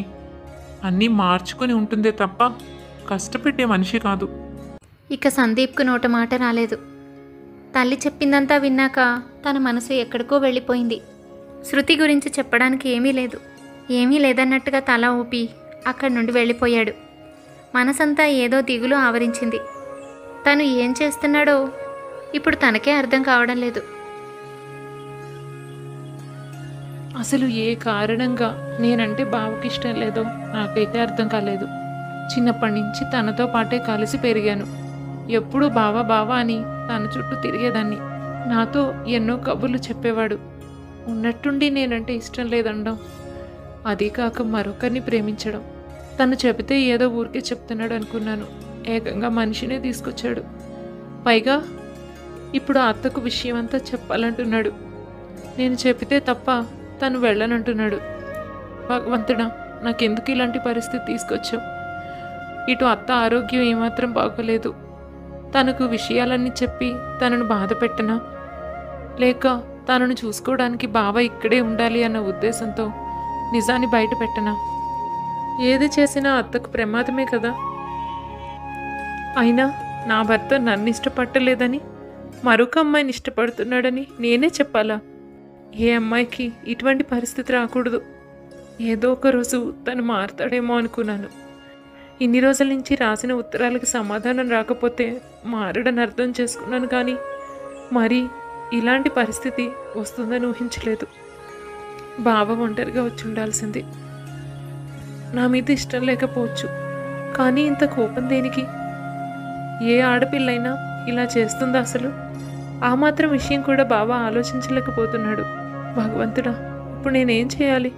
అన్నీ మార్చుకుని ఉంటుందే తప్ప కష్టపెట్టే మనిషి కాదు. ఇక సందీప్కు నోట మాట రాలేదు. తల్లి చెప్పిందంతా విన్నాక తన మనసు ఎక్కడికో వెళ్ళిపోయింది. శృతి గురించి చెప్పడానికి ఏమీ లేదన్నట్టుగా తల ఊపి అక్కడి నుండి వెళ్ళిపోయాడు. మనసంతా ఏదో దిగులు ఆవరించింది. తను ఏం చేస్తున్నాడో ఇప్పుడు తనకే అర్థం కావడం లేదు. అసలు ఏ కారణంగా నేనంటే బావకి ఇష్టం లేదో నాకైతే అర్థం కాలేదు. చిన్నప్పటి నుంచి తనతో పాటే కలిసి పెరిగాను. ఎప్పుడూ బావా బావా అని తన చుట్టూ తిరిగేదాన్ని. నాతో ఎన్నో కబుర్లు చెప్పేవాడు. ఉన్నట్టుండి నేనంటే ఇష్టం లేదండం, అదీ కాక మరొకరిని ప్రేమించడం. తను చెబితే ఏదో ఊరికే చెప్తున్నాడు అనుకున్నాను. ఏకంగా మనిషినే తీసుకొచ్చాడు. పైగా ఇప్పుడు అత్తకు విషయం అంతా చెప్పాలంటున్నాడు. నేను చెప్పితే తప్ప తను వెళ్ళనంటున్నాడు. భగవంతుడా, నాకెందుకు ఇలాంటి పరిస్థితి తీసుకొచ్చావు? ఇటు అత్త ఆరోగ్యం ఏమాత్రం బాగోలేదు. తనకు విషయాలన్నీ చెప్పి తనను బాధ పెట్టనా, లేక తనను చూసుకోవడానికి బావ ఇక్కడే ఉండాలి అన్న ఉద్దేశంతో నిజాన్ని బయట పెట్టనా? ఏది చేసినా అత్తకు ప్రమాదమే కదా. అయినా నా భర్త నన్ను ఇష్టపట్టలేదని మరొక అమ్మాయిని ఇష్టపడుతున్నాడని నేనే చెప్పాలా? ఏ అమ్మాయికి ఇటువంటి పరిస్థితి రాకూడదు. ఏదో ఒక రోజు తను మారుతాడేమో అనుకున్నాను. ఇన్ని రోజుల నుంచి రాసిన ఉత్తరాలకు సమాధానం రాకపోతే మారడని అర్థం చేసుకున్నాను, కానీ మరి ఇలాంటి పరిస్థితి వస్తుందని ఊహించలేదు. బావ ఒంటరిగా వచ్చి ఉండాల్సింది. నా మీద ఇష్టం లేకపోవచ్చు, కానీ ఇంత కోపం దేనికి? ఏ ఆడపిల్లైనా ఇలా చేస్తుందా అసలు? ఆ మాత్రం విషయం కూడా బావ ఆలోచించలేకపోతున్నాడు. భగవంతుడా, ఇప్పుడు నేనేం చేయాలి?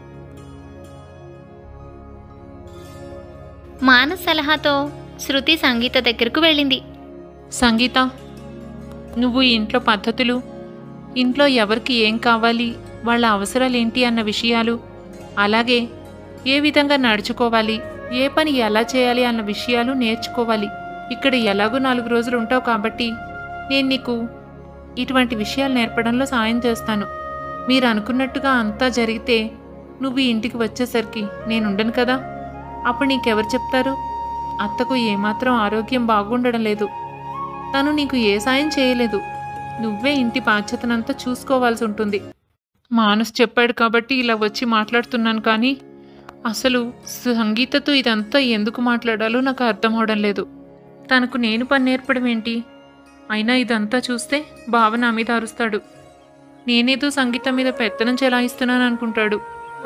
మానస్ సలహాతో శృతి సంగీత దగ్గరకు వెళ్ళింది. సంగీత, నువ్వు ఇంట్లో పద్ధతులు, ఇంట్లో ఎవరికి ఏం కావాలి, వాళ్ళ అవసరాలు ఏంటి అన్న విషయాలు, అలాగే ఏ విధంగా నడుచుకోవాలి, ఏ పని ఎలా చేయాలి అన్న విషయాలు నేర్చుకోవాలి. ఇక్కడ ఎలాగో 4 రోజులు ఉంటావు కాబట్టి నేను నీకు ఇటువంటి విషయాలు నేర్పడంలో సాయం చేస్తాను. మీరు అనుకున్నట్టుగా అంతా జరిగితే నువ్వు ఇంటికి వచ్చేసరికి నేను ఉండను కదా. అప్పుడు నీకెవరు చెప్తారు? అత్తకు ఏమాత్రం ఆరోగ్యం బాగుండడం లేదు. తను నీకు ఏ సాయం చేయలేదు. నువ్వే ఇంటి బాధ్యతనంతా చూసుకోవాల్సి ఉంటుంది. మానస్ చెప్పాడు కాబట్టి ఇలా వచ్చి మాట్లాడుతున్నాను, కానీ అసలు సంగీతతో ఇదంతా ఎందుకు మాట్లాడాలో నాకు అర్థం అవడం లేదు. తనకు నేను పని నేర్పడం ఏంటి? అయినా ఇదంతా చూస్తే బావ నా మీద అరుస్తాడు. నేనేదో సంగీతం మీద పెత్తనం చెలాయిస్తున్నాను అనుకుంటాడు.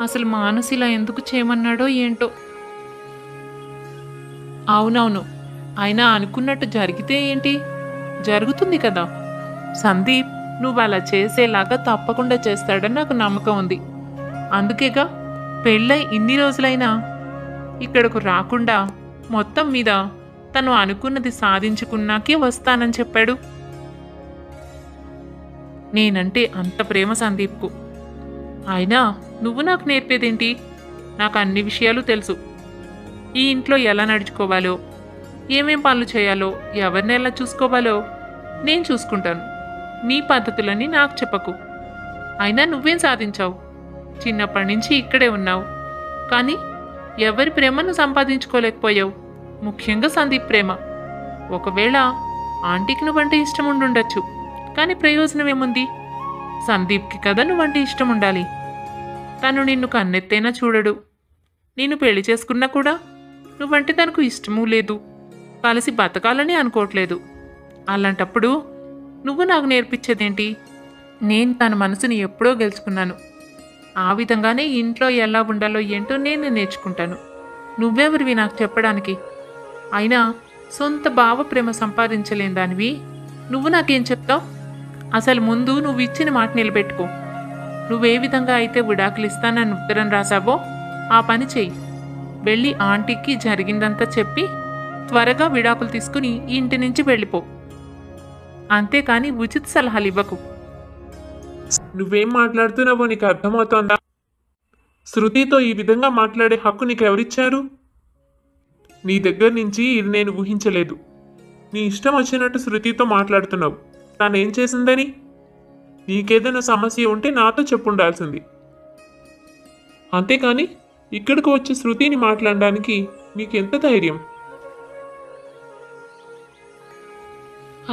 అసలు మానస్ ఇలా ఎందుకు చేయమన్నాడో ఏంటో. అవునవును, అయినా అనుకున్నట్టు జరిగితే ఏంటి? జరుగుతుంది కదా. సందీప్ నువ్వు అలా చేసేలాగా తప్పకుండా చేస్తాడని నాకు నమ్మకం ఉంది. అందుకేగా పెళ్ళై ఇన్ని రోజులైనా ఇక్కడకు రాకుండా మొత్తం మీద తను అనుకున్నది సాధించుకున్నాకే వస్తానని చెప్పాడు. నేనంటే అంత ప్రేమ సందీప్కు. అయినా నువ్వు నాకు నేర్పేదేంటి? నాకు అన్ని విషయాలు తెలుసు. ఈ ఇంట్లో ఎలా నడుచుకోవాలో, ఏమేం పనులు చేయాలో, ఎవరిని ఎలా చూసుకోవాలో నేను చూసుకుంటాను. నీ పద్ధతులన్నీ నాకు చెప్పకు. అయినా నువ్వేం సాధించావు? చిన్నప్పటి నుంచి ఇక్కడే ఉన్నావు, కానీ ఎవరి ప్రేమను సంపాదించుకోలేకపోయావు. ముఖ్యంగా సందీప్ ప్రేమ. ఒకవేళ ఆంటీకి నువ్వంటే ఇష్టం ఉండుండొచ్చు, కానీ ప్రయోజనం ఏముంది? సందీప్కి కదా నువ్వంటే ఇష్టం ఉండాలి. తను నిన్ను కన్నెత్తైనా చూడడు. నిన్ను పెళ్లి చేసుకున్నా కూడా నువ్వంటే తనకు ఇష్టమూ లేదు, కలిసి బతకాలని అనుకోవట్లేదు. అలాంటప్పుడు నువ్వు నాకు నేర్పించేదేంటి? నేను తన మనసుని ఎప్పుడో గెలుచుకున్నాను. ఆ విధంగానే ఇంట్లో ఎలా ఉండాలో ఏంటో నేను నేర్చుకుంటాను. నువ్వెవరివి నాకు చెప్పడానికి? అయినా సొంత భావ ప్రేమ సంపాదించలేని దానివి నువ్వు నాకేం చెప్తావు? అసలు ముందు నువ్వు ఇచ్చిన మాట నిలబెట్టుకో. నువ్వే విధంగా అయితే విడాకులు ఇస్తానని ఉత్తరం రాసావో ఆ పని చెయ్యి. వెళ్ళి ఆంటీకి జరిగిందంతా చెప్పి త్వరగా విడాకులు తీసుకుని ఈ ఇంటి నుంచి వెళ్ళిపో. అంతేకాని ఉచిత సలహాలు ఇవ్వకు. నువ్వేం మాట్లాడుతున్నావో నీకు అర్థమవుతోందా? శృతితో ఈ విధంగా మాట్లాడే హక్కు నీకెవరిచ్చారు? నీ దగ్గర నుంచి ఇది నేను ఊహించలేదు. నీ ఇష్టం వచ్చినట్టు శృతితో మాట్లాడుతున్నావు. తానేం చేసిందని? నీకేదైనా సమస్య ఉంటే నాతో చెప్పుండాల్సింది. అంతేకాని ఇక్కడికి వచ్చి శృతిని మాట్లాడడానికి నీకెంత ధైర్యం?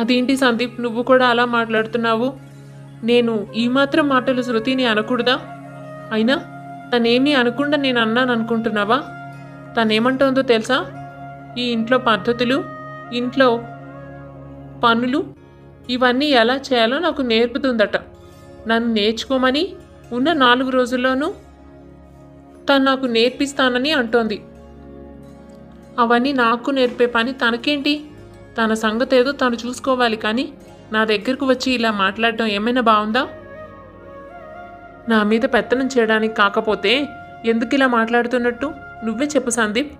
అదేంటి సందీప్, నువ్వు కూడా అలా మాట్లాడుతున్నావు? నేను ఈ మాత్రం మాటలు శృతిని అనకూడదా? అయినా తనేమీ అనకుండా నేను అన్నాను అనుకుంటున్నావా? తనేమంటోందో తెలుసా? ఈ ఇంట్లో పద్ధతులు, ఇంట్లో పనులు ఇవన్నీ ఎలా చేయాలో నాకు నేర్పుతుందట. నన్ను నేర్చుకోమని ఉన్న 4 రోజుల్లోనూ తను నాకు నేర్పిస్తానని అంటోంది. అవన్నీ నాకు నేర్పే పని తనకేంటి? తన సంగతి ఏదో తను చూసుకోవాలి, కానీ నా దగ్గరకు వచ్చి ఇలా మాట్లాడటం ఏమైనా బాగుందా? నా మీద పెత్తనం చేయడానికి కాకపోతే ఎందుకు ఇలా మాట్లాడుతున్నట్టు నువ్వే చెప్పు సందీప్.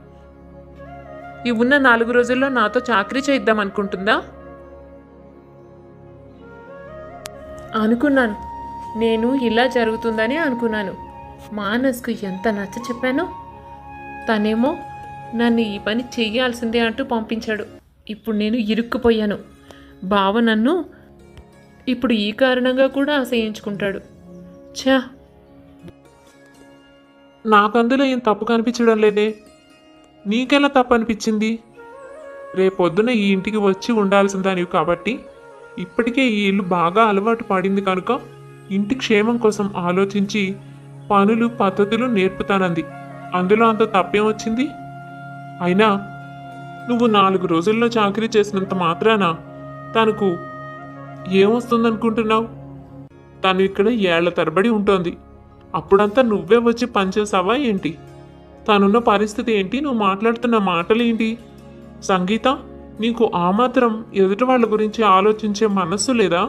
ఈ ఉన్న 4 రోజుల్లో నాతో చాకరీ చేయిద్దాం అనుకుంటుందా? అనుకున్నాను, నేను ఇలా జరుగుతుందని అనుకున్నాను. మానస్కు ఎంత నచ్చ చెప్పానో. తనేమో నన్ను ఈ పని చెయ్యాల్సిందే అంటూ పంపించాడు. ఇప్పుడు నేను ఇరుక్కుపోయాను. బావ నన్ను ఇప్పుడు ఈ కారణంగా కూడా అసహించుకుంటాడు. ఛా, నాకందులో ఏం తప్పు కనిపించడం లేదే. నీకెలా తప్పు అనిపించింది? రేపొద్దున ఈ ఇంటికి వచ్చి ఉండాల్సిందానివి కాబట్టి ఇప్పటికే ఈ ఇల్లు బాగా అలవాటు పడింది కనుక ఇంటి క్షేమం కోసం ఆలోచించి పనులు పద్ధతులు నేర్పుతానంది. అందులో అంత తప్పేం వచ్చింది? అయినా నువ్వు 4 రోజుల్లో చాకరీ చేసినంత మాత్రాన తనకు ఏమొస్తుందనుకుంటున్నావు? తను ఇక్కడ ఏళ్ల తరబడి ఉంటుంది. అప్పుడంతా నువ్వే వచ్చి పనిచేసావా ఏంటి? తనున్న పరిస్థితి ఏంటి? నువ్వు మాట్లాడుతున్న మాటలు ఏంటి? సంగీత, నీకు ఆ మాత్రం ఎదుటి వాళ్ళ గురించి ఆలోచించే మనస్సు లేదా?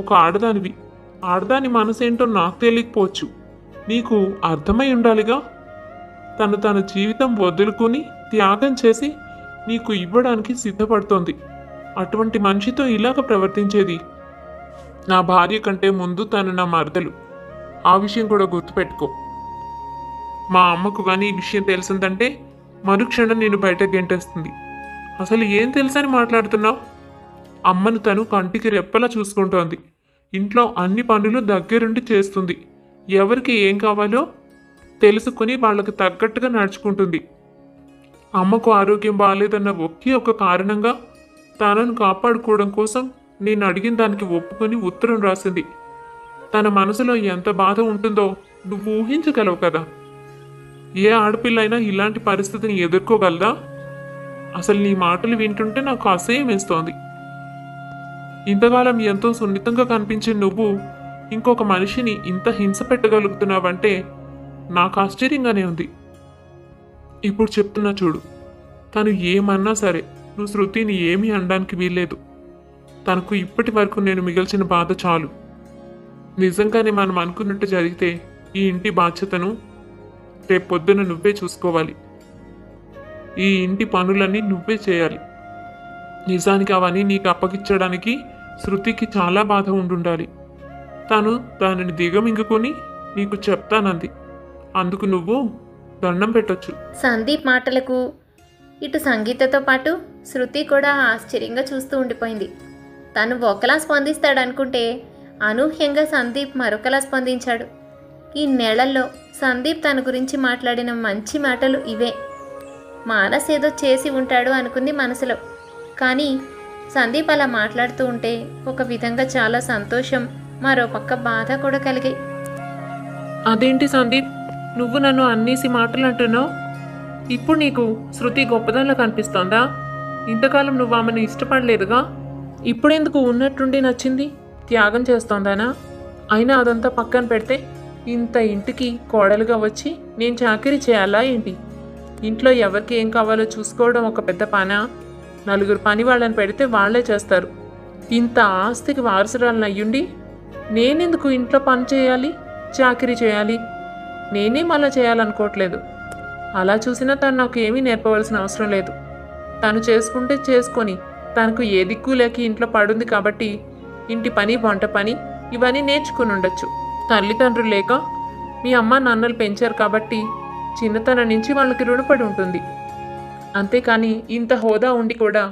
ఒక ఆడదానివి. ఆడదాని మనసు ఏంటో నాకు తెలియకపోవచ్చు, నీకు అర్థమై ఉండాలిగా. తను తన జీవితం వదులుకొని త్యాగం చేసి నీకు ఇవ్వడానికి సిద్ధపడుతోంది. అటువంటి మనిషితో ఇలాగ ప్రవర్తించేది? నా భార్య కంటే ముందు తను నా మరదలు. ఆ విషయం కూడా గుర్తుపెట్టుకో. మా అమ్మకు కానీ ఈ విషయం తెలిసిందంటే మరుక్షణం నేను బయట గెంటేస్తుంది. అసలు ఏం తెలుసని మాట్లాడుతున్నావు? అమ్మను తను కంటికి రెప్పలా చూసుకుంటోంది. ఇంట్లో అన్ని పనులు దగ్గరుండి చేస్తుంది. ఎవరికి ఏం కావాలో తెలుసుకుని వాళ్ళకి తగ్గట్టుగా నడుచుకుంటుంది. అమ్మకు ఆరోగ్యం బాగాలేదన్న ఒకే ఒక కారణంగా తనను కాపాడుకోవడం కోసం నేను అడిగిన దానికి ఒప్పుకొని ఉత్తరం రాసింది. తన మనసులో ఎంత బాధ ఉంటుందో నువ్వు ఊహించగలవు కదా. ఏ ఆడపిల్ల అయినా ఇలాంటి పరిస్థితిని ఎదుర్కోగలదా? అసలు నీ మాటలు వింటుంటే నాకు అసహ్యం వేస్తోంది. ఇంతకాలం ఎంతో సున్నితంగా కనిపించే నువ్వు ఇంకొక మనిషిని ఇంత హింస పెట్టగలుగుతున్నావంటే నాకు ఆశ్చర్యంగానే ఉంది. ఇప్పుడు చెప్తున్నా చూడు, తను ఏమన్నా సరే నువ్వు శృతిని ఏమీ అనడానికి వీల్లేదు. తనకు ఇప్పటి వరకు నేను మిగిల్చిన బాధ చాలు. నిజంగానే మనం అనుకున్నట్టు జరిగితే ఈ ఇంటి బాధ్యతను రేపొద్దున నువ్వే చూసుకోవాలి. ఈ ఇంటి పనులన్నీ నువ్వే చేయాలి. నిజానికి అవన్నీ నీకు అప్పగించడానికి శృతికి చాలా బాధ ఉండుండాలి. తను దానిని దిగమింగుకొని నీకు చెప్తానంది. అందుకు నువ్వు దండం పెట్టొచ్చు. సందీప్ మాటలకు ఇటు సంగీతతో పాటు శృతి కూడా ఆశ్చర్యంగా చూస్తూ ఉండిపోయింది. తను ఒకలా స్పందిస్తాడనుకుంటే అనూహ్యంగా సందీప్ మరొకలా స్పందించాడు. ఈ నెలల్లో సందీప్ తన గురించి మాట్లాడిన మంచి మాటలు ఇవే. మానస్ ఏదో చేసి ఉంటాడు అనుకుంది మనసులో. కానీ సందీప్ అలా మాట్లాడుతూ ఉంటే ఒక విధంగా చాలా సంతోషం, మరో పక్క బాధ కూడా కలిగాయి. అదేంటి సందీప్, నువ్వు నన్ను అన్నేసి మాటలు అంటున్నావు? ఇప్పుడు నీకు శృతి గొప్పదానిలో కనిపిస్తోందా? ఇంతకాలం నువ్వు ఆమెను ఇష్టపడలేదుగా, ఇప్పుడెందుకు ఉన్నట్టుండి నచ్చింది? త్యాగం చేస్తోందానా? అయినా అదంతా పక్కన పెడితే ఇంత ఇంటికి కోడలుగా వచ్చి నేను చాకరీ చేయాలా ఏంటి? ఇంట్లో ఎవరికి ఏం కావాలో చూసుకోవడం ఒక పెద్ద పనా? నలుగురు పని వాళ్ళని పెడితే వాళ్ళే చేస్తారు. ఇంత ఆస్తికి వారసురాలను అయ్యుండి నేనెందుకు ఇంట్లో పని చేయాలి, చాకరీ చేయాలి? నేనేం అలా చేయాలనుకోవట్లేదు. అలా చూసినా తను నాకు ఏమీ నేర్పవలసిన అవసరం లేదు. తను చేసుకుంటే చేసుకొని, తనకు ఏ దిక్కు లేక ఇంట్లో పడుంది కాబట్టి ఇంటి పని, వంట పని ఇవన్నీ నేర్చుకుని ఉండొచ్చు. తల్లిదండ్రులు లేక మీ అమ్మ నాన్నలు పెంచారు కాబట్టి చిన్నతనం నుంచి వాళ్ళకి రుణపడి ఉంటుంది. అంతేకాని ఇంత హోదా ఉండి కూడా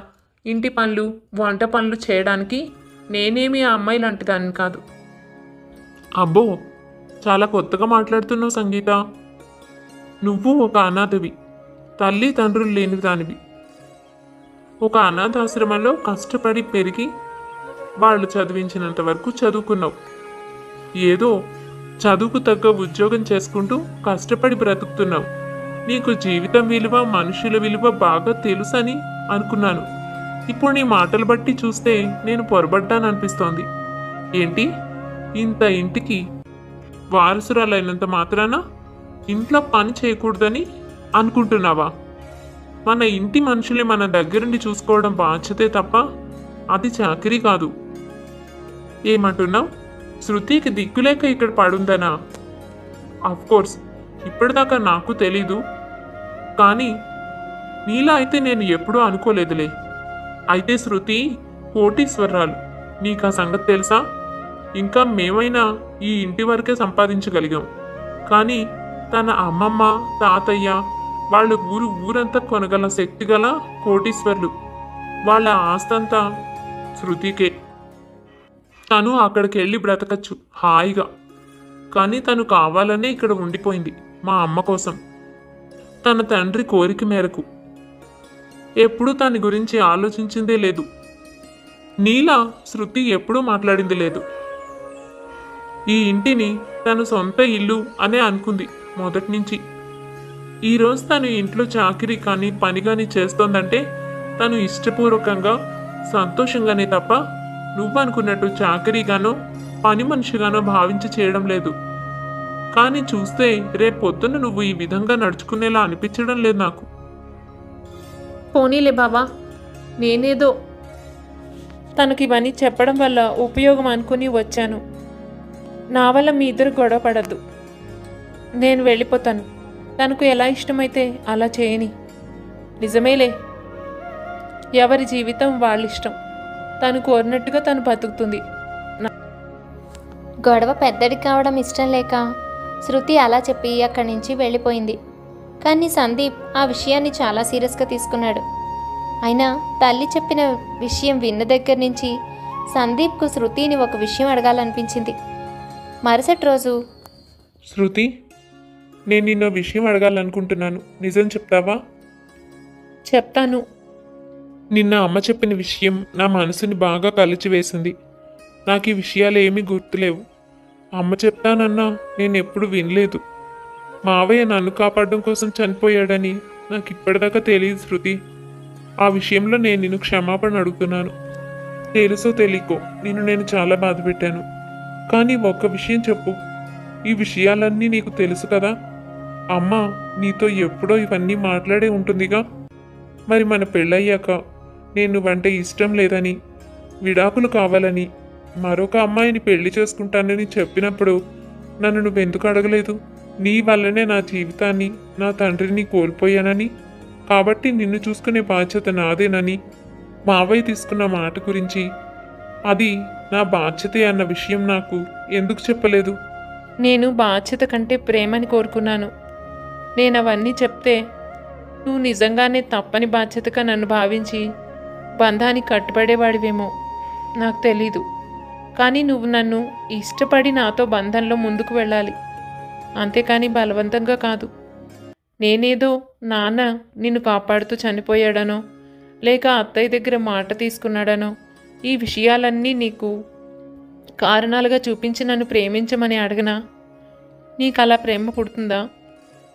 ఇంటి పనులు, వంట పనులు చేయడానికి నేనేమి ఆ అమ్మాయి లాంటి దాన్ని కాదు. అబ్బో, చాలా కొత్తగా మాట్లాడుతున్నావు సంగీత. నువ్వు ఒక అనాథవి, తల్లి తండ్రులు లేని దానివి. ఒక అనాథాశ్రమంలో కష్టపడి పెరిగి వాళ్ళు చదివించినంత వరకు చదువుకున్నావు. ఏదో చదువుకు తగ్గ ఉద్యోగం చేసుకుంటూ కష్టపడి బ్రతుకుతున్నావు. నీకు జీవితం విలువ, మనుషుల విలువ బాగా తెలుసని అనుకున్నాను. ఇప్పుడు నీ మాటలు బట్టి చూస్తే నేను పొరబడ్డాననిపిస్తోంది. ఏంటి, ఇంత ఇంటికి వారసురాలైనంత మాత్రాన ఇంట్లో పని చేయకూడదని అనుకుంటున్నావా? మన ఇంటి మనుషులే మన దగ్గరుండి చూసుకోవడం బాధ్యతే తప్ప అది చాకరీ కాదు. ఏమంటున్నావు? శృతికి దిక్కులేక ఇక్కడ పడుందనా? కోర్స్ ఇప్పటిదాకా నాకు తెలీదు, కానీ నీలా అయితే నేను ఎప్పుడూ అనుకోలేదులే. అయితే శృతి కోటీశ్వరరాలు, నీకు ఆ సంగతి తెలుసా? ఇంకా మేమైనా ఈ ఇంటి వరకే సంపాదించగలిగాం, కానీ తన అమ్మమ్మ, తాతయ్య వాళ్ళ ఊరంతా కొనగల శక్తి గల కోటీశ్వర్లు. వాళ్ళ ఆస్తంతా శృతికే. తను అక్కడికి వెళ్ళి బ్రతకచ్చు హాయిగా, కానీ తను కావాలనే ఇక్కడ ఉండిపోయింది మా అమ్మ కోసం, తన తండ్రి కోరిక మేరకు. ఎప్పుడూ తన గురించి ఆలోచించిందే లేదు. నీలా శృతి ఎప్పుడూ మాట్లాడింది లేదు. ఈ ఇంటిని తను సొంత ఇల్లు అనే అనుకుంది మొదటి నుంచి. ఈరోజు తను ఇంట్లో చాకిరీ కానీ పని కానీ చేస్తోందంటే తను ఇష్టపూర్వకంగా, సంతోషంగానే తప్ప నువ్వనుకున్నట్టు చాకరీగానో పని మనిషిగానో భావించి చేయడం లేదు. కానీ చూస్తే రేపు పొద్దున్న నువ్వు ఈ విధంగా నడుచుకునేలా అనిపించడం లేదు నాకు. పోనీలే బావా, నేనేదో తనకి ఇవన్నీ చెప్పడం వల్ల ఉపయోగం అనుకుని వచ్చాను. నా వల్ల మీ ఇద్దరు గొడవ పడద్దు. నేను వెళ్ళిపోతాను. తనకు ఎలా ఇష్టమైతే అలా చేయని. నిజమేలే, ఎవరి జీవితం వాళ్ళ ఇష్టం. తను కోరినట్టుగా తను బతుకుతుంది. గొడవ పెద్దది కావడం ఇష్టం లేక శృతి అలా చెప్పి అక్కడి నుంచి వెళ్ళిపోయింది. కానీ సందీప్ ఆ విషయాన్ని చాలా సీరియస్గా తీసుకున్నాడు. అయినా తల్లి చెప్పిన విషయం విన్న దగ్గర నుంచి సందీప్కు శృతిని ఒక విషయం అడగాలనిపించింది. మరుసటి రోజు, శృతి, నేను నిన్న విషయం అడగాలనుకుంటున్నాను, నిజం చెప్తావా? చెప్తాను. నిన్న అమ్మ చెప్పిన విషయం నా మనసుని బాగా కలిచివేసింది. నాకు ఈ విషయాలు ఏమీ గుర్తులేవు. అమ్మ చెప్తానన్నా నేను ఎప్పుడు వినలేదు. మావయ్య నన్ను కాపాడడం కోసం చనిపోయాడని నాకు ఇప్పటిదాకా తెలియదు శృతి. ఆ విషయంలో నేను నిన్ను క్షమాపణ అడుగుతున్నాను. తెలుసో తెలియకో నిన్ను నేను చాలా బాధ పెట్టాను. కానీ ఒక్క విషయం చెప్పు, ఈ విషయాలన్నీ నీకు తెలుసు కదా? అమ్మ నీతో ఎప్పుడో ఇవన్నీ మాట్లాడే ఉంటుందిగా. మరి మన పెళ్ళయ్యాక నేను నువ్వంటే ఇష్టం లేదని, విడాకులు కావాలని, మరొక అమ్మాయిని పెళ్లి చేసుకుంటానని చెప్పినప్పుడు నన్ను నువ్వెందుకు అడగలేదు? నీ వల్లనే నా జీవితాన్ని, నా తండ్రిని కోల్పోయానని, కాబట్టి నిన్ను చూసుకునే బాధ్యత నాదేనని మావయ్య తీసుకున్న మాట గురించి, అది నా బాధ్యతే అన్న విషయం నాకు ఎందుకు చెప్పలేదు? నేను బాధ్యత కంటే ప్రేమని కోరుకున్నాను. నేను అవన్నీ చెప్తే నువ్వు నిజంగానే తప్పని బాధ్యతగా నన్ను భావించి బంధానికి కట్టుబడేవాడివేమో, నాకు తెలీదు. కానీ నువ్వు నన్ను ఇష్టపడి నాతో బంధంలో ముందుకు వెళ్ళాలి, అంతేకాని బలవంతంగా కాదు. నేనేదో నాన్న నిన్ను కాపాడుతూ చనిపోయాడనో, లేక అత్తయ్య దగ్గర మాట తీసుకున్నాడనో ఈ విషయాలన్నీ నీకు కారణాలుగా చూపించి నన్ను ప్రేమించమని అడగనా? నీకు అలా ప్రేమ పుడుతుందా?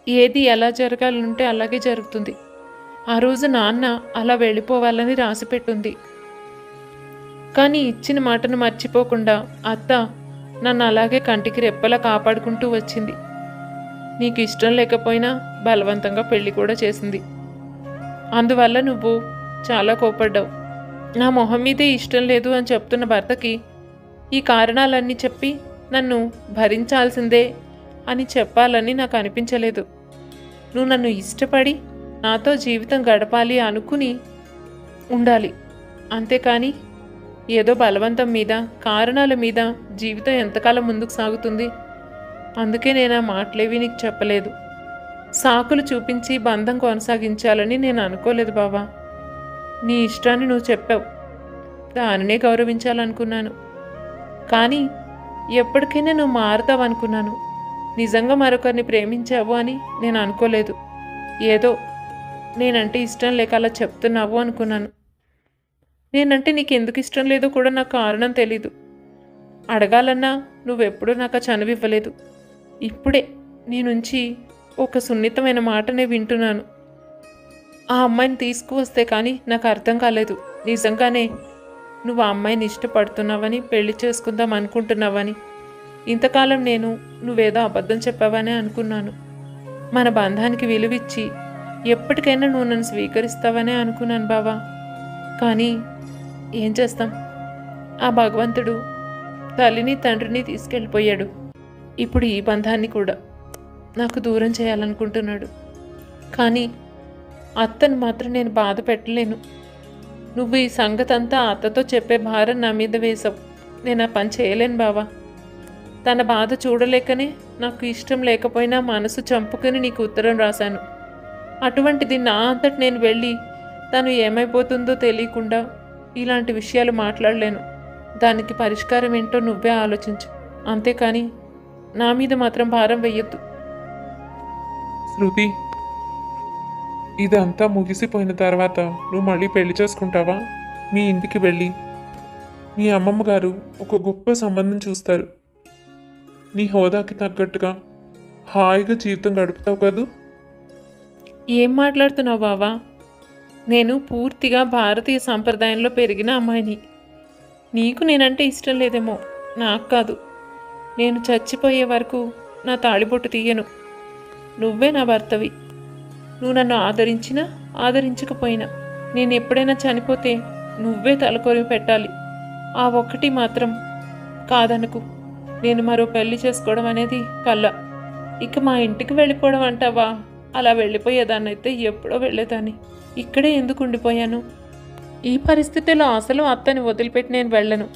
ఏది ఎలా జరగాలంటే అలాగే జరుగుతుంది. ఆ రోజు నాన్న అలా వెళ్ళిపోవాలని రాసిపెట్టుంది. కానీ ఇచ్చిన మాటను మర్చిపోకుండా అత్త నన్ను అలాగే కంటికి రెప్పలా కాపాడుకుంటూ వచ్చింది. నీకు ఇష్టం లేకపోయినా బలవంతంగా పెళ్లి కూడా చేసింది. అందువల్ల నువ్వు చాలా కోపడ్డావు. నా మొహం మీదే ఇష్టం లేదు అని చెప్తున్న భర్తకి ఈ కారణాలన్నీ చెప్పి నన్ను భరించాల్సిందే అని చెప్పాలని నాకు అనిపించలేదు. నువ్వు నన్ను ఇష్టపడి నాతో జీవితం గడపాలి అనుకుని ఉండాలి. అంతేకాని ఏదో బలవంతం మీద కారణాల మీద జీవితం ఎంతకాలం ముందుకు సాగుతుంది? అందుకే నేను ఆ మాటలేవి నీకు చెప్పలేదు. సాకులు చూపించి బంధం కొనసాగించాలని నేను అనుకోలేదు బావా. నీ ఇష్టాన్ని నువ్వు చెప్పావు, దానినే గౌరవించాలనుకున్నాను. కానీ ఎప్పటికైనా నువ్వు మారుతావనుకున్నాను. నిజంగా మరొకరిని ప్రేమించావు అని నేను అనుకోలేదు. ఏదో నేనంటే ఇష్టం లేక అలా చెప్తున్నావు అనుకున్నాను. నేనంటే నీకు ఎందుకు ఇష్టం లేదో కూడా నాకు కారణం తెలీదు. అడగాలన్నా నువ్వెప్పుడూ నాకు చనువివ్వలేదు. ఇప్పుడే నీ నుంచి ఒక సున్నితమైన మాటనే వింటున్నాను. ఆ అమ్మాయిని తీసుకువస్తే కానీ నాకు అర్థం కాలేదు. నిజంగానే నువ్వు ఆ అమ్మాయిని ఇష్టపడుతున్నావని, పెళ్లి చేసుకుందాం అనుకుంటున్నావని. ఇంతకాలం నేను నువ్వేదో అబద్ధం చెప్పావనే అనుకున్నాను. మన బంధానికి విలువిచ్చి ఎప్పటికైనా నువ్వు నన్ను స్వీకరిస్తావనే అనుకున్నాను బావా. కానీ ఏం చేస్తాం, ఆ భగవంతుడు తల్లిని తండ్రిని తీసుకెళ్ళిపోయాడు. ఇప్పుడు ఈ బంధాన్ని కూడా నాకు దూరం చేయాలనుకుంటున్నాడు. కానీ అత్తను మాత్రం నేను బాధ పెట్టలేను. నువ్వు ఈ సంగతంతా అత్తతో చెప్పే భారం నా మీద వేసావు. నేను ఆ పని చేయలేను బావా. తన బాధ చూడలేకనే నాకు ఇష్టం లేకపోయినా మనసు చంపుకుని నీకు ఉత్తరం రాశాను. అటువంటిది నా అంతటి నేను వెళ్ళి తను ఏమైపోతుందో తెలియకుండా ఇలాంటి విషయాలు మాట్లాడలేను. దానికి పరిష్కారం ఏంటో నువ్వే ఆలోచించు. అంతేకాని నా మీద మాత్రం భారం వెయ్యొద్దు. శృతి, ఇదంతా ముగిసిపోయిన తర్వాత నువ్వు మళ్ళీ పెళ్లి చేసుకుంటావా? మీ ఇంటికి వెళ్ళి మీ అమ్మమ్మ గారు ఒక గొప్ప సంబంధం చూస్తారు. నీ హోదాకి తగ్గట్టుగా హాయిగా జీవితం గడుపుతావు కదూ? ఏం మాట్లాడుతున్నావు బావా? నేను పూర్తిగా భారతీయ సంప్రదాయంలో పెరిగిన అమ్మాయిని. నీకు నేనంటే ఇష్టం లేదేమో, నాకు కాదు. నేను చచ్చిపోయే వరకు నా తాళిబొట్టు తీయను. నువ్వే నా భర్తవి. నువ్వు నన్ను ఆదరించినా ఆదరించకపోయినా నేను ఎప్పుడైనా చనిపోతే నువ్వే తలకొరివి పెట్టాలి. ఆ ఒక్కటి మాత్రం కాదనుకు. నేను మరో పెళ్లి చేసుకోవడం అనేది కళ్ళ. ఇక మా ఇంటికి వెళ్ళిపోవడం అంటావా? అలా వెళ్ళిపోయేదాన్నైతే ఎప్పుడో వెళ్ళేదాన్ని. ఇక్కడే ఎందుకు ఉండిపోయాను? ఈ పరిస్థితిలో అసలు అత్తని వదిలిపెట్టి నేను వెళ్ళను.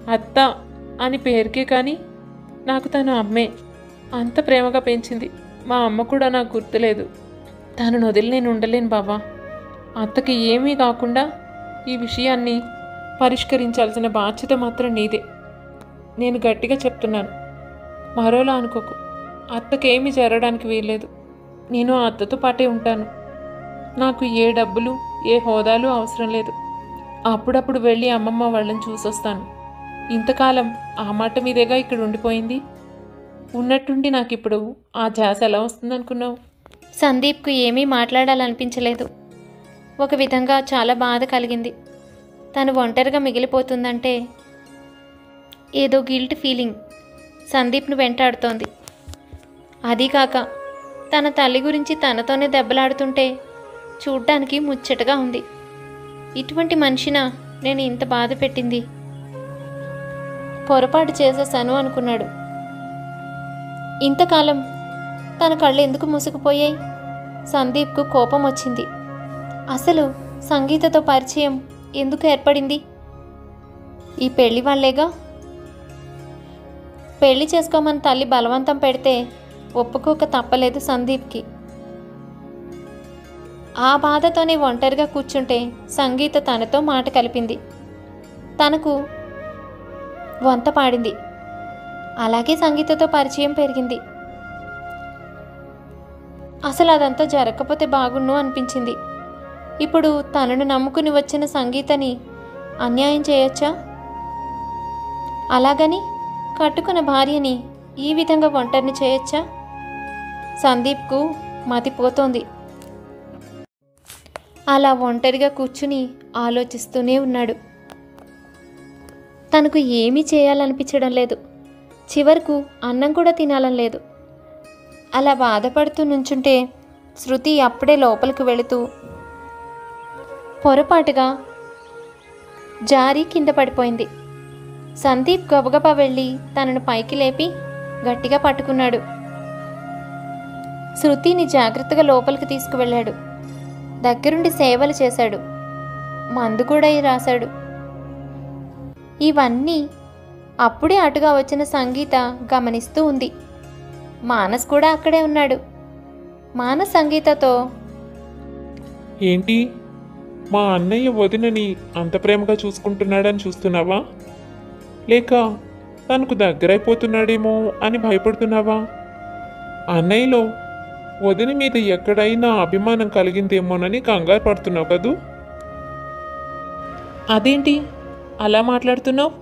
అత్త అని పేరుకే కానీ నాకు తను అమ్మే. అంత ప్రేమగా పెంచింది. మా అమ్మ కూడా నాకు గుర్తులేదు. తనను వదిలి నేను ఉండలేను బావా. అత్తకి ఏమీ కాకుండా ఈ విషయాన్ని పరిష్కరించాల్సిన బాధ్యత మాత్రం నీదే. నేను గట్టిగా చెప్తున్నాను, మరోలా అనుకోకు. అత్తకేమీ జరగడానికి వీల్లేదు. నేను ఆ అత్తతో పాటే ఉంటాను. నాకు ఏ డబ్బులు ఏ హోదాలు అవసరం లేదు. అప్పుడప్పుడు వెళ్ళి అమ్మమ్మ వాళ్ళని చూసొస్తాను. ఇంతకాలం ఆ మాట మీదేగా ఇక్కడ ఉండిపోయింది. ఉన్నట్టుండి నాకు ఇప్పుడు ఆ ధ్యాస ఎలా వస్తుందనుకున్నావు? సందీప్కు ఏమీ మాట్లాడాలనిపించలేదు. ఒక విధంగా చాలా బాధ కలిగింది. తను ఒంటరిగా మిగిలిపోతుందంటే ఏదో గిల్ట్ ఫీలింగ్ సందీప్ను వెంటాడుతోంది. అదీకాక తన తల్లి గురించి తనతోనే దెబ్బలాడుతుంటే చూడ్డానికి ముచ్చటగా ఉంది. ఇటువంటి మనిషినా నేను ఇంత బాధ పెట్టింది? పొరపాటు చేసేసాను అనుకున్నాడు. ఇంతకాలం తన కళ్ళు ఎందుకు మూసుకుపోయాయి? సందీప్కు కోపం వచ్చింది. అసలు సంగీతతో పరిచయం ఎందుకు ఏర్పడింది? ఈ పెళ్లి వాళ్ళేగా. పెళ్లి చేసుకోమని తల్లి బలవంతం పెడితే ఒప్పుకోక తప్పలేదు సందీప్కి. ఆ బాధతోనే ఒంటరిగా కూర్చుంటే సంగీత తనతో మాట కలిపింది. తనకు వంత పాడింది. అలాగే సంగీతతో పరిచయం పెరిగింది. అసలు అదంతా జరగకపోతే బాగుండు అనిపించింది. ఇప్పుడు తనను నమ్ముకుని వచ్చిన సంగీతని అన్యాయం చేయొచ్చా? అలాగని కట్టుకున్న భార్యని ఈ విధంగా ఒంటరిని చేయొచ్చా? సందీప్కు మతిపోతోంది. అలా ఒంటరిగా కూర్చుని ఆలోచిస్తూనే ఉన్నాడు. తనకు ఏమీ చేయాలనిపించడం లేదు. చివరకు అన్నం కూడా తినాలని లేదు. అలా బాధపడుతూ నుంచుంటే శృతి అప్పుడే లోపలికి వెళుతూ పొరపాటుగా జారి కింద పడిపోయింది. సందీప్ గబగబా వెళ్ళి తనను పైకి లేపి గట్టిగా పట్టుకున్నాడు. శృతిని జాగ్రత్తగా లోపలికి తీసుకువెళ్ళాడు. దగ్గరుండి సేవలు చేశాడు. మందు కూడా రాశాడు. ఇవన్నీ అప్పుడే అటుగా వచ్చిన సంగీత గమనిస్తూ ఉంది. మానస్ కూడా అక్కడే ఉన్నాడు. మానస్ సంగీతతో, ఏంటి, మా అన్నయ్య వదినని అంత ప్రేమగా చూసుకుంటున్నాడని చూస్తున్నావా, లేక తనకు దగ్గరైపోతున్నాడేమో అని భయపడుతున్నావా? అన్నయ్యలో వదిన మీద ఎక్కడైనా అభిమానం కలిగిందేమోనని కంగారు పడుతున్నావు కదూ? అదేంటి అలా మాట్లాడుతున్నావు?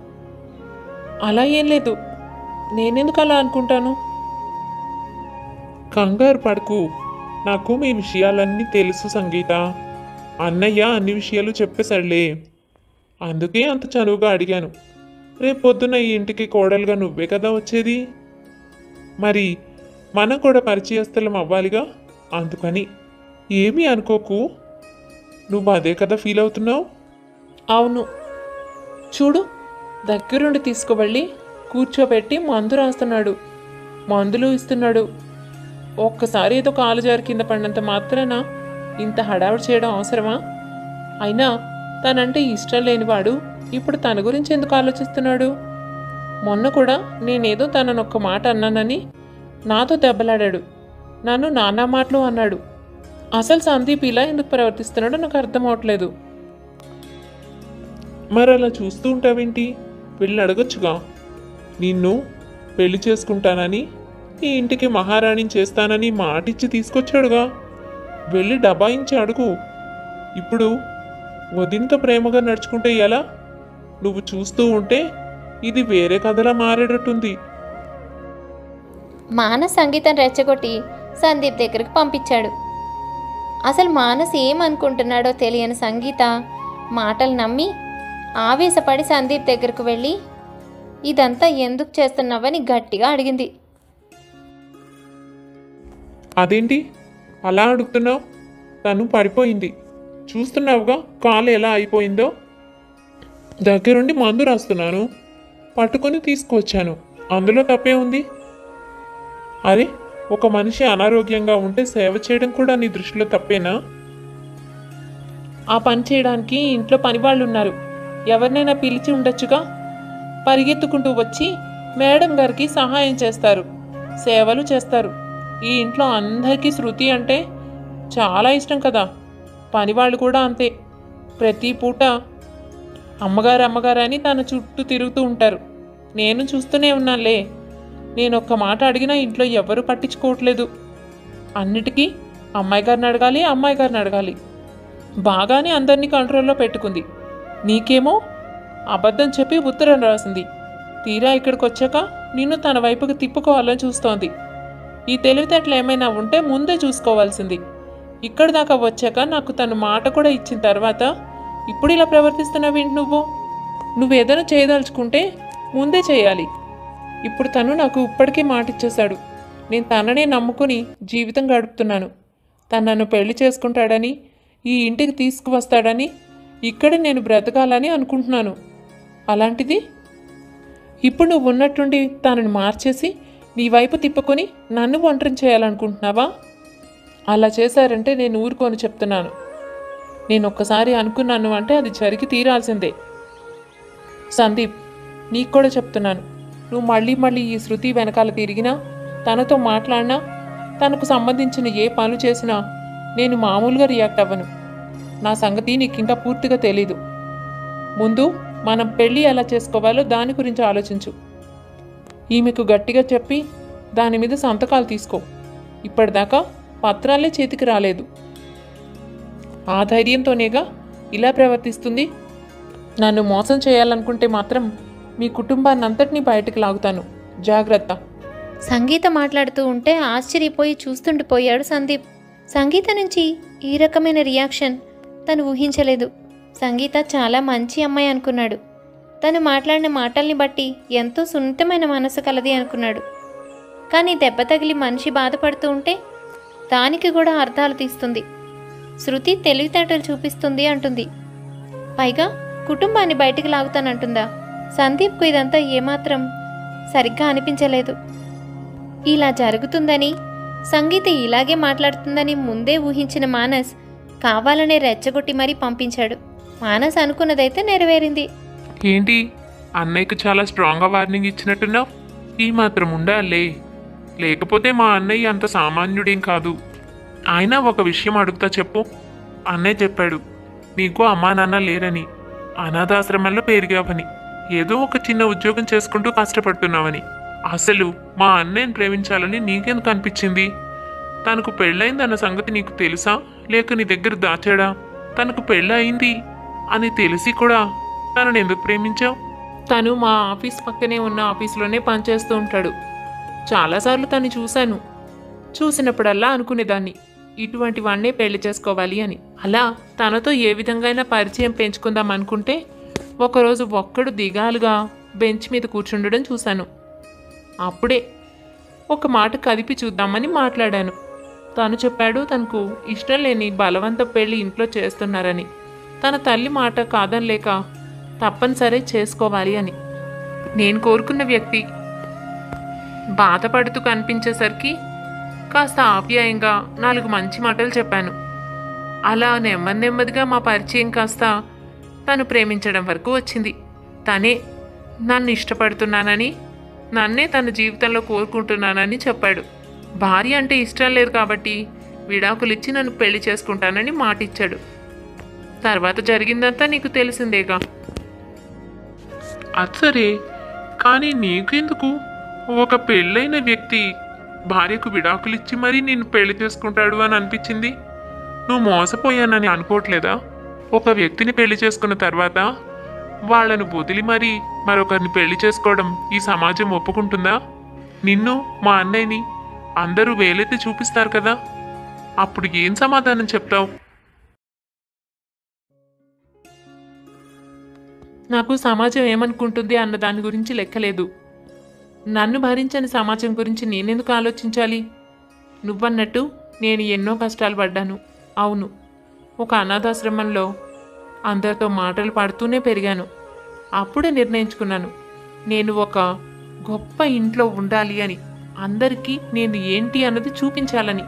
అలా ఏం లేదు, నేనెందుకు అలా అనుకుంటాను? కంగారు పడకు, నాకు మీ విషయాలన్నీ తెలుసు సంగీత. అన్నయ్య అన్ని విషయాలు చెప్పేశాడులే, అందుకే అంత చనువుగా అడిగాను. రేపొద్దున ఈ ఇంటికి కోడలుగా నువ్వే కదా వచ్చేది, మరి మనం కూడా పరిచయస్థలం అవ్వాలిగా, అందుకని ఏమీ అనుకోకు. నువ్వు అదే కదా ఫీల్ అవుతున్నావు? అవును, చూడు, దగ్గరుండి తీసుకువెళ్ళి కూర్చోబెట్టి మందు రాస్తున్నాడు, మందులు ఇస్తున్నాడు. ఒక్కసారి ఏదో కాలు జారి కింద పడినంత మాత్రాన ఇంత హడావుడి చేయడం అవసరమా? అయినా తనంటే ఇష్టం లేనివాడు ఇప్పుడు తన గురించి ఎందుకు ఆలోచిస్తున్నాడు? మొన్న కూడా నేనేదో తననొక్క మాట అన్నానని నాతో దెబ్బలాడాడు, నన్ను నానా మాటలు అన్నాడు. అసలు సందీప్ ఇలా ఎందుకు ప్రవర్తిస్తున్నాడో నాకు అర్థం అవట్లేదు. మరి అలా చూస్తూ ఉంటావేంటి? వెళ్ళి అడగొచ్చుగా. నిన్ను పెళ్లి చేసుకుంటానని, ఈ ఇంటికి మహారాణిని చేస్తానని మాటిచ్చి తీసుకొచ్చాడుగా. వెళ్ళి డబాయించి అడుగు. ఇప్పుడు వదినతో ప్రేమగా నడుచుకుంటే ఎలా? నువ్వు చూస్తూ ఉంటే ఇది వేరే కథలా మారేటట్టుంది. మానస్ సంగీతం రెచ్చగొట్టి సందీప్ దగ్గరికి పంపించాడు. అసలు మానస్ ఏమనుకుంటున్నాడో తెలియని సంగీత మాటలు నమ్మి ఆవేశపడి సందీప్ దగ్గరకు వెళ్ళి ఇదంతా ఎందుకు చేస్తున్నావని గట్టిగా అడిగింది. అదేంటి అలా అడుగుతున్నావు? తను పడిపోయింది, చూస్తున్నావుగా కాలు ఎలా అయిపోయిందో. దగ్గరుండి మందు రాస్తున్నాను, పట్టుకొని తీసుకువచ్చాను, అందులో తప్పే ఉంది? అరే, ఒక మనిషి అనారోగ్యంగా ఉంటే సేవ చేయడం కూడా నీ దృష్టిలో తప్పేనా? ఆ పని చేయడానికి ఇంట్లో పనివాళ్ళు ఉన్నారు, ఎవరినైనా పిలిచి ఉండొచ్చుగా. పరిగెత్తుకుంటూ వచ్చి మేడం గారికి సహాయం చేస్తారు, సేవలు చేస్తారు. ఈ ఇంట్లో అందరికీ శృతి అంటే చాలా ఇష్టం కదా. పనివాళ్ళు కూడా అంతే. ప్రతి పూట అమ్మగారు అమ్మగారు అని తన చుట్టూ తిరుగుతూ ఉంటారు. నేను చూస్తూనే ఉన్నానులే. నేను ఒక్క మాట అడిగినా ఇంట్లో ఎవరు పట్టించుకోవట్లేదు. అన్నిటికీ అమ్మాయి గారిని అడగాలి, అమ్మాయి గారిని అడగాలి. బాగానే అందరినీ కంట్రోల్లో పెట్టుకుంది. నీకేమో అబద్ధం చెప్పి ఉత్తరం రాసింది. తీరా ఇక్కడికి వచ్చాక నిన్ను తన వైపుకి తిప్పుకోవాలని చూస్తోంది. ఈ తెలివితేటలు ఏమైనా ఉంటే ముందే చూసుకోవాల్సింది. ఇక్కడి దాకా వచ్చాక నాకు తను మాట కూడా ఇచ్చిన తర్వాత ఇప్పుడు ఇలా ప్రవర్తిస్తున్నావేంటి నువ్వు? నువ్వేదైనా చేయదలుచుకుంటే ముందే చేయాలి. ఇప్పుడు తను నాకు ఇప్పటికీ మాట ఇచ్చేశాడు. నేను తననే నమ్ముకుని జీవితం గడుపుతున్నాను. తను నన్ను పెళ్లి చేసుకుంటాడని, ఈ ఇంటికి తీసుకువస్తాడని, ఇక్కడ నేను బ్రతకాలని అనుకుంటున్నాను. అలాంటిది ఇప్పుడు నువ్వు ఉన్నట్టుండి తనని మార్చేసి నీ వైపు తిప్పుకొని నన్ను ఒంటరిని చేయాలనుకుంటున్నావా? అలా చేశారంటే నేను ఊరుకొని చెప్తున్నాను. నేను ఒక్కసారి అనుకున్నాను అంటే అది జరిగి తీరాల్సిందే. సందీప్, నీకు కూడా చెప్తున్నాను, నువ్వు మళ్ళీ మళ్ళీ ఈ శృతి వెనకాల తిరిగినా, తనతో మాట్లాడినా, తనకు సంబంధించిన ఏ పనులు చేసినా నేను మామూలుగా రియాక్ట్ అవ్వను. నా సంగతి నీకు ఇంకా పూర్తిగా తెలీదు. ముందు మనం పెళ్ళి ఎలా చేసుకోవాలో దాని గురించి ఆలోచించు. ఈమెకు గట్టిగా చెప్పి దాని మీద సంతకాలు తీసుకో. ఇప్పటిదాకా పత్రాలే చేతికి రాలేదు. ఆ ధైర్యంతోనేగా ఇలా ప్రవర్తిస్తుంది. నన్ను మోసం చేయాలనుకుంటే మాత్రం మీ కుటుంబాన్ని అంతటినీ బయటకు లాగుతాను, జాగ్రత్త. సంగీత మాట్లాడుతూ ఉంటే ఆశ్చర్యపోయి చూస్తుండిపోయాడు సందీప్. సంగీత నుంచి ఈ రకమైన రియాక్షన్ తను ఊహించలేదు. సంగీత చాలా మంచి అమ్మాయి అనుకున్నాడు. తను మాట్లాడిన మాటల్ని బట్టి ఎంతో సున్నితమైన మనసు కలది అనుకున్నాడు. కానీ దెబ్బ తగిలి మనిషి బాధపడుతూ ఉంటే దానికి కూడా అర్థాలు తీస్తుంది. శృతి తెలివితేటలు చూపిస్తుంది అంటుంది. పైగా కుటుంబాన్ని బయటికి లాగుతానంటుందా? సందీప్కు ఇదంతా ఏమాత్రం సరిగ్గా అనిపించలేదు. ఇలా జరుగుతుందని, సంగీత ఇలాగే మాట్లాడుతుందని ముందే ఊహించిన మానస్ కావాలనే రెచ్చగొట్టి మరీ పంపించాడు. మానస్ అనుకున్నదైతే నెరవేరింది. ఏంటి అన్నయ్యకు చాలా స్ట్రాంగ్గా వార్నింగ్ ఇచ్చినట్టున్నావు? ఈ మాత్రం ఉండాలే, లేకపోతే మా అన్నయ్య అంత సామాన్యుడేం కాదు. ఆయన ఒక విషయం అడుగుతా చెప్పు. అన్నయ్య చెప్పాడు నీకు అమ్మా నాన్న లేరని, అనాథాశ్రమంలో పెరిగావని, ఏదో ఒక చిన్న ఉద్యోగం చేసుకుంటూ కష్టపడుతున్నావని. అసలు మా అన్నయ్యని ప్రేమించాలని నీకెందుకు అనిపించింది? తనకు పెళ్ళయిందన్న సంగతి నీకు తెలుసా, లేక నీ దగ్గర దాచాడా? తనకు పెళ్ళయింది అని తెలిసి కూడా తనని ఎందుకు ప్రేమించావు? తను మా ఆఫీస్ పక్కనే ఉన్న ఆఫీస్లోనే పనిచేస్తూ ఉంటాడు. చాలాసార్లు తను చూశాను. చూసినప్పుడల్లా అనుకునేదాన్ని ఇటువంటి వాడినే పెళ్లి చేసుకోవాలి అని. అలా తనతో ఏ విధంగా పరిచయం పెంచుకుందాం అనుకుంటే ఒకరోజు ఒక్కడు దిగాలుగా బెంచ్ మీద కూర్చుండడం చూశాను. అప్పుడే ఒక మాట కదిపి చూద్దామని మాట్లాడాను. తను చెప్పాడు తనకు ఇష్టం లేని బలవంత పెళ్లి ఇంట్లో చేస్తున్నారని. తన తల్లి మాట కాదనలేక తప్పనిసరి చేసుకోవాలి అని. నేను కోరుకున్న వ్యక్తి బాధపడుతూ కనిపించేసరికి కాస్త ఆప్యాయంగా 4 మంచి మాటలు చెప్పాను. అలా నెమ్మదిగా మా పరిచయం కాస్త తను ప్రేమించడం వరకు వచ్చింది. తనే నన్ను ఇష్టపడుతున్నానని, నన్నే తన జీవితంలో కోరుకుంటున్నానని చెప్పాడు. భార్య అంటే ఇష్టం లేదు కాబట్టి విడాకులిచ్చి నన్ను పెళ్లి చేసుకుంటానని మాటిచ్చాడు. తర్వాత జరిగిందంతా నీకు తెలిసిందేగా. అచ్చరే, కానీ నీకెందుకు ఒక పెళ్ళైన వ్యక్తి భార్యకు విడాకులిచ్చి మరీ నిన్ను పెళ్లి చేసుకుంటాడు అని అనిపించింది? నువ్వు మోసపోయానని అనుకోవట్లేదా? ఒక వ్యక్తిని పెళ్లి చేసుకున్న తర్వాత వాళ్లను వదిలి మరీ మరొకరిని పెళ్లి చేసుకోవడం ఈ సమాజం ఒప్పుకుంటుందా? నిన్ను మా అన్నయ్యని అందరూ వేలెత్తి చూపిస్తారు కదా, అప్పుడు ఏం సమాధానం చెప్తావు? నాకు సమాజం ఏమనుకుంటుంది అన్న దాని గురించి లెక్కలేదు. నన్ను భరించని సమాజం గురించి నేనెందుకు ఆలోచించాలి? నువ్వన్నట్టు నేను ఎన్నో కష్టాలు పడ్డాను. అవును, ఒక అనాథాశ్రమంలో అందరితో మాటలు పడుతూనే పెరిగాను. అప్పుడే నిర్ణయించుకున్నాను నేను ఒక గొప్ప ఇంట్లో ఉండాలి అని, అందరికీ నేను ఏంటి అన్నది చూపించాలని.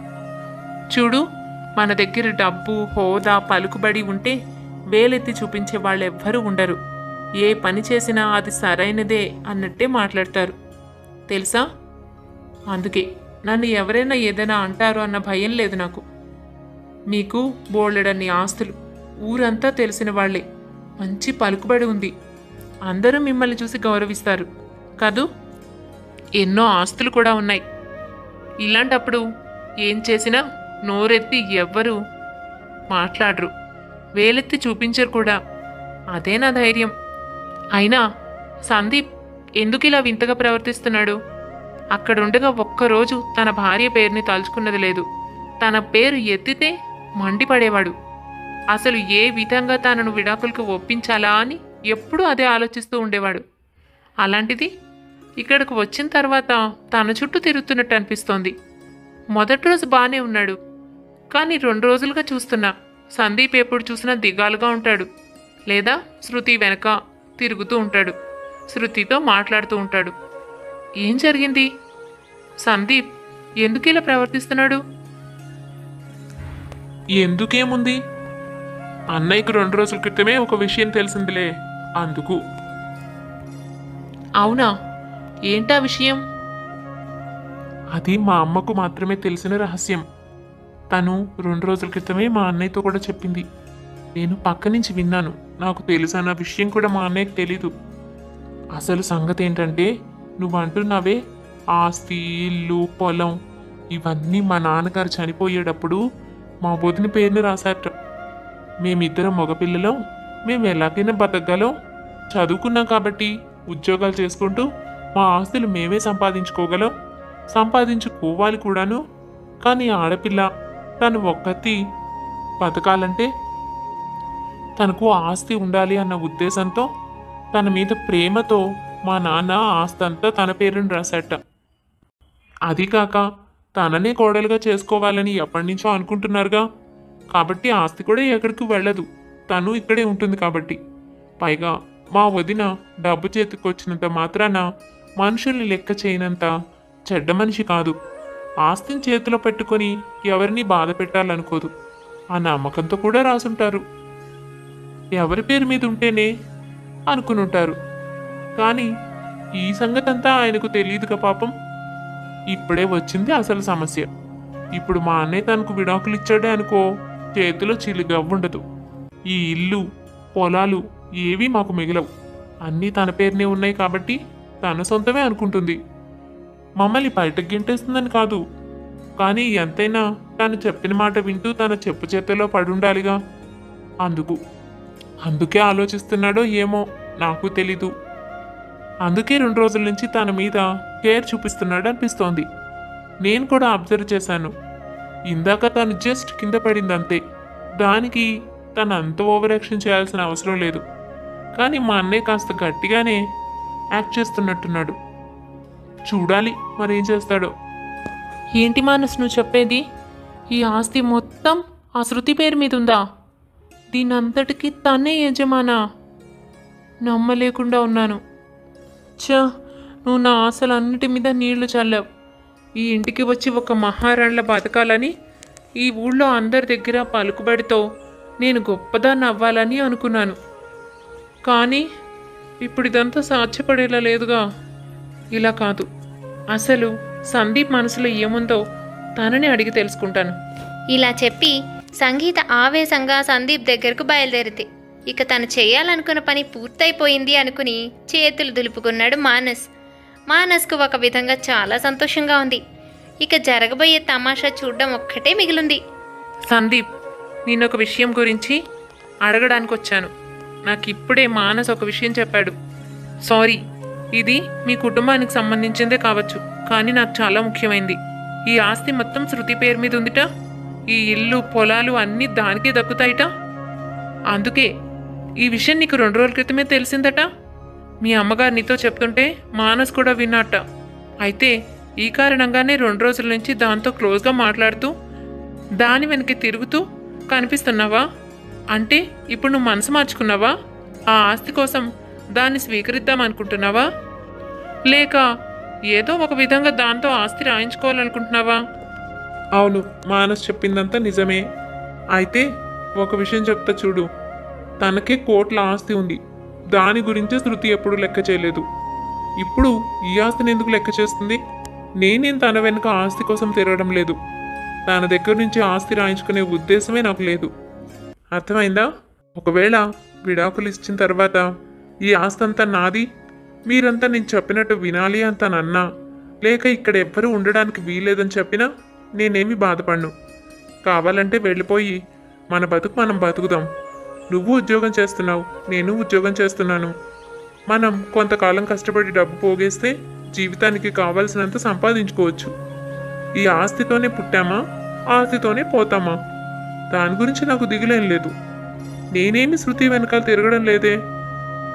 చూడు, మన దగ్గర డబ్బు, హోదా, పలుకుబడి ఉంటే వేలెత్తి చూపించే వాళ్ళెవ్వరూ ఉండరు. ఏ పని చేసినా అది సరైనదే అన్నట్టే మాట్లాడతారు తెలుసా? అందుకే నన్ను ఎవరైనా ఏదైనా అంటారు అన్న భయం లేదు నాకు. మీకు బోలెడన్ని ఆస్తులు, ఊరంతా తెలిసిన వాళ్లే, మంచి పలుకుబడి ఉంది. అందరూ మిమ్మల్ని చూసి గౌరవిస్తారు కదూ? ఎన్నో ఆస్తులు కూడా ఉన్నాయి. ఇలాంటప్పుడు ఏం చేసినా నోరెత్తి ఎవ్వరూ మాట్లాడరు, వేలెత్తి చూపించరు కూడా. అదే నా ధైర్యం. అయినా సందీప్ ఎందుకు ఇలా వింతగా ప్రవర్తిస్తున్నాడు? అక్కడుండగా ఒక్కరోజు తన భార్య పేరుని తలుచుకున్నది లేదు. తన పేరు ఎత్తితే మండిపడేవాడు. అసలు ఏ విధంగా తనను విడాకులకు ఒప్పించాలా అని ఎప్పుడూ అదే ఆలోచిస్తూ ఉండేవాడు. అలాంటిది ఇక్కడికి వచ్చిన తర్వాత తన చుట్టూ తిరుగుతున్నట్టు అనిపిస్తోంది. మొదటి రోజు బాగానే ఉన్నాడు, కానీ 2 రోజులుగా చూస్తున్నా సందీప్ ఎప్పుడు చూసినా దిగాలుగా ఉంటాడు, లేదా శృతి వెనక తిరుగుతూ ఉంటాడు, శృతితో మాట్లాడుతూ ఉంటాడు. ఏం జరిగింది? సందీప్ ఎందుకు ఇలా ప్రవర్తిస్తున్నాడు? ఎందుకేముంది, అన్నయ్యకు 2 రోజుల క్రితమే ఒక విషయం తెలిసిందిలే, అందుకు. అవునా? ఏంటా విషయం? అది మా అమ్మకు మాత్రమే తెలిసిన రహస్యం. తను 2 రోజుల క్రితమే మా అన్నయ్యతో కూడా చెప్పింది. నేను పక్క నుంచి విన్నాను. నాకు తెలుసన్న విషయం కూడా మా అన్నయ్యకు తెలీదు. అసలు సంగతి ఏంటంటే, నువ్వు అంటున్నావే ఆస్తి, ఇల్లు, పొలం, ఇవన్నీ మా నాన్నగారు చనిపోయేటప్పుడు మా వదిన పేరుని రాశారట. మేమిద్దరం మగపిల్లలం, మేము ఎలాగైనా బతకగలం, చదువుకున్నాం కాబట్టి ఉద్యోగాలు చేసుకుంటూ మా ఆస్తులు మేమే సంపాదించుకోగలం, సంపాదించుకోవాలి కూడాను. కానీ ఆడపిల్ల తను ఒక్కతి బతకాలంటే తనకు ఆస్తి ఉండాలి అన్న ఉద్దేశంతో తన మీద ప్రేమతో మా నాన్న ఆస్తంతా తన పేరుని రాశాట. అది కాక తననే కోడలుగా చేసుకోవాలని ఎప్పటి నుంచో అనుకుంటున్నారుగా. కాబట్టి ఆస్తి కూడా ఎక్కడికి వెళ్ళదు, తను ఇక్కడే ఉంటుంది కాబట్టి. పైగా మా వదిన డబ్బు చేతికొచ్చినంత మాత్రాన మనుషుల్ని లెక్క చేయనంత చెడ్డ మనిషి కాదు. ఆస్తిని చేతిలో పెట్టుకొని ఎవరిని బాధ పెట్టాలనుకోదు. ఆ నమ్మకంతో కూడా రాసుంటారు. ఎవరి పేరు మీద ఉంటేనే అనుకుని ఉంటారు. కానీ ఈ సంగతంతా ఆయనకు తెలియదుగా పాపం. ఇప్పుడే వచ్చింది అసలు సమస్య. ఇప్పుడు మా అన్నయ్య తనకు విడాకులు ఇచ్చాడే అనుకో, చేతిలో చిల్లిగవ్వుండదు. ఈ ఇల్లు పొలాలు ఏవీ మాకు మిగలవు. అన్నీ తన పేరునే ఉన్నాయి కాబట్టి తన సొంతమే అనుకుంటుంది. మమ్మల్ని బయటకు గింటేస్తుందని కాదు, కానీ ఎంతైనా తను చెప్పిన మాట వింటూ తన చెప్పు చేతిలో పడుండాలిగా. అందుకే ఆలోచిస్తున్నాడో ఏమో నాకు తెలీదు. అందుకే 2 రోజుల నుంచి తన మీద కేర్ చూపిస్తున్నాడు అనిపిస్తోంది. నేను కూడా అబ్జర్వ్ చేశాను. ఇందాక తను జస్ట్ కింద పడింది అంతే. దానికి తను అంత ఓవర్ యాక్షన్ చేయాల్సిన అవసరం లేదు. కానీ మా అన్నయ్య కాస్త గట్టిగానే యాక్ట్ చేస్తున్నట్టున్నాడు. చూడాలి మరేం చేస్తాడో. ఏంటి మానస్ నువ్వు చెప్పేది? ఈ ఆస్తి మొత్తం ఆ శృతి పేరు మీద ఉందా? దీనంతటికి తనే యజమానా? నమ్మలేకుండా ఉన్నాను. నువ్వు నా ఆశలన్నిటి మీద నీళ్లు చల్లావు. ఈ ఇంటికి వచ్చి ఒక మహారాణిలా బతకాలని, ఈ ఊళ్ళో అందరి దగ్గర పలుకుబడితో నేను గొప్పదాన్ని అవ్వాలని అనుకున్నాను. కానీ ఇప్పుడు ఇదంతా సాధ్యపడేలా లేదుగా. ఇలా కాదు, అసలు సందీప్ మనసులో ఏముందో తనని అడిగి తెలుసుకుంటాను. ఇలా చెప్పి సంగీత ఆవేశంగా సందీప్ దగ్గరకు బయలుదేరితే ఇక తను చేయాలనుకున్న పని పూర్తయిపోయింది అనుకుని చేతులు దులుపుకున్నాడు మానస్. మానస్కు ఒక విధంగా చాలా సంతోషంగా ఉంది. ఇక జరగబోయే తమాషా చూడడం ఒక్కటే మిగిలింది. సందీప్, నేను ఒక విషయం గురించి అడగడానికి వచ్చాను. నాకు ఇప్పుడే మానస్ ఒక విషయం చెప్పాడు. సారీ, ఇది మీ కుటుంబానికి సంబంధించిందే కావచ్చు, కానీ నాకు చాలా ముఖ్యమైంది. ఈ ఆస్తి మొత్తం శృతి పేరు మీద ఉందిట. ఈ ఇల్లు పొలాలు అన్నీ దానికే దక్కుతాయిట. అందుకే ఈ విషయం నీకు 2 రోజుల క్రితమే తెలిసిందట. మీ అమ్మగారు నీతో చెప్తుంటే మానస్ కూడా విన్నట్ట. అయితే ఈ కారణంగానే 2 రోజుల నుంచి దాంతో క్లోజ్గా మాట్లాడుతూ దాని వెనక్కి తిరుగుతూ కనిపిస్తున్నావా? అంటే ఇప్పుడు నువ్వు మనసు మార్చుకున్నావా? ఆ ఆస్తి కోసం దాన్ని స్వీకరిద్దాం అనుకుంటున్నావా? లేక ఏదో ఒక విధంగా దాంతో ఆస్తి రాయించుకోవాలనుకుంటున్నావా? అవును, మానస్ చెప్పిందంతా నిజమే. అయితే ఒక విషయం చెప్తా చూడు. తనకే కోట్ల ఆస్తి ఉంది. దాని గురించే శృతి ఎప్పుడు లెక్క చేయలేదు. ఇప్పుడు ఈ ఆస్తిని ఎందుకు లెక్క చేస్తుంది? నేనేం తన వెనుక ఆస్తి కోసం తిరగడం లేదు. తన దగ్గర నుంచి ఆస్తి రాయించుకునే ఉద్దేశమే నాకు లేదు. అర్థమైందా? ఒకవేళ విడాకులు ఇచ్చిన తర్వాత ఈ ఆస్తి అంతా నాది, మీరంతా నేను చెప్పినట్టు వినాలి అని తనన్నా, లేక ఇక్కడ ఎవ్వరూ ఉండడానికి వీల్లేదని చెప్పినా నేనేమి బాధపడను. కావాలంటే వెళ్ళిపోయి మన బతుకు మనం బతుకుదాం. నువ్వు ఉద్యోగం చేస్తున్నావు, నేను ఉద్యోగం చేస్తున్నాను. మనం కొంతకాలం కష్టపడి డబ్బు పోగేస్తే జీవితానికి కావాల్సినంత సంపాదించుకోవచ్చు. ఈ ఆస్తితోనే పుట్టామా, ఆస్తితోనే పోతామా? దాని గురించి నాకు దిగులేం లేదు. నేనేమి శృతి వెనకాల తిరగడం లేదే.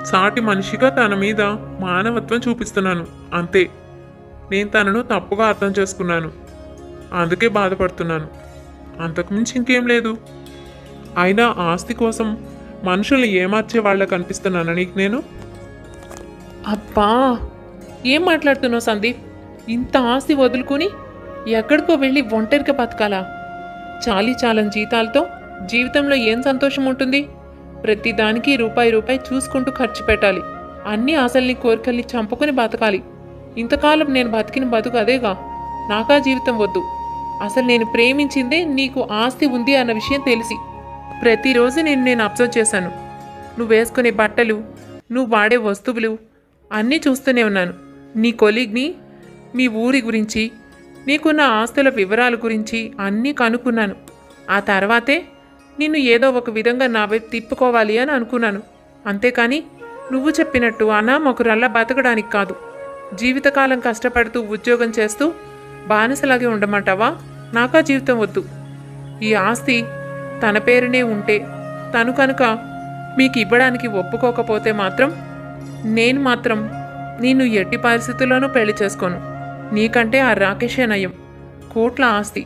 సాటి మనిషిగా తన మీద మానవత్వం చూపిస్తున్నాను అంతే. నేను తనను తప్పుగా అర్థం చేసుకున్నాను, అందుకే బాధపడుతున్నాను. అంతకుమించి ఇంకేం లేదు. అయినా ఆస్తి కోసం మనుషుల్ని ఏమార్చే వాళ్ళ కనిపిస్తున్నాను నీకు నేను? అబ్బా, ఏం మాట్లాడుతున్నావు సందీప్? ఇంత ఆస్తి వదులుకొని ఎక్కడికో వెళ్ళి ఒంటరిగా బతకాలా? చాలని జీతాలతో జీవితంలో ఏం సంతోషం ఉంటుంది? ప్రతి దానికి రూపాయి చూసుకుంటూ ఖర్చు పెట్టాలి. అన్ని ఆశల్ని కోరికల్ని చంపుకొని బతకాలి. ఇంతకాలం నేను బతికిన బతుకు అదేగా. నాకా జీవితం వద్దు. అసలు నేను ప్రేమించిందే నీకు ఆస్తి ఉంది అన్న విషయం తెలిసి. ప్రతిరోజు నేను అబ్జర్వ్ చేశాను. నువ్వు వేసుకునే బట్టలు, నువ్వు వాడే వస్తువులు అన్నీ చూస్తూనే ఉన్నాను. నీ కొలీగ్ని, మీ ఊరి గురించి, నీకున్న ఆస్తుల వివరాల గురించి అన్నీ కనుక్కున్నాను. ఆ తర్వాతే నిన్ను ఏదో ఒక విధంగా నా వైపు తిప్పుకోవాలి అని అనుకున్నాను. అంతేకాని నువ్వు చెప్పినట్టు అనామకురల్లా బతకడానికి కాదు. జీవితకాలం కష్టపడుతూ ఉద్యోగం చేస్తూ బానిసలాగే ఉండమంటావా? నాకా జీవితం వద్దు. ఈ ఆస్తి తన పేరునే ఉంటే, తను కనుక మీకు ఇవ్వడానికి ఒప్పుకోకపోతే మాత్రం నేను మాత్రం నిన్ను ఎట్టి పరిస్థితుల్లోనూ పెళ్లి చేసుకోను. నీకంటే ఆ రాకేషే నయం. కోట్ల ఆస్తి.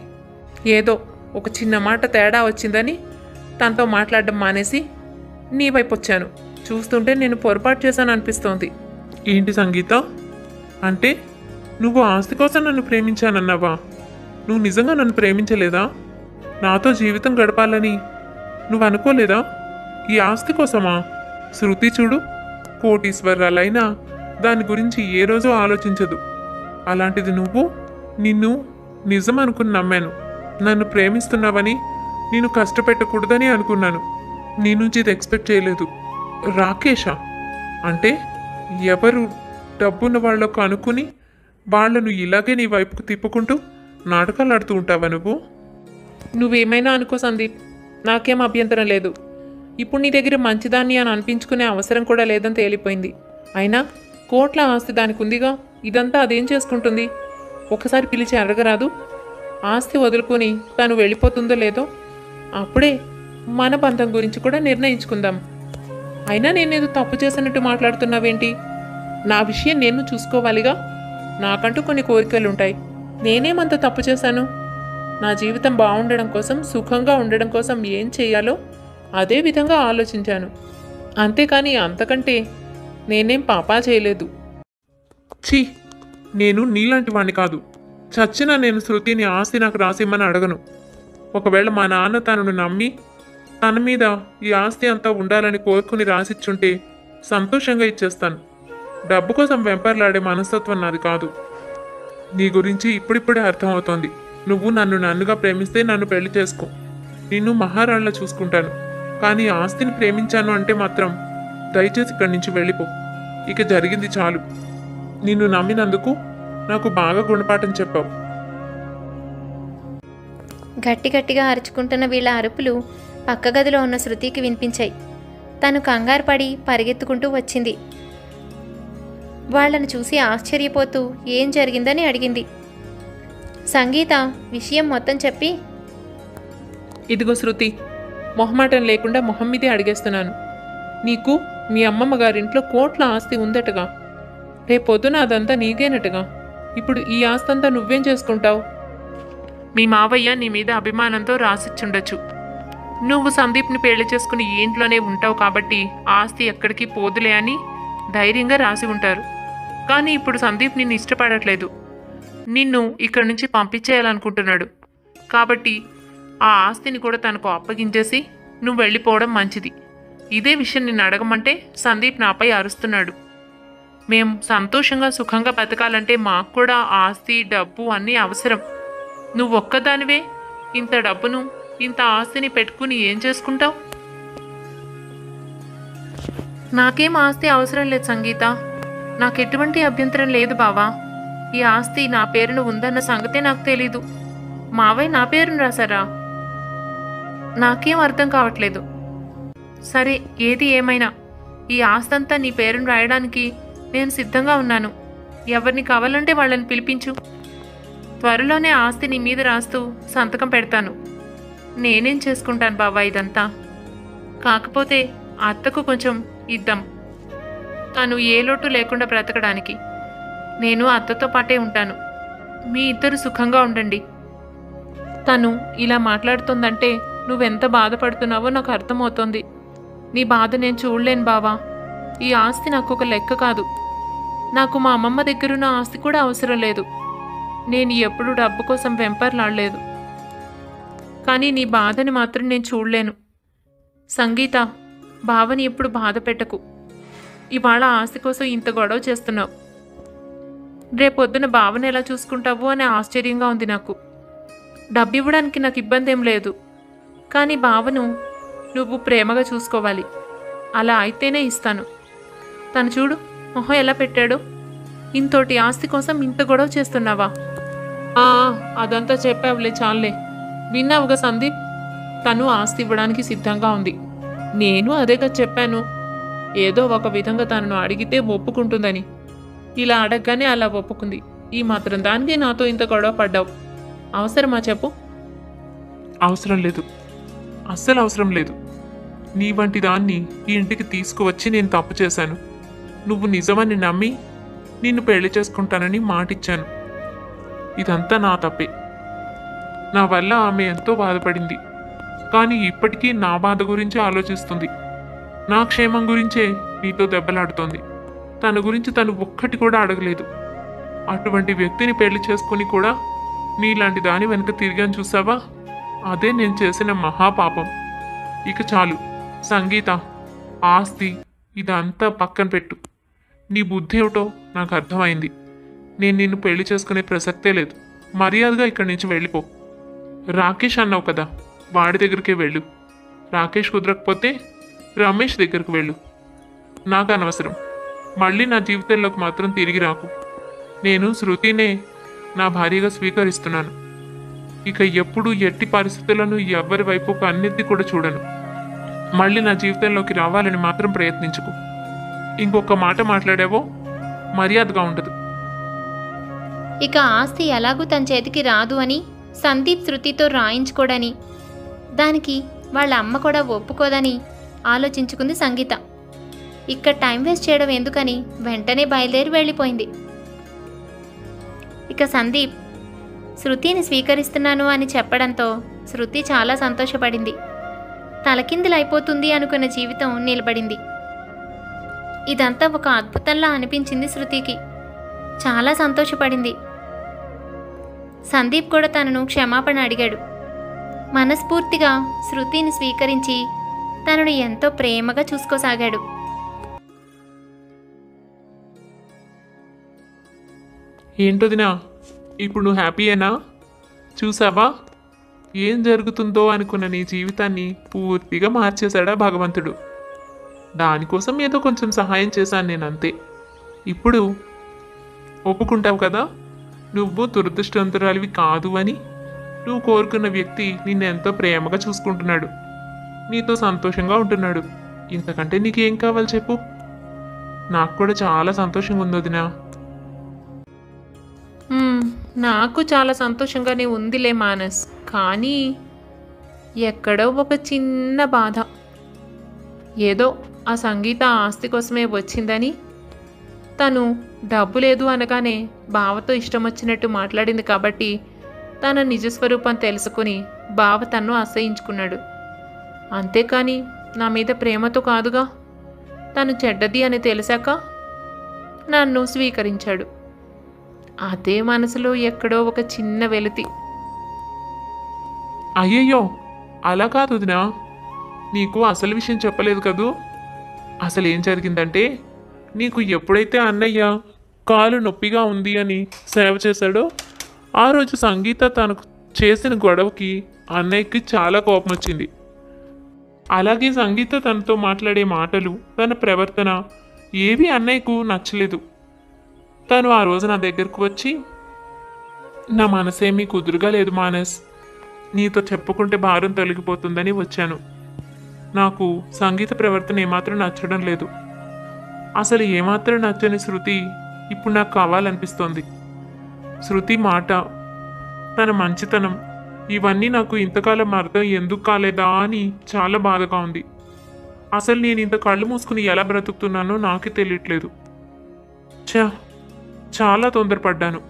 ఏదో ఒక చిన్న మాట తేడా వచ్చిందని తనతో మాట్లాడడం మానేసి నీ వైపు వచ్చాను. చూస్తుంటే నేను పొరపాటు చేశాను అనిపిస్తోంది. ఏంటి సంగీత? అంటే నువ్వు ఆస్తి కోసం నన్ను ప్రేమించానన్నావా? నువ్వు నిజంగా నన్ను ప్రేమించలేదా? నాతో జీవితం గడపాలని నువ్వు అనుకోలేదా? ఈ ఆస్తి కోసమా? శృతి చూడు, కోటీశ్వరాలైనా దాని గురించి ఏ రోజు ఆలోచించదు. అలాంటిది నువ్వు నిన్ను నిజం అనుకుని నమ్మాను. నన్ను ప్రేమిస్తున్నావని నేను కష్టపెట్టకూడదని అనుకున్నాను. నీ నుంచి ఇది ఎక్స్పెక్ట్ చేయలేదు. రాకేషా? అంటే ఎవరు డబ్బున్న వాళ్ళకు అనుకుని వాళ్ళను ఇలాగే నీ వైపుకు తిప్పుకుంటూ నాటకాలు ఆడుతూ ఉంటావా నువ్వు? నువ్వేమైనా అనుకో సందీప్, నాకేం అభ్యంతరం లేదు. ఇప్పుడు నీ దగ్గర మంచిదాన్ని అని అనిపించుకునే అవసరం కూడా లేదని తేలిపోయింది. అయినా కోట్ల ఆస్తి దానికి ఉందిగా, ఇదంతా అదేం చేసుకుంటుంది? ఒకసారి పిలిచి అడగరాదు? ఆస్తి వదులుకొని తను వెళ్ళిపోతుందో లేదో అప్పుడే మన బంధం గురించి కూడా నిర్ణయించుకుందాం. అయినా నేనేదో తప్పు చేసినట్టు మాట్లాడుతున్నావేంటి? నా విషయం నేను చూసుకోవాలిగా. నాకంటూ కొన్ని కోరికలు ఉంటాయి. నేనేమంత తప్పు చేశాను? నా జీవితం బాగుండడం కోసం, సుఖంగా ఉండడం కోసం ఏం చేయాలో అదే విధంగా ఆలోచించాను. అంతేకాని అంతకంటే నేనేం పాపా చేయలేదు. ఛీ, నేను నీలాంటి వాణ్ణి కాదు. చచ్చినా నేను శృతిని ఆస్తి నాకు రాసిమ్మని అడగను. ఒకవేళ మా నాన్న తనను నమ్మి తన మీద ఈ ఆస్తి అంతా ఉండాలని కోరుకుని రాసిచ్చుంటే సంతోషంగా ఇచ్చేస్తాను. డబ్బు కోసం వెంపర్లాడే మనస్తత్వం నాది కాదు. నీ గురించి ఇప్పుడిప్పుడే అర్థమవుతోంది. నువ్వు నన్నుగా ప్రేమిస్తే నన్ను పెళ్లి చేసుకో. నిన్ను మహారాణిలా చూసుకుంటాను. కానీ ఆస్తిని ప్రేమించాను అంటే మాత్రం దయచేసి ఇక్కడి నుంచి వెళ్ళిపో. ఇక జరిగింది చాలు. నిన్ను నమ్మినందుకు నాకు బాగా గుణపాఠం చెప్పావు. గట్టి గట్టిగా అరుచుకుంటున్న వీళ్ళ అరుపులు పక్క గదిలో ఉన్న శృతికి వినిపించాయి. తను కంగారు పడి పరిగెత్తుకుంటూ వచ్చింది. వాళ్లను చూసి ఆశ్చర్యపోతూ ఏం జరిగిందని అడిగింది. సంగీత విషయం మొత్తం చెప్పి, ఇదిగో శృతి, మొహమాటం లేకుండా మొహం మీదే అడిగేస్తున్నాను. నీకు మీ అమ్మమ్మ గారింట్లో కోట్ల ఆస్తి ఉందటగా. రేపొద్దున అదంతా నీకేనట్టుగా. ఇప్పుడు ఈ ఆస్తి అంతా నువ్వేం చేసుకుంటావు? మీ మావయ్య నీ మీద అభిమానంతో రాసిచ్చుండొచ్చు. నువ్వు సందీప్ని పెళ్లి చేసుకుని ఈ ఇంట్లోనే ఉంటావు కాబట్టి ఆస్తి ఎక్కడికి పోదులే అని ధైర్యంగా రాసి ఉంటారు. కానీ ఇప్పుడు సందీప్ నిన్ను ఇష్టపడట్లేదు. నిన్ను ఇక్కడి నుంచి పంపించేయాలనుకుంటున్నాడు. కాబట్టి ఆ ఆస్తిని కూడా తనకు అప్పగించేసి నువ్వు వెళ్ళిపోవడం మంచిది. ఇదే విషయం నిన్ను అడగమంటే సందీప్ నాపై అరుస్తున్నాడు. మేం సంతోషంగా సుఖంగా బతకాలంటే మాకు కూడా ఆస్తి, డబ్బు అన్నీ అవసరం. నువ్వు ఒక్కదానివే ఇంత డబ్బును, ఇంత ఆస్తిని పెట్టుకుని ఏం చేసుకుంటావు? నాకేం ఆస్తి అవసరం లేదు సంగీత. నాకు ఎటువంటి అభ్యంతరం లేదు బావా. ఈ ఆస్తి నా పేరును ఉందన్న సంగతే నాకు తెలీదు. మావయ్య నా పేరును రాశారా? నాకేం అర్థం కావట్లేదు. సరే, ఏది ఏమైనా ఈ ఆస్తి అంతా నీ పేరును రాయడానికి నేను సిద్ధంగా ఉన్నాను. ఎవరిని కావాలంటే వాళ్ళని పిలిపించు. త్వరలోనే ఆస్తి నీ మీద రాస్తూ సంతకం పెడతాను. నేనేం చేసుకుంటాను బావా ఇదంతా. కాకపోతే అత్తకు కొంచెం ఇద్దాం. తను ఏ లోటు లేకుండా బ్రతకడానికి. నేను అత్తతో పాటే ఉంటాను. మీ ఇద్దరు సుఖంగా ఉండండి. తను ఇలా మాట్లాడుతుందంటే నువ్వెంత బాధపడుతున్నావో నాకు అర్థమవుతోంది. నీ బాధ నేను చూడలేను బావా. ఈ ఆస్తి నాకు ఒక లెక్క కాదు. నాకు మా అమ్మమ్మ దగ్గరున్న ఆస్తి కూడా అవసరం లేదు. నేను ఎప్పుడూ డబ్బు కోసం వెంపర్లాడలేదు. కానీ నీ బాధని మాత్రం నేను చూడలేను. సంగీత, బావని ఎప్పుడు బాధ పెట్టకు. ఇవాళ ఆస్తి కోసం ఇంత గొడవ చేస్తున్నావు. రేపొద్దున బావని ఎలా చూసుకుంటావు అని ఆశ్చర్యంగా ఉంది నాకు. డబ్బు ఇవ్వడానికి నాకు ఇబ్బంది ఏం లేదు. కానీ బావను నువ్వు ప్రేమగా చూసుకోవాలి. అలా అయితేనే ఇస్తాను. తను చూడు మొహం ఎలా పెట్టాడో. ఇంతోటి ఆస్తి కోసం ఇంత గొడవ చేస్తున్నావా? అదంతా చెప్పావులే, చాలే. విన్నావుగా సందీప్, తను ఆస్తి ఇవ్వడానికి సిద్ధంగా ఉంది. నేను అదేగా చెప్పాను. ఏదో ఒక విధంగా తనను అడిగితే ఒప్పుకుంటుందని. ఇలా అడగగానే అలా ఒప్పుకుంది. ఈ మాత్రం దానికి నాతో ఇంత గొడవ పడ్డావు. అవసరమా చెప్పు? అవసరం లేదు, అస్సలు అవసరం లేదు. నీ వంటి దాన్ని ఈ ఇంటికి తీసుకువచ్చి నేను తప్పు చేశాను. నువ్వు నిజమని నమ్మి నిన్ను పెళ్లి చేసుకుంటానని మాటిచ్చాను. ఇదంతా నా తప్పే. నా వల్ల ఆమె ఎంతో బాధపడింది. కానీ ఇప్పటికీ నా బాధ గురించి ఆలోచిస్తుంది. నా క్షేమం గురించే నీతో దెబ్బలాడుతోంది. తన గురించి తను ఒక్కటి కూడా అడగలేదు. అటువంటి వ్యక్తిని పెళ్లి చేసుకుని కూడా నీలాంటి దాని వెనుక తిరిగాను చూసావా? అదే నేను చేసిన మహాపాపం. ఇక చాలు సంగీత, ఆస్తి ఇదంతా పక్కన పెట్టు. నీ బుద్ధి ఏమిటో నాకు అర్థమైంది. నేను నిన్ను పెళ్లి చేసుకునే ప్రసక్తే లేదు. మర్యాదగా ఇక్కడి నుంచి వెళ్ళిపో. రాకేష్ అన్నావు కదా, వాడి దగ్గరికే వెళ్ళు. రాకేష్ కుదరకపోతే రమేష్ దగ్గరకు వెళ్ళు. నాకు అనవసరం. మళ్ళీ నా జీవితంలోకి మాత్రం తిరిగి రాకు. నేను శృతినే నా భార్యగా స్వీకరిస్తున్నాను. ఇక ఎప్పుడు ఎట్టి పరిస్థితులను ఎవ్వరి వైపు కన్నెత్తి కూడా చూడను. మళ్ళీ నా జీవితంలోకి రావాలని మాత్రం ప్రయత్నించుకు. ఇంకొక మాట మాట్లాడావో మర్యాదగా ఉండదు. ఇక ఆస్తి ఎలాగూ తన చేతికి రాదు అని సందీప్ శృతితో రాయించుకోడని, దానికి వాళ్ళ అమ్మ కూడా ఒప్పుకోదని ఆలోచించుకుంది సంగీత. ఇక్కడ టైం వేస్ట్ చేయడం ఎందుకని వెంటనే బయలుదేరి వెళ్ళిపోయింది. ఇక సందీప్ శృతిని స్వీకరిస్తున్నాను అని చెప్పడంతో శృతి చాలా సంతోషపడింది. తలకిందులైపోతుంది అనుకున్న జీవితం నిలబడింది. ఇదంతా ఒక అద్భుతంలా అనిపించింది శృతికి. చాలా సంతోషపడింది. సందీప్ కూడా తనను క్షమాపణ అడిగాడు. మనస్ఫూర్తిగా శృతిని స్వీకరించి తనను ఎంతో ప్రేమగా చూసుకోసాగాడు. ఏంటోదినా, ఇప్పుడు నువ్వు హ్యాపీయేనా? చూసావా ఏం జరుగుతుందో అనుకున్న నీ జీవితాన్ని పూర్తిగా మార్చేశాడా భగవంతుడు. దానికోసం ఏదో కొంచెం సహాయం చేశాను నేను, అంతే. ఇప్పుడు ఒప్పుకుంటావు కదా నువ్వు దురదృష్టవంతురాలివి కాదు అని? నువ్వు కోరుకున్న వ్యక్తి నిన్ను ఎంతో ప్రేమగా చూసుకుంటున్నాడు, నీతో సంతోషంగా ఉంటున్నాడు. ఇంతకంటే నీకేం కావాలి చెప్పు? నాకు కూడా చాలా సంతోషంగా ఉంది వదినా. నాకు చాలా సంతోషంగానే ఉందిలే మానస్, కానీ ఎక్కడో ఒక చిన్న బాధ. ఏదో ఆ సంగీత ఆస్తి కోసమే వచ్చిందని తను డబ్బు లేదు అనగానే బావతో ఇష్టం వచ్చినట్టు మాట్లాడింది కాబట్టి తన నిజస్వరూపం తెలుసుకుని బావ తన్ను అసహించుకున్నాడు. అంతేకాని నా మీద ప్రేమతో కాదుగా. తను చెడ్డది అని తెలిసాక నన్ను స్వీకరించాడు. అదే మనసులో ఎక్కడో ఒక చిన్న వెలితి. అయ్యయ్యో అలా కాదు వదినా, నీకు అసలు విషయం చెప్పలేదు కదూ. అసలు ఏం జరిగిందంటే, నీకు ఎప్పుడైతే అన్నయ్య కాలు నొప్పిగా ఉంది అని సేవ చేశాడో ఆ రోజు సంగీత తనకు చేసిన గొడవకి అన్నయ్యకి చాలా కోపం వచ్చింది. అలాగే సంగీత తనతో మాట్లాడే మాటలు, తన ప్రవర్తన ఏవి అన్నయ్యకు నచ్చలేదు. తను ఆ రోజు నా దగ్గరకు వచ్చి, నా మనసేమీ కుదురుగా లేదు మానస్, నీతో చెప్పుకుంటే భారం తొలగిపోతుందని వచ్చాను. నాకు సంగీత ప్రవర్తన ఏమాత్రం నచ్చడం లేదు. అసలు ఏమాత్రం నచ్చని శృతి ఇప్పుడు నాకు కావాలనిపిస్తోంది. శృతి మాట, తన మంచితనం ఇవన్నీ నాకు ఇంతకాలం అర్థం ఎందుకు కాలేదా అని చాలా బాధగా ఉంది. అసలు నేను ఇంత కళ్ళు మూసుకుని ఎలా బ్రతుకుతున్నానో నాకే తెలియట్లేదు. చాలా తొందరపడ్డాను.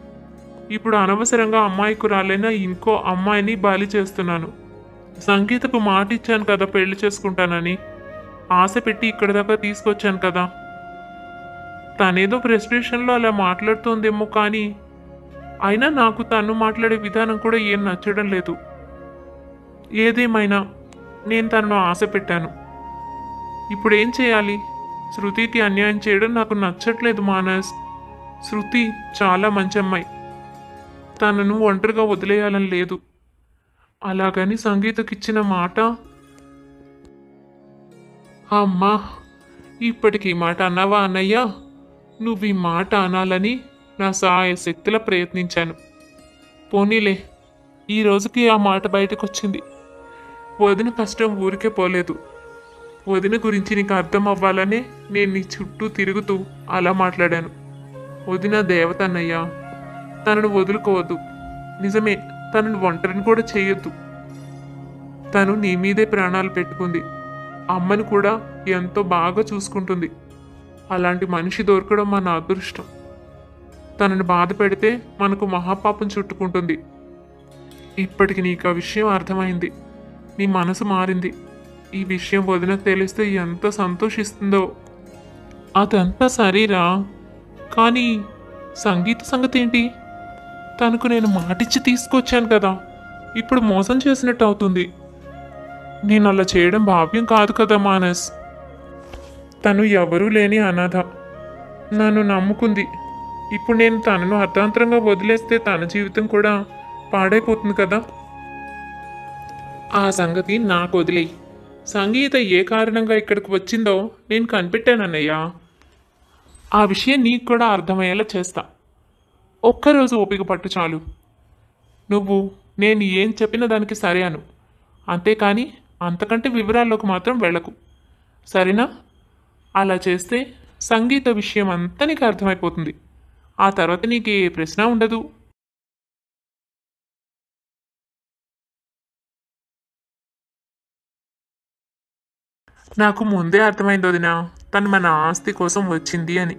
ఇప్పుడు అనవసరంగా అమ్మాయికురాలైనా ఇంకో అమ్మాయిని బలి చేస్తున్నాను. సంగీతకు మాట ఇచ్చాను కదా పెళ్లి చేసుకుంటానని, ఆశ పెట్టి ఇక్కడి దాకా తీసుకొచ్చాను కదా. తనేదో ఫ్రస్ట్రేషన్లో అలా మాట్లాడుతోందేమో, కానీ అయినా నాకు తను మాట్లాడే విధానం కూడా ఏం నచ్చడం లేదు. ఏదేమైనా నేను తనను ఆశ పెట్టాను. ఇప్పుడు ఏం చేయాలి? శృతికి అన్యాయం చేయడం నాకు నచ్చట్లేదు మానస్. శృతి చాలా మంచి అమ్మాయి, తనను ఒంటరిగా వదిలేయాలని లేదు. అలాగని సంగీతకి ఇచ్చిన మాట, అమ్మా ఇప్పటికీ ఈ మాట అన్నావా అన్నయ్య? నువ్వు ఈ మాట అనాలని నా సాయశక్తిలా ప్రయత్నించాను. పోనీలే, ఈ రోజుకి ఆ మాట బయటకు వచ్చింది. వదిన కష్టం ఊరికే పోలేదు. వదిన గురించి నీకు అర్థం అవ్వాలనే నేను నీ చుట్టూ తిరుగుతూ అలా మాట్లాడాను. వదిన దేవత అన్నయ్య, తనను వదులుకోవద్దు. నిజమే, తనను ఒంటరిని కూడా చేయొద్దు. తను నీ మీదే ప్రాణాలు పెట్టుకుంది. అమ్మను కూడా ఎంతో బాగా చూసుకుంటుంది. అలాంటి మనిషి దొరకడం మన అదృష్టం. తనని బాధ పెడితే మనకు మహాపాపం చుట్టుకుంటుంది. ఇప్పటికి నీకు ఆ విషయం అర్థమైంది. నీ మనసు మారింది. ఈ విషయం వదినకు తెలిస్తే ఎంత సంతోషిస్తుందో. అదంతా సరేరా, కానీ సంగీత సంగతి ఏంటి? తనకు నేను మాటిచ్చి తీసుకొచ్చాను కదా, ఇప్పుడు మోసం చేసినట్టు అవుతుంది. నేను అలా చేయడం భావ్యం కాదు కదా మానస్. తను ఎవరూ లేని అనాథ, నన్ను నమ్ముకుంది. ఇప్పుడు నేను తనను అర్ధాంతరంగా వదిలేస్తే తన జీవితం కూడా పాడైపోతుంది కదా. ఆ సంగతి నాకు వదిలేయి. సంగీత ఏ కారణంగా ఇక్కడికి వచ్చిందో నేను కనిపెట్టానన్నయ్యా. ఆ విషయం నీకు కూడా అర్థమయ్యేలా చేస్తా. ఒక్కరోజు ఓపిక పట్టు చాలు. నువ్వు నేను ఏం చెప్పిన దానికి సరే అను, అంతేకాని అంతకంటే వివరాల్లోకి మాత్రం వెళ్ళకు, సరేనా? అలా చేస్తే సంగీత విషయం అంతా నీకు అర్థమైపోతుంది. ఆ తర్వాత నీకు ఏ ప్రశ్న ఉండదు. నాకు ముందే అర్థమైంది వదినా, తను మన ఆస్తి కోసం వచ్చింది అని.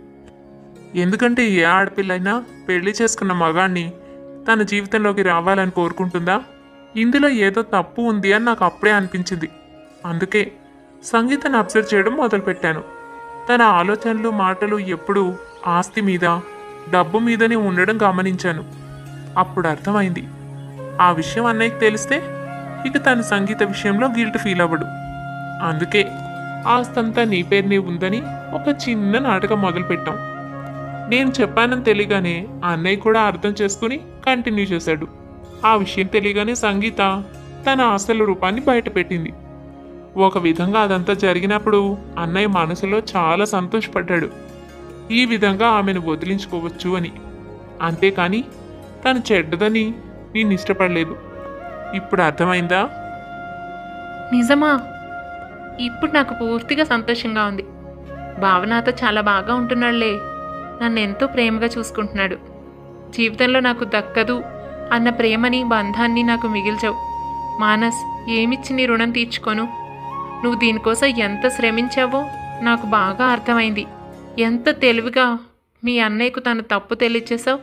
ఎందుకంటే ఏ ఆడపిల్లైనా పెళ్లి చేసుకున్న మగాన్ని తన జీవితంలోకి రావాలని కోరుకుంటుందా? ఇందులో ఏదో తప్పు ఉంది అని నాకు అప్పుడే అనిపించింది. అందుకే సంగీతను అబ్జర్వ్ చేయడం మొదలుపెట్టాను. తన ఆలోచనలు మాటలు ఎప్పుడూ ఆస్తి మీద, డబ్బు మీదనే ఉండడం గమనించాను. అప్పుడు అర్థమైంది, ఆ విషయం అన్నయ్యకి తెలిస్తే ఇక తన సంగీత విషయంలో గిల్ట్ ఫీల్ అవ్వడు. అందుకే ఆస్తంతా నీ పేరునే ఉందని ఒక చిన్న నాటకం మొదలుపెట్టాం. నేను చెప్పానని తెలియగానే అన్నయ్య కూడా అర్థం చేసుకుని కంటిన్యూ చేశాడు. ఆ విషయం తెలియగానే సంగీత తన అసలు రూపాన్ని బయటపెట్టింది. ఒక విధంగా అదంతా జరిగినప్పుడు అన్నయ్య మనసులో చాలా సంతోషపడ్డాడు. ఈ విధంగా ఆమెను వదిలించుకోవచ్చు అని. అంతేకాని తను చెడ్డదని నేను ఇష్టపడలేదు. ఇప్పుడు అర్థమైందా? నిజమా? ఇప్పుడు నాకు పూర్తిగా సంతోషంగా ఉంది. భావనాతో చాలా బాగా ఉంటున్నాడులే. నన్ను ఎంతో ప్రేమగా చూసుకుంటున్నాడు. జీవితంలో నాకు దక్కదు అన్న ప్రేమని, బంధాన్ని నాకు మిగిల్చావు. మానస్, ఏమిచ్చి నీ రుణం తీర్చుకోను? నువ్వు దీనికోసం ఎంత శ్రమించావో నాకు బాగా అర్థమైంది. ఎంత తెలివిగా మీ అన్నయ్యకు తన తప్పు తెలియచేసావు.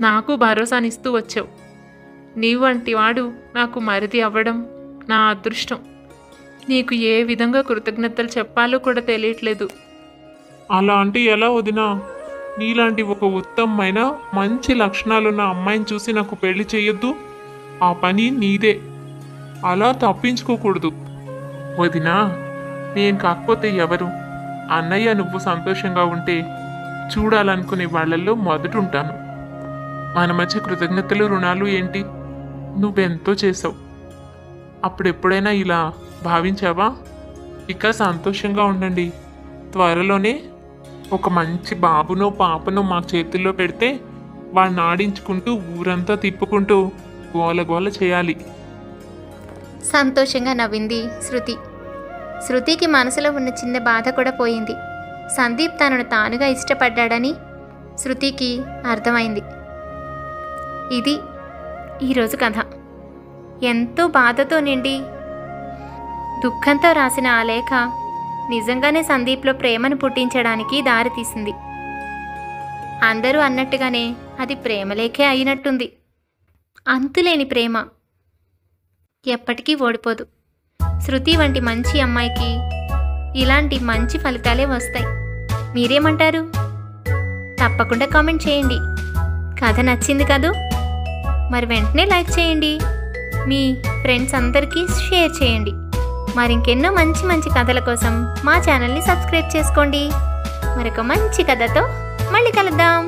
నాకు భరోసానిస్తూ వచ్చావు. నీవు వంటి వాడు నాకు మరిది అవ్వడం నా అదృష్టం. నీకు ఏ విధంగా కృతజ్ఞతలు చెప్పాలో కూడా తెలియట్లేదు. అలా అంటే ఎలా వదినా? నీలాంటి ఒక ఉత్తమమైన మంచి లక్షణాలున్న అమ్మాయిని చూసి నాకు పెళ్లి చేయొద్దు? ఆ పని నీదే. అలా తప్పించుకోకూడదు వదినా. నేను కాకపోతే ఎవరు? అన్నయ్య నువ్వు సంతోషంగా ఉంటే చూడాలనుకునే వాళ్ళల్లో మొదటుంటాను. మన మధ్య కృతజ్ఞతలు, రుణాలు ఏంటి? నువ్వెంతో చేసావు. అప్పుడెప్పుడైనా ఇలా భావించావా? ఇక సంతోషంగా ఉండండి. త్వరలోనే ఒక మంచి బాబునో పాపనో మా చేతుల్లో పెడితే వాడిని ఆడించుకుంటూ ఊరంతా తిప్పుకుంటూ గోల చేయాలి. సంతోషంగా నవ్వింది శృతి. శృతికి మనసులో ఉన్న చిన్న బాధ కూడా పోయింది. సందీప్ తనను తానుగా ఇష్టపడ్డాడని శృతికి అర్థమైంది. ఇది ఈరోజు కథ. ఎంతో బాధతో నిండి దుఃఖంతో రాసిన ఆ లేఖ నిజంగానే సందీప్లో ప్రేమను పుట్టించడానికి దారితీసింది. అందరూ అన్నట్టుగానే అది ప్రేమలేఖే అయినట్టుంది. అంతులేని ప్రేమ ఎప్పటికీ ఓడిపోదు. శృతి వంటి మంచి అమ్మాయికి ఇలాంటి మంచి ఫలితాలే వస్తాయి. మీరేమంటారు? తప్పకుండా కామెంట్ చేయండి. కథ నచ్చింది కదూ? మరి వెంటనే లైక్ చేయండి. మీ ఫ్రెండ్స్ అందరికీ షేర్ చేయండి. మరింకెన్నో మంచి మంచి కథల కోసం మా ఛానల్ని సబ్స్క్రైబ్ చేసుకోండి. మరొక మంచి కథతో మళ్ళీ కలుద్దాం.